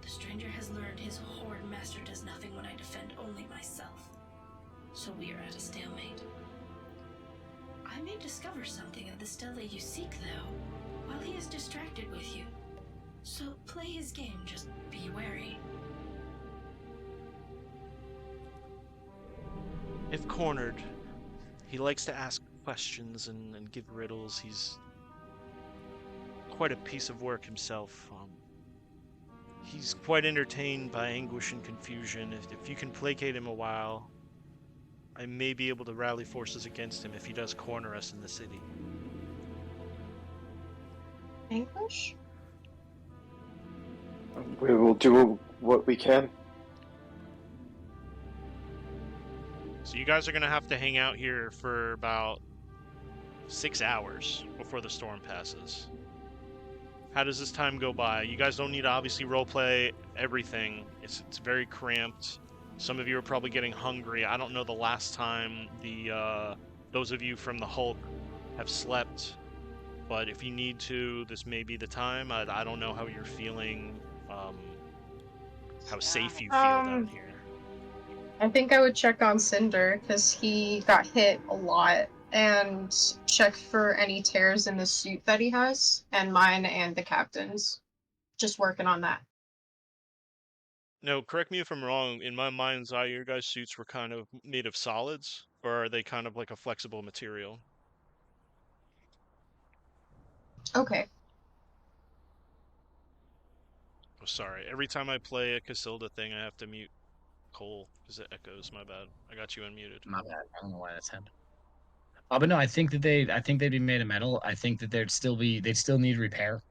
the stranger has learned his horrid master does nothing when I defend only myself. So we are at a stalemate. I may discover something of the Stella you seek, though, while he is distracted with you. So play his game, just be wary. if cornered, he likes to ask questions and give riddles. He's quite a piece of work himself. He's quite entertained by anguish and confusion. If you can placate him a while, I may be able to rally forces against him if he does corner us in the city. English? We will do what we can. So you guys are gonna have to hang out here for about 6 hours before the storm passes. How does this time go by? You guys don't need to obviously roleplay everything. It's very cramped. Some of you are probably getting hungry. I don't know the last time those of you from the Hulk have slept, but if you need to, this may be the time. I don't know how you're feeling, how safe you feel down here. I think I would check on Cinder because he got hit a lot, and check for any tears in the suit that he has, and mine and the captain's. Just working on that. No, correct me if I'm wrong. In my mind's eye, your guys' suits were kind of made of solids, or are they kind of like a flexible material? Okay. Oh, sorry. Every time I play a Casilda thing, I have to mute Cole because it echoes. My bad. I got you unmuted. My bad. I don't know why that's happened. But no, I think they'd be made of metal. I think that they'd still need repair.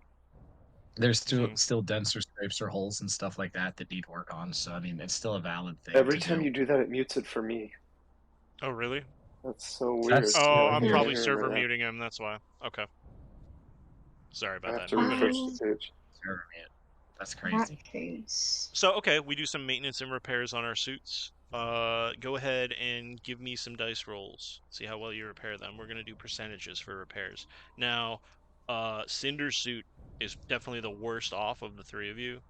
There's still dents or scrapes or holes and stuff like that need work on. So I mean, it's still a valid thing. Every to time do. you do that, it mutes it for me. Oh, really? That's so weird. That's- Oh, I I'm can't probably hear him server right now. muting him. That's why. Okay. Sorry I about have that. to Moving on. refresh the page. Server mute. That's In crazy. that case. So, okay, we do some maintenance and repairs on our suits. Go ahead and give me some dice rolls. See how well you repair them. We're gonna do percentages for repairs. Now, Cinder's suit is definitely the worst off of the three of you.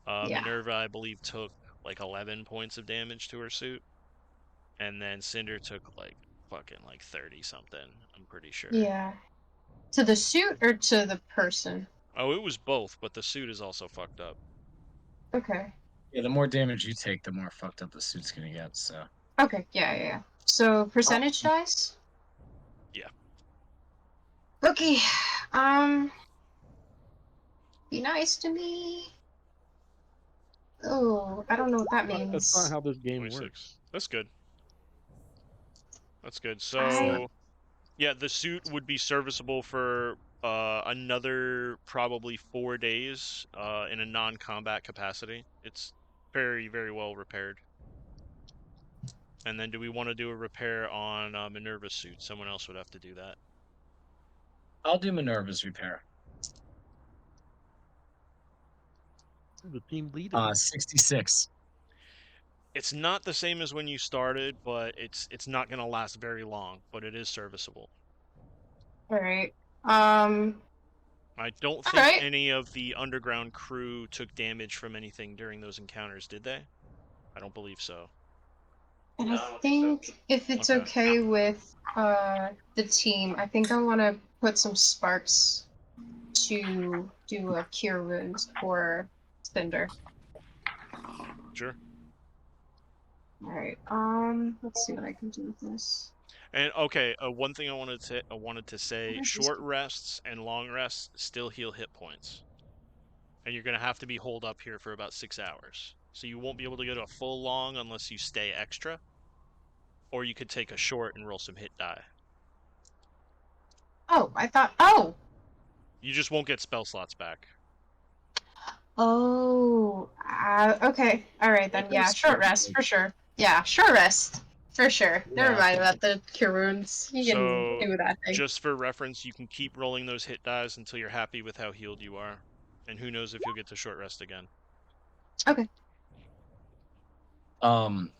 Yeah. Minerva, I believe, took like 11 points of damage to her suit, and then Cinder took like fucking like 30 something. I'm pretty sure. Yeah. To the suit or to the person? Oh, it was both, but the suit is also fucked up. Okay. Yeah, the more damage you take, the more fucked up the suit's gonna get. So. Okay. Yeah. So percentage dice. Yeah. Okay. Be nice to me. Oh, I don't know what that That's means. not how this game 26. works. That's good. That's good. I- So, yeah, the suit would be serviceable for another probably 4 days in a non-combat capacity. It's very, very well repaired. And then do we want to do a repair on Minerva's suit? Someone else would have to do that. I'll do Minerva's repair. The team leader. 66. It's not the same as when you started, but it's not going to last very long, but it is serviceable. All right. I don't think Alright. any of the underground crew took damage from anything during those encounters, did they? I don't believe so. And No, I I don't think think if it's Okay. okay with the team, I think I want to put some sparks to do a cure wounds for Cinder. Sure. All right. Let's see what I can do with this. And okay, one thing I wanted to say: What is this? short rests and long rests still heal hit points, and you're gonna have to be holed up here for about 6 hours. So you won't be able to go to a full long unless you stay extra, or you could take a short and roll some hit die. Oh, I thought. Oh. You just won't get spell slots back. Oh. Okay. All right then. Yeah. Short rest for sure. Yeah. Short rest for sure. Never Yeah. mind about the cure wounds. You can So do that thing. just for reference, you can keep rolling those hit dies until you're happy with how healed you are, and who knows if you'll get to short rest again. Okay.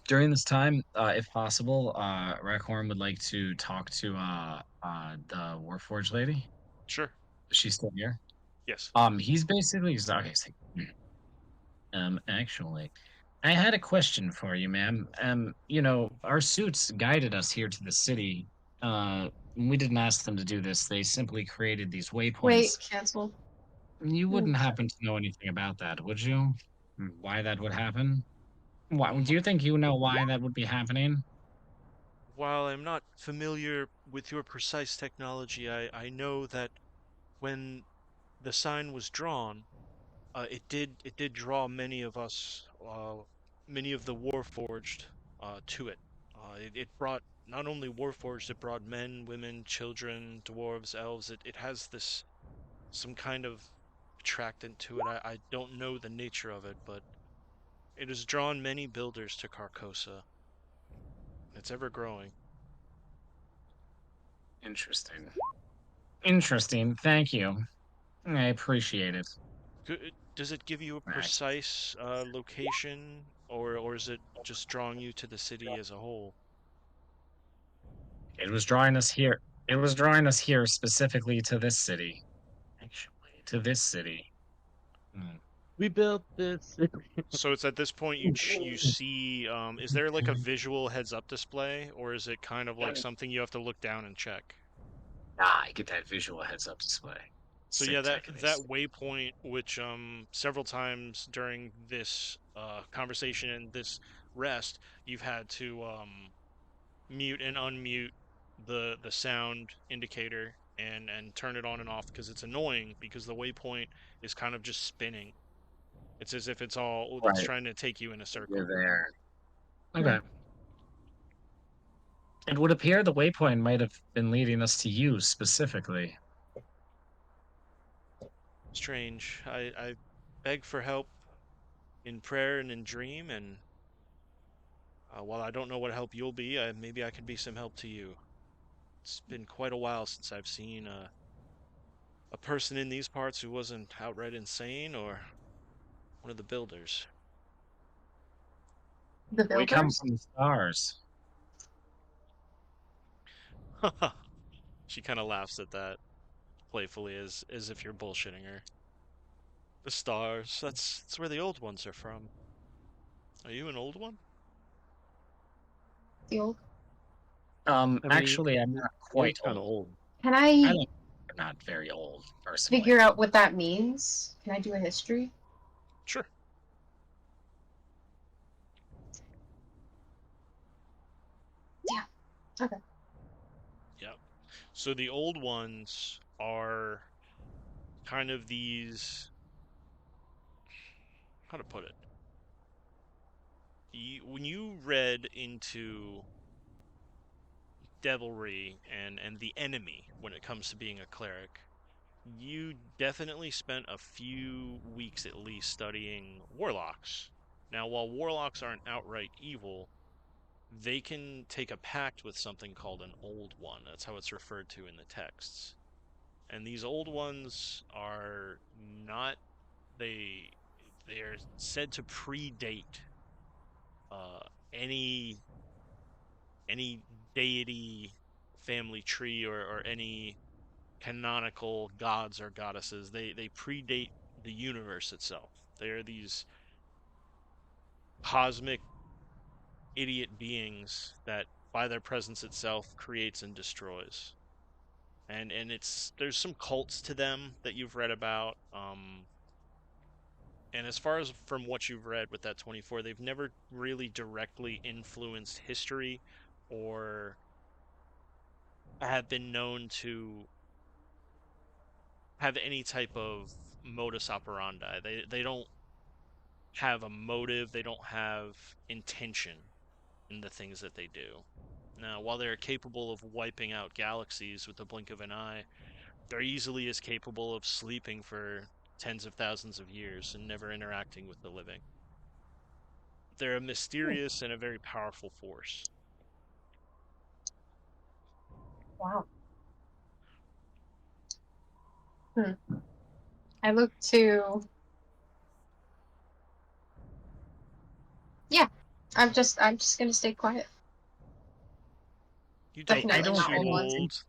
During this time, if possible, Rackhorn would like to talk to the Warforged lady. Sure. She's still here. Yes. He's basically okay. He's like, actually, I had a question for you, ma'am. Our suits guided us here to the city. We didn't ask them to do this. They simply created these waypoints. Wait. Cancel. You wouldn't happen to know anything about that, would you? Why that would happen? Why do you think you know why that would be happening? While I'm not familiar with your precise technology, I know that when the sign was drawn, it did draw many of us, many of the Warforged, to it. It brought not only Warforged, it brought men, women, children, dwarves, elves. It has this some kind of attractant to it. I don't know the nature of it, but it has drawn many builders to Carcosa. It's ever growing. Interesting. Interesting. Thank you. I appreciate it. Does it give you a Right. precise location, or is it just drawing you to the city as a whole? It was drawing us here. It was drawing us here specifically to this city. Actually, to this city. Hmm. We built this. So it's at this point you see, is there like a visual heads-up display, or is it kind of like something you have to look down and check? Ah, I get that visual heads-up display. So yeah, that Spectacular. waypoint, which several times during this conversation and this rest, you've had to mute and unmute the sound indicator and turn it on and off because it's annoying because the waypoint is kind of just spinning. It's as if it's Right. trying to take you in a You're circle. there. Okay. It would appear the waypoint might have been leading us to you specifically. Strange. I beg for help in prayer and in dream, and while I don't know what help you'll be, maybe I can be some help to you. It's been quite a while since I've seen a person in these parts who wasn't outright insane or one of the builders. The We come builders? from the stars. She kind of laughs at that playfully, as if you're bullshitting her. The stars. That's where the old ones are from. Are you an old one? The old. I mean, Actually, I'm not he quite is kind of old. old. Can I I don't, I'm not very old, personally. figure out what that means? Can I do a history? Sure. Yeah. Okay. Yep. So the old ones are kind of these. How to put it? When you read into devilry and the enemy when it comes to being a cleric, you definitely spent a few weeks at least studying warlocks. Now, while warlocks aren't outright evil, they can take a pact with something called an old one. That's how it's referred to in the texts. And these old ones are not they they're said to predate uh, any any deity family tree or any canonical gods or goddesses. They predate the universe itself. They are these cosmic idiot beings that by their presence itself creates and destroys. And there's some cults to them that you've read about. And as far as from what you've read with that 24, they've never really directly influenced history or have been known to have any type of modus operandi. They don't have a motive, they don't have intention in the things that they do. Now, while they're capable of wiping out galaxies with the blink of an eye, they're easily as capable of sleeping for tens of thousands of years and never interacting with the living. They're a mysterious and a very powerful force. Wow. I look to. Yeah. I'm just gonna stay quiet. You don't I Definitely look don't not too old really ones. think old.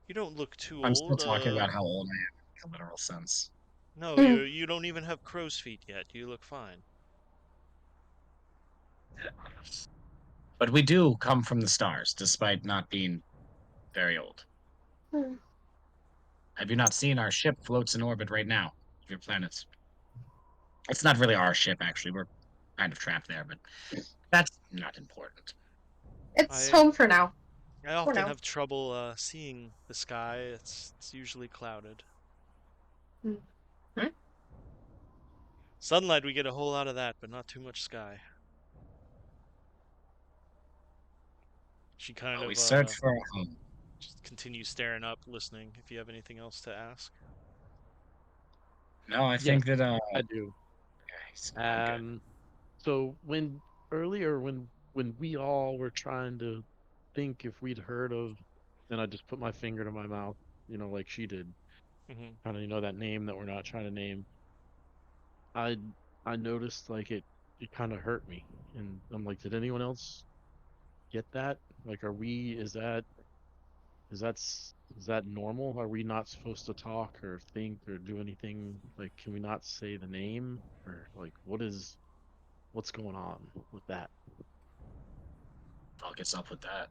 You don't look too I'm still old. talking about how old I am in a literal sense. No, Hmm. you don't even have crow's feet yet. You look fine. But we do come from the stars, despite not being very old. Hmm. Have you not seen our ship floats in orbit right now? Your planets. It's not really our ship, actually. We're kind of trapped there, but that's not important. It's I home for now. I For often now. have trouble seeing the sky. It's usually clouded. Hmm. Hmm? Sunlight, we get a whole lot of that, but not too much sky. She kind We of search for a home. just continues staring up, listening. If you have anything else to ask. No, I Yeah, think that I do. I'm good. So when earlier when we all were trying to think if we'd heard of, and I just put my finger to my mouth, like she did, Hmm. kind of that name that we're not trying to name. I I noticed like it kind of hurt me, and I'm like, did anyone else get that? Like, is that normal? Are we not supposed to talk or think or do anything? Like, can we not say the name or like what's going on with that? I'll get up with that.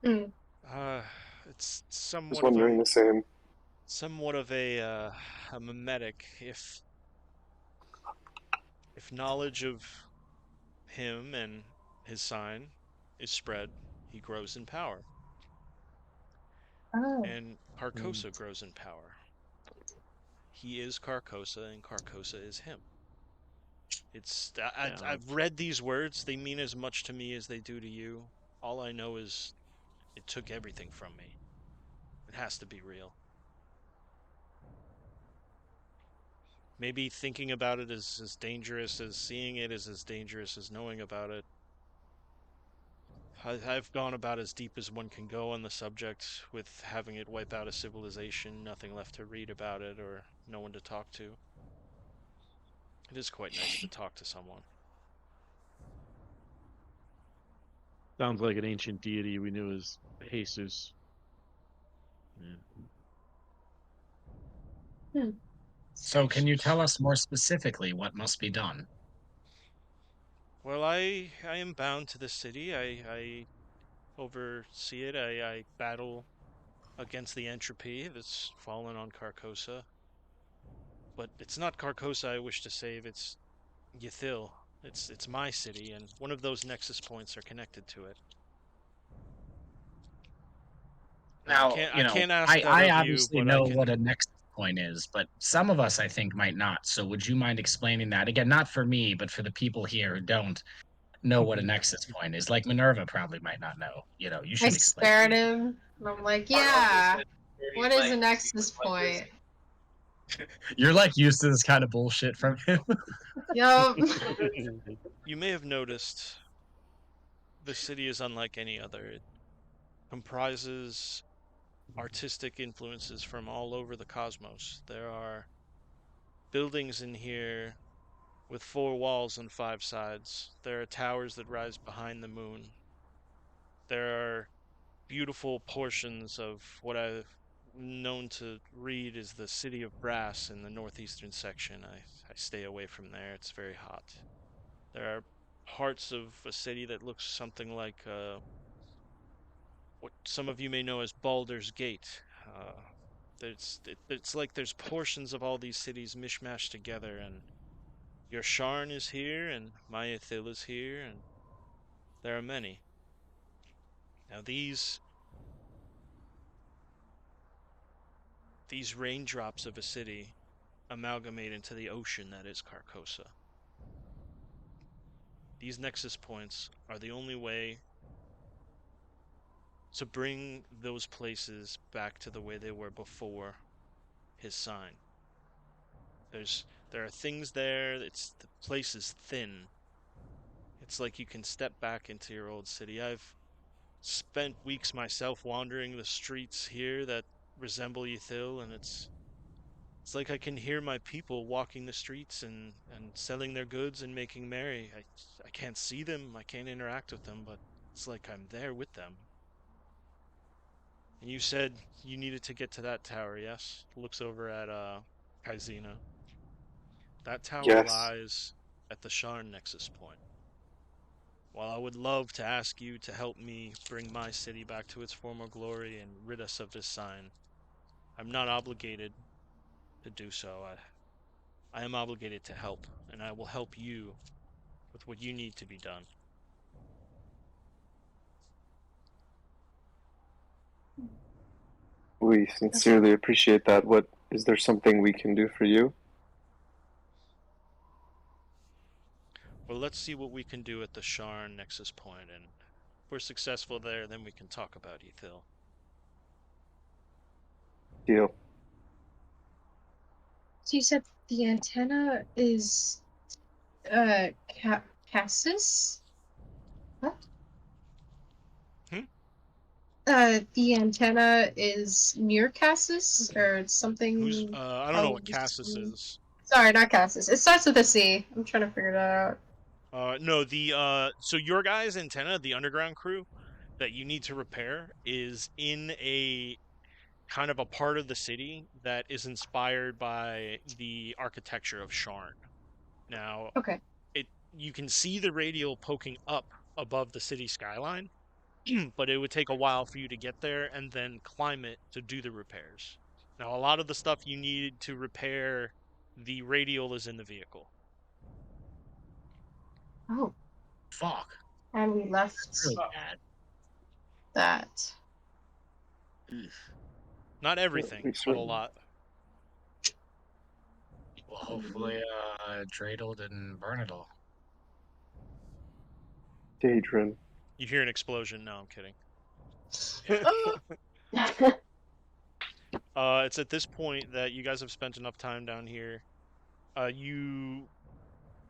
Hmm. Uh, it's I was wondering the same. somewhat of a mimetic. If knowledge of him and his sign is spread, he grows in power, Oh. and Um, Carcosa grows in power. He is Carcosa, and Carcosa is him. yeah, I've read these words. They mean as much to me as they do to you. All I know is it took everything from me. It has to be real. Maybe thinking about it is as dangerous as seeing it is as dangerous as knowing about it. I've gone about as deep as one can go on the subject, with having it wipe out a civilization, nothing left to read about it, or no one to talk to. It is quite nice to talk to someone. sounds like an ancient deity we knew as Jesus. Yeah. Hmm. So, can you tell Jesus. us more specifically what must be done? Well, I am bound to the city. I oversee it. I battle against the entropy that's fallen on Carcosa. But it's not Carcosa I wish to save, it's Ythil. It's my city, and one of those nexus points are connected to it. Now Now, I can't ask that I of you, obviously but I know what a can. nexus point is, but some of us, I think, might not. So, would you mind explaining that again? Not for me, but for the people here who don't know what a nexus point is. Like Minerva probably might not know. You I should explain. stare at him and I'm like, yeah, what is the nexus point? You're like used to this kind of bullshit from him. Yup. You may have noticed the city is unlike any other. It comprises artistic influences from all over the cosmos. There are buildings in here with 4 walls on 5 sides. There are towers that rise behind the moon. There are beautiful portions of what I've known to read is the City of Brass in the northeastern section. I stay away from there, it's very hot. There are parts of a city that looks something like what some of you may know as Baldur's Gate. It's like there's portions of all these cities mishmashed together, and your Sharn is here, and Mayathil is here, and there are many. Now these raindrops of a city amalgamate into the ocean that is Carcosa. These nexus points are the only way to bring those places back to the way they were before his sign. There are things there. The place is thin. It's like you can step back into your old city. I've spent weeks myself wandering the streets here that resemble Ythil, and it's like I can hear my people walking the streets and selling their goods and making merry. I can't see them, I can't interact with them, but it's like I'm there with them. And you said you needed to get to that tower, yes? Looks over at Kaizina. That tower Yes. lies at the Sharn Nexus point. While I would love to ask you to help me bring my city back to its former glory and rid us of this sign, I'm not obligated to do so. I am obligated to help, and I will help you with what you need to be done. We sincerely appreciate that. What is there something we can do for you? Well, let's see what we can do at the Sharn Nexus point, and we're successful there, then we can talk about Ethil. Deal. So you said the antenna is Cassis? What? The antenna is near Cassis or something. Who's I don't know what Cassis is. Sorry, not Cassis. It starts with a C. I'm trying to figure that out. No, the so your guys' antenna, the underground crew that you need to repair, is in a kind of a part of the city that is inspired by the architecture of Sharn. Now, Okay. you can see the radial poking up above the city skyline, but it would take a while for you to get there and then climb it to do the repairs. Now, a lot of the stuff you need to repair the radial is in the vehicle. Oh. Fuck. And we left Really bad. that. Not everything, but a lot. Well, hopefully, Dreidel didn't burn it all. Daedrin. You hear an explosion. No, I'm kidding. It's at this point that you guys have spent enough time down here. You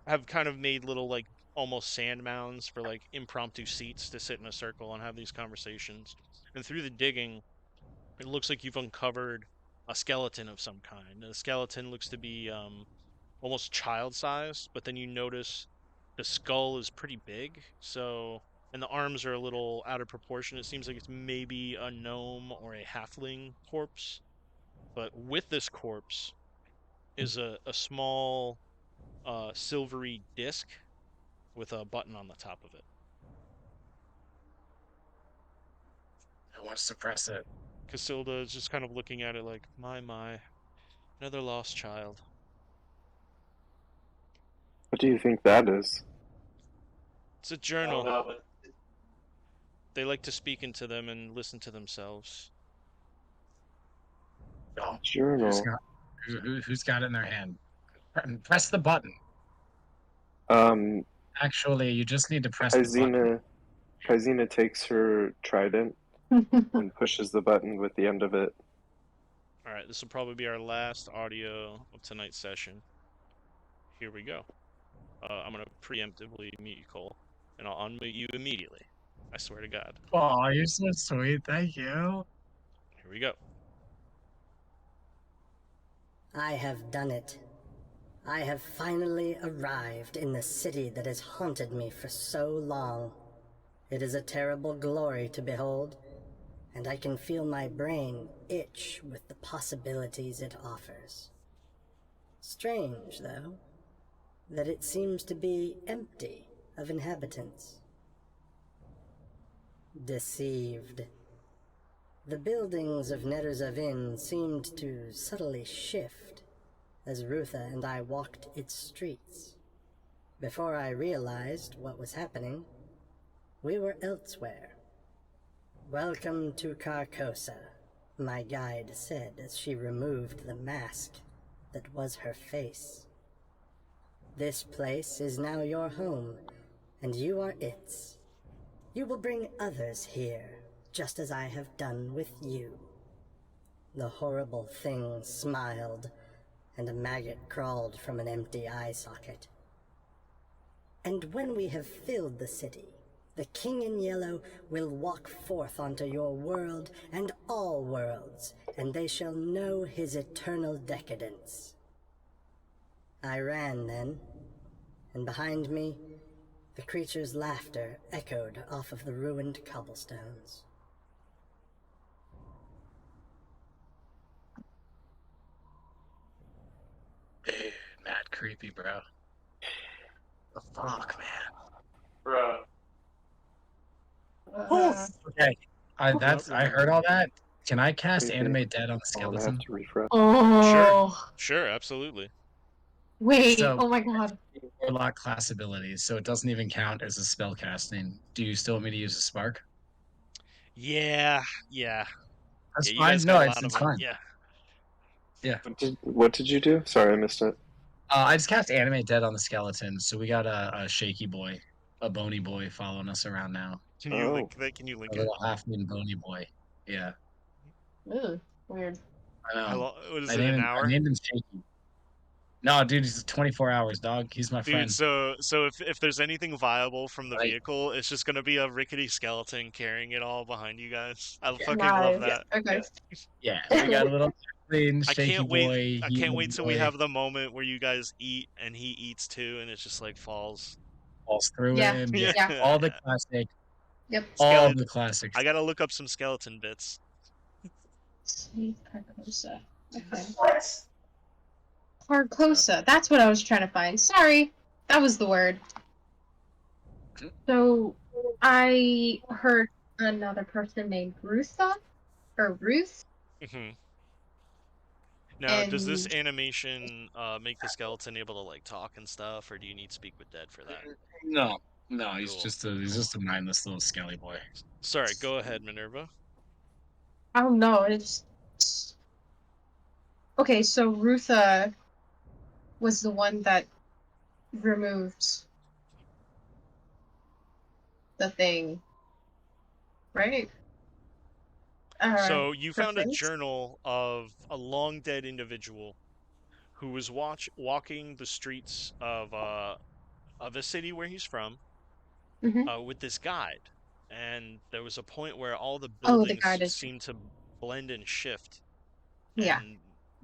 have kind of made little, like, almost sand mounds for, like, impromptu seats to sit in a circle and have these conversations. And through the digging, it looks like you've uncovered a skeleton of some kind. The skeleton looks to be almost child-sized, but then you notice the skull is pretty big, and the arms are a little out of proportion. It seems like it's maybe a gnome or a halfling corpse. But with this corpse is a small silvery disc with a button on the top of it. Who wants to press it? Casilda is just kind of looking at it like, my, another lost child. What do you think that is? It's a journal. No, but They like to speak into them and listen to themselves. Oh, Journal. who's got it in their hand? Press the button. Actually, you just need to press the button. Kaizina takes her trident and pushes the button with the end of it. Alright, this will probably be our last audio of tonight's session. Here we go. I'm going to preemptively mute you, Cole, and I'll unmute you immediately. I swear to God. Oh, you're so sweet. Thank you. Here we go. I have done it. I have finally arrived in the city that has haunted me for so long. It is a terrible glory to behold, and I can feel my brain itch with the possibilities it offers. Strange, though, that it seems to be empty of inhabitants. Deceived. The buildings of Nerzavin seemed to subtly shift as Rutha and I walked its streets. Before I realized what was happening, we were elsewhere. "Welcome to Carcosa," my guide said as she removed the mask that was her face. "This place is now your home, and you are its. You will bring others here, just as I have done with you." The horrible thing smiled, and a maggot crawled from an empty eye socket. "And when we have filled the city, the King in Yellow will walk forth onto your world and all worlds, and they shall know his eternal decadence." I ran then, and behind me, the creature's laughter echoed off of the ruined cobblestones. Dude, mad creepy, bro. The fuck, man. bro. Okay, I heard all that. Can I cast Creepy. Animate Dead on the Oh, I have skeleton? to refresh. Oh. Sure, absolutely. Wait. So- Oh my god. Warlock class abilities, so it doesn't even count as a spell casting. Do you still want me to use a spark? Yeah. That's You fine. guys No, got a it's lot of fine. Yeah. What did you do? Sorry, I missed it. I just cast Animate Dead on the skeleton, so we got a shaky boy. a bony boy following us around now. Can you Oh. link that? Can you link A it? little half-moon bony boy. Yeah, Ooh, weird. I know. How long? What is I it? An named him. I hour? named him Shaky. No, dude, he's 24 hours, dog. He's my Dude, friend. so if there's anything viable from the Right. vehicle, it's just gonna be a rickety skeleton carrying it all behind you guys. I Yeah. fucking love Nice. that. Okay. Yeah, we got a little clean, I shaky can't wait. boy. I can't wait till we have the moment where you guys eat and he eats too, and it just like falls. falls through Yeah. him. Yeah. Yeah, all the classic, Yep. all Skeleton. the classics. I gotta look up some skeleton bits. Sweet Carcosa. Okay. What? Carcosa. That's what I was trying to find. Sorry, that was the word. So I heard another person named Rutha or Ruth, Hmm. Now, and does this animation make the skeleton able to like talk and stuff, or do you need Speak with Dead for that? No, no, he's Cool. he's just a mindless little skelly boy. Sorry, go ahead, Minerva. I don't know. It's okay. So Rutha was the one that removed the thing, right? So you Her found a face? journal of a long dead individual who was walking the streets of a city where he's from Mm-hmm. with this guide, and there was a point where all the Oh, the buildings guide is. seemed to blend and shift, Yeah. and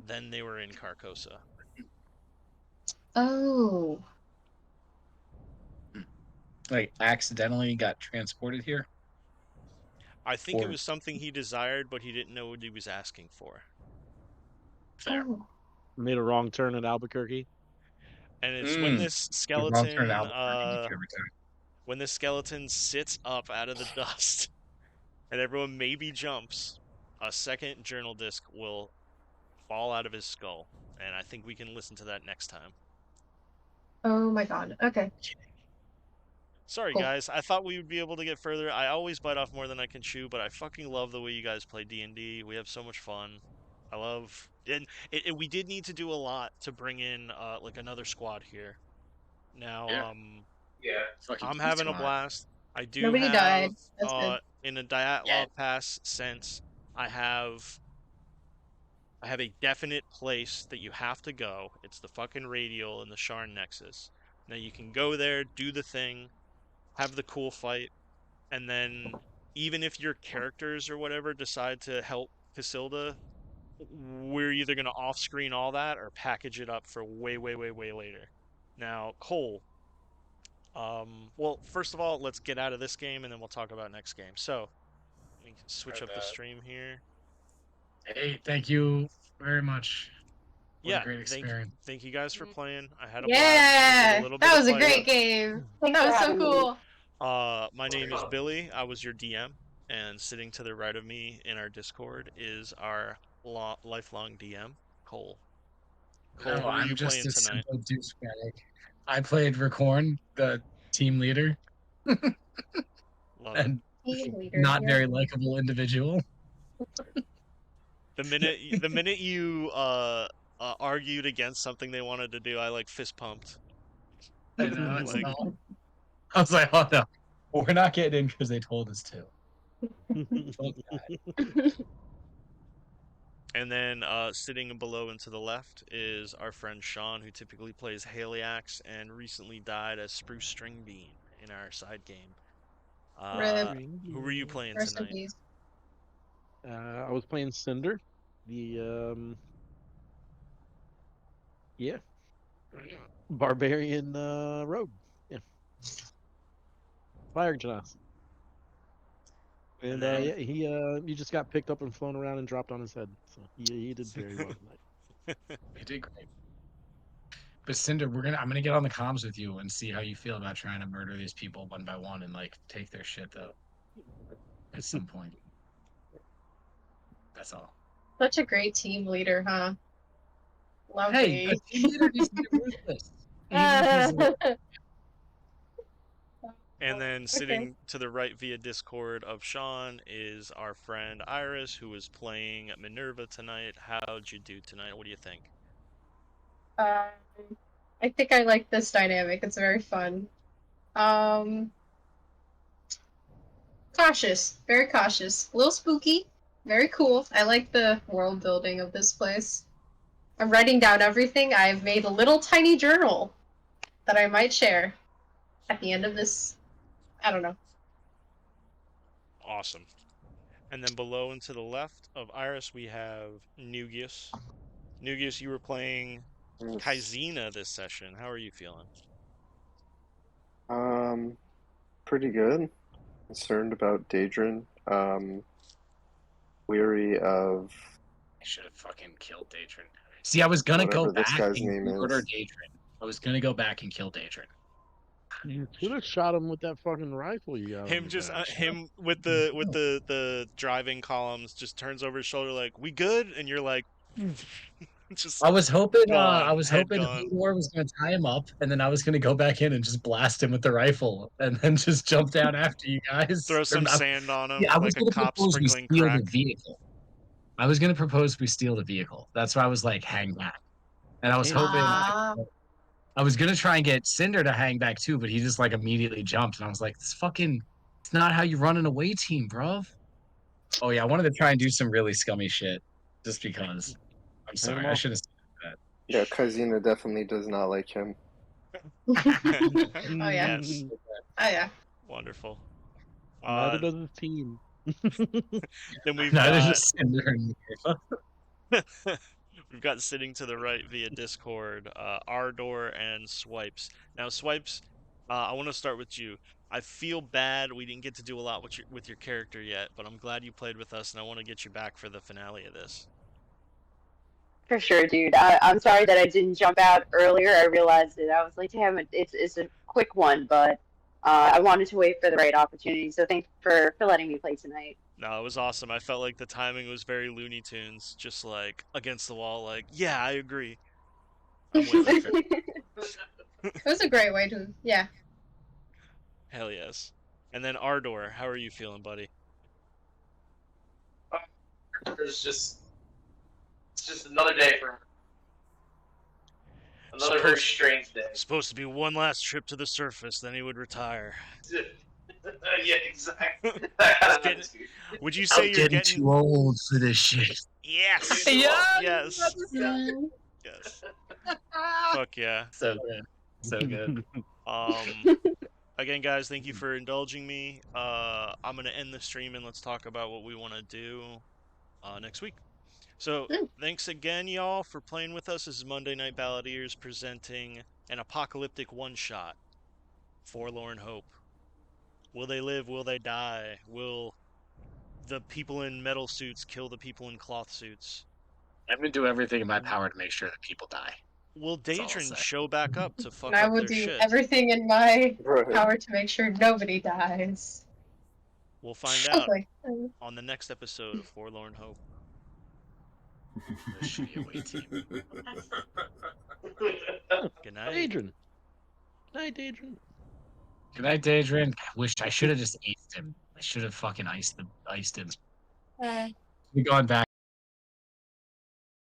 then they were in Carcosa. Oh. Like accidentally got transported here. I think it Or was something he desired, but he didn't know what he was asking for. fair. Oh. Made a wrong turn at Albuquerque. And it's when Mm, this the wrong turn to skeleton Albuquerque every time. when this skeleton sits up out of the dust and everyone maybe jumps, a second journal disc will fall out of his skull. And I think we can listen to that next time. Oh my god. Okay. Sorry, Cool. guys. I thought we would be able to get further. I always bite off more than I can chew, but I fucking love the way you guys play D&D. We have so much fun. I love... And we did need to do a lot to bring in, like, another squad here. Now, Yeah. Yeah. Fucking I'm Geek having a Squad. blast. I do Nobody have, died. That's good. in a Yeah. Diatlog Pass sense, I have a definite place that you have to go. It's the fucking Radial in the Sharn Nexus. Now you can go there, do the thing, have the cool fight, and then even if your characters or whatever decide to help Casilda, we're either going to off-screen all that or package it up for way, way, way, way later. Now, Cole, well, first of all, let's get out of this game and then we'll talk about next game. So, let me switch up the stream here. Hey, thank you very much. What a Yeah, great experience. thank you guys for playing. I had a blast. We did a Yeah, little bit that of was a fighting. great game. Thanks That for was so having me. cool. My name is Billy. I was your DM, and sitting to the right of me in our Discord is our lifelong DM, Cole. Cole, No, who are I'm you just playing a tonight? simple douchebag. I played Recorn, the team leader, Love it. and Team leader. not Yeah. very likable individual. The minute you argued against something they wanted to do, I like fist pumped. I know. Like, I was like, oh no, we're not getting in because they told us to. Fuck that. and then sitting below and to the left is our friend Sean, who typically plays Haliax and recently died as Spruce String Bean in our side game. Who were you playing Rest in tonight? peace. I was playing Cinder. The yeah, barbarian rogue. Yeah, Fire Genasi. And then- yeah, he just got picked up and flown around and dropped on his head. So he did very well tonight. You did great. But Cinder, I'm gonna get on the comms with you and see how you feel about trying to murder these people one by one and like take their shit though. At some point. That's all. Such a great team leader, huh? Lovely. Hey, a team leader needs to be ruthless. Even if he's And then Okay. sitting to the right via Discord of Sean is our friend Iris, who is playing Minerva tonight. How'd you do tonight? What do you think? I think I like this dynamic. It's very fun. Cautious, very cautious. A little spooky, very cool. I like the world building of this place. I'm writing down everything. I've made a little tiny journal that I might share at the end of this. I don't know. Awesome. And then below and to the left of Iris, we have Nugius. Nugius, you were playing Yes. Kaizina this session. How are you feeling? Pretty good. Concerned about Daedrin. Weary of I should have fucking killed Daedrin. See, I was gonna go whatever this back guy's and name reorder is. Daedrin. I was gonna go back and kill Daedrin. You should have shot him with that fucking rifle you got. Him on the just back. him with the driving columns just turns over his shoulder like, "We good?" And you're like, just I was hoping gone, head gone. Hodor was gonna tie him up, and then I was gonna go back in and just blast him with the rifle, and then just jump down after you guys. Throw some I, sand on him yeah, I was like a gonna cop propose we sprinkling steal the crack. vehicle. I was gonna propose we steal the vehicle. That's why I was like, hang back. And I was hoping I was gonna try and get Cinder to hang back too, but he just like immediately jumped, and I was like, it's not how you run an away team, bro. Oh yeah, I wanted to try and do some really scummy shit, just because. I'm sorry, I should have said Yeah, Kaizina definitely does not like him. Oh yeah. Yes. Oh yeah. Wonderful. Neither does his team. Then we've Neither got does Cinder and we've got sitting to the right via Discord, Ardor and Swipes. Now, Swipes, I want to start with you. I feel bad we didn't get to do a lot with your character yet, but I'm glad you played with us, and I want to get you back for the finale of this. For sure, dude. I'm sorry that I didn't jump out earlier. I realized it. I was like, damn, it's a quick one, but I wanted to wait for the right opportunity. So thanks for letting me play tonight. No, it was awesome. I felt like the timing was very Looney Tunes, just like against the wall, like, yeah, I agree. I'm with it. It was a great way to, yeah. Hell yes. And then Ardor, how are you feeling, buddy? It's just another day for him. Another very strange day. Supposed to be one last trip to the surface, then he would retire. Yeah, exactly. Would you say you're getting too old for this shit? Yes. Yes. Yes. Fuck yeah. So good. So good. Again, guys, thank you for indulging me. I'm gonna end the stream and let's talk about what we want to do next week. So, thanks again, y'all, for playing with us. This is Monday Night Balladeers presenting an apocalyptic one-shot, Forlorn Hope. Will they live? Will they die? Will the people in metal suits kill the people in cloth suits? I'm gonna do everything in my power to make sure that people die. Will Daedrin show back up to fuck And I up will their do shit? everything in my power to make sure nobody dies. We'll find out Hopefully. on the next episode of Forlorn Hope. Good night. Daedrin. Night, Daedrin. Good night, Daedrin. I should have just aced him. I should have fucking iced him. We've gone back.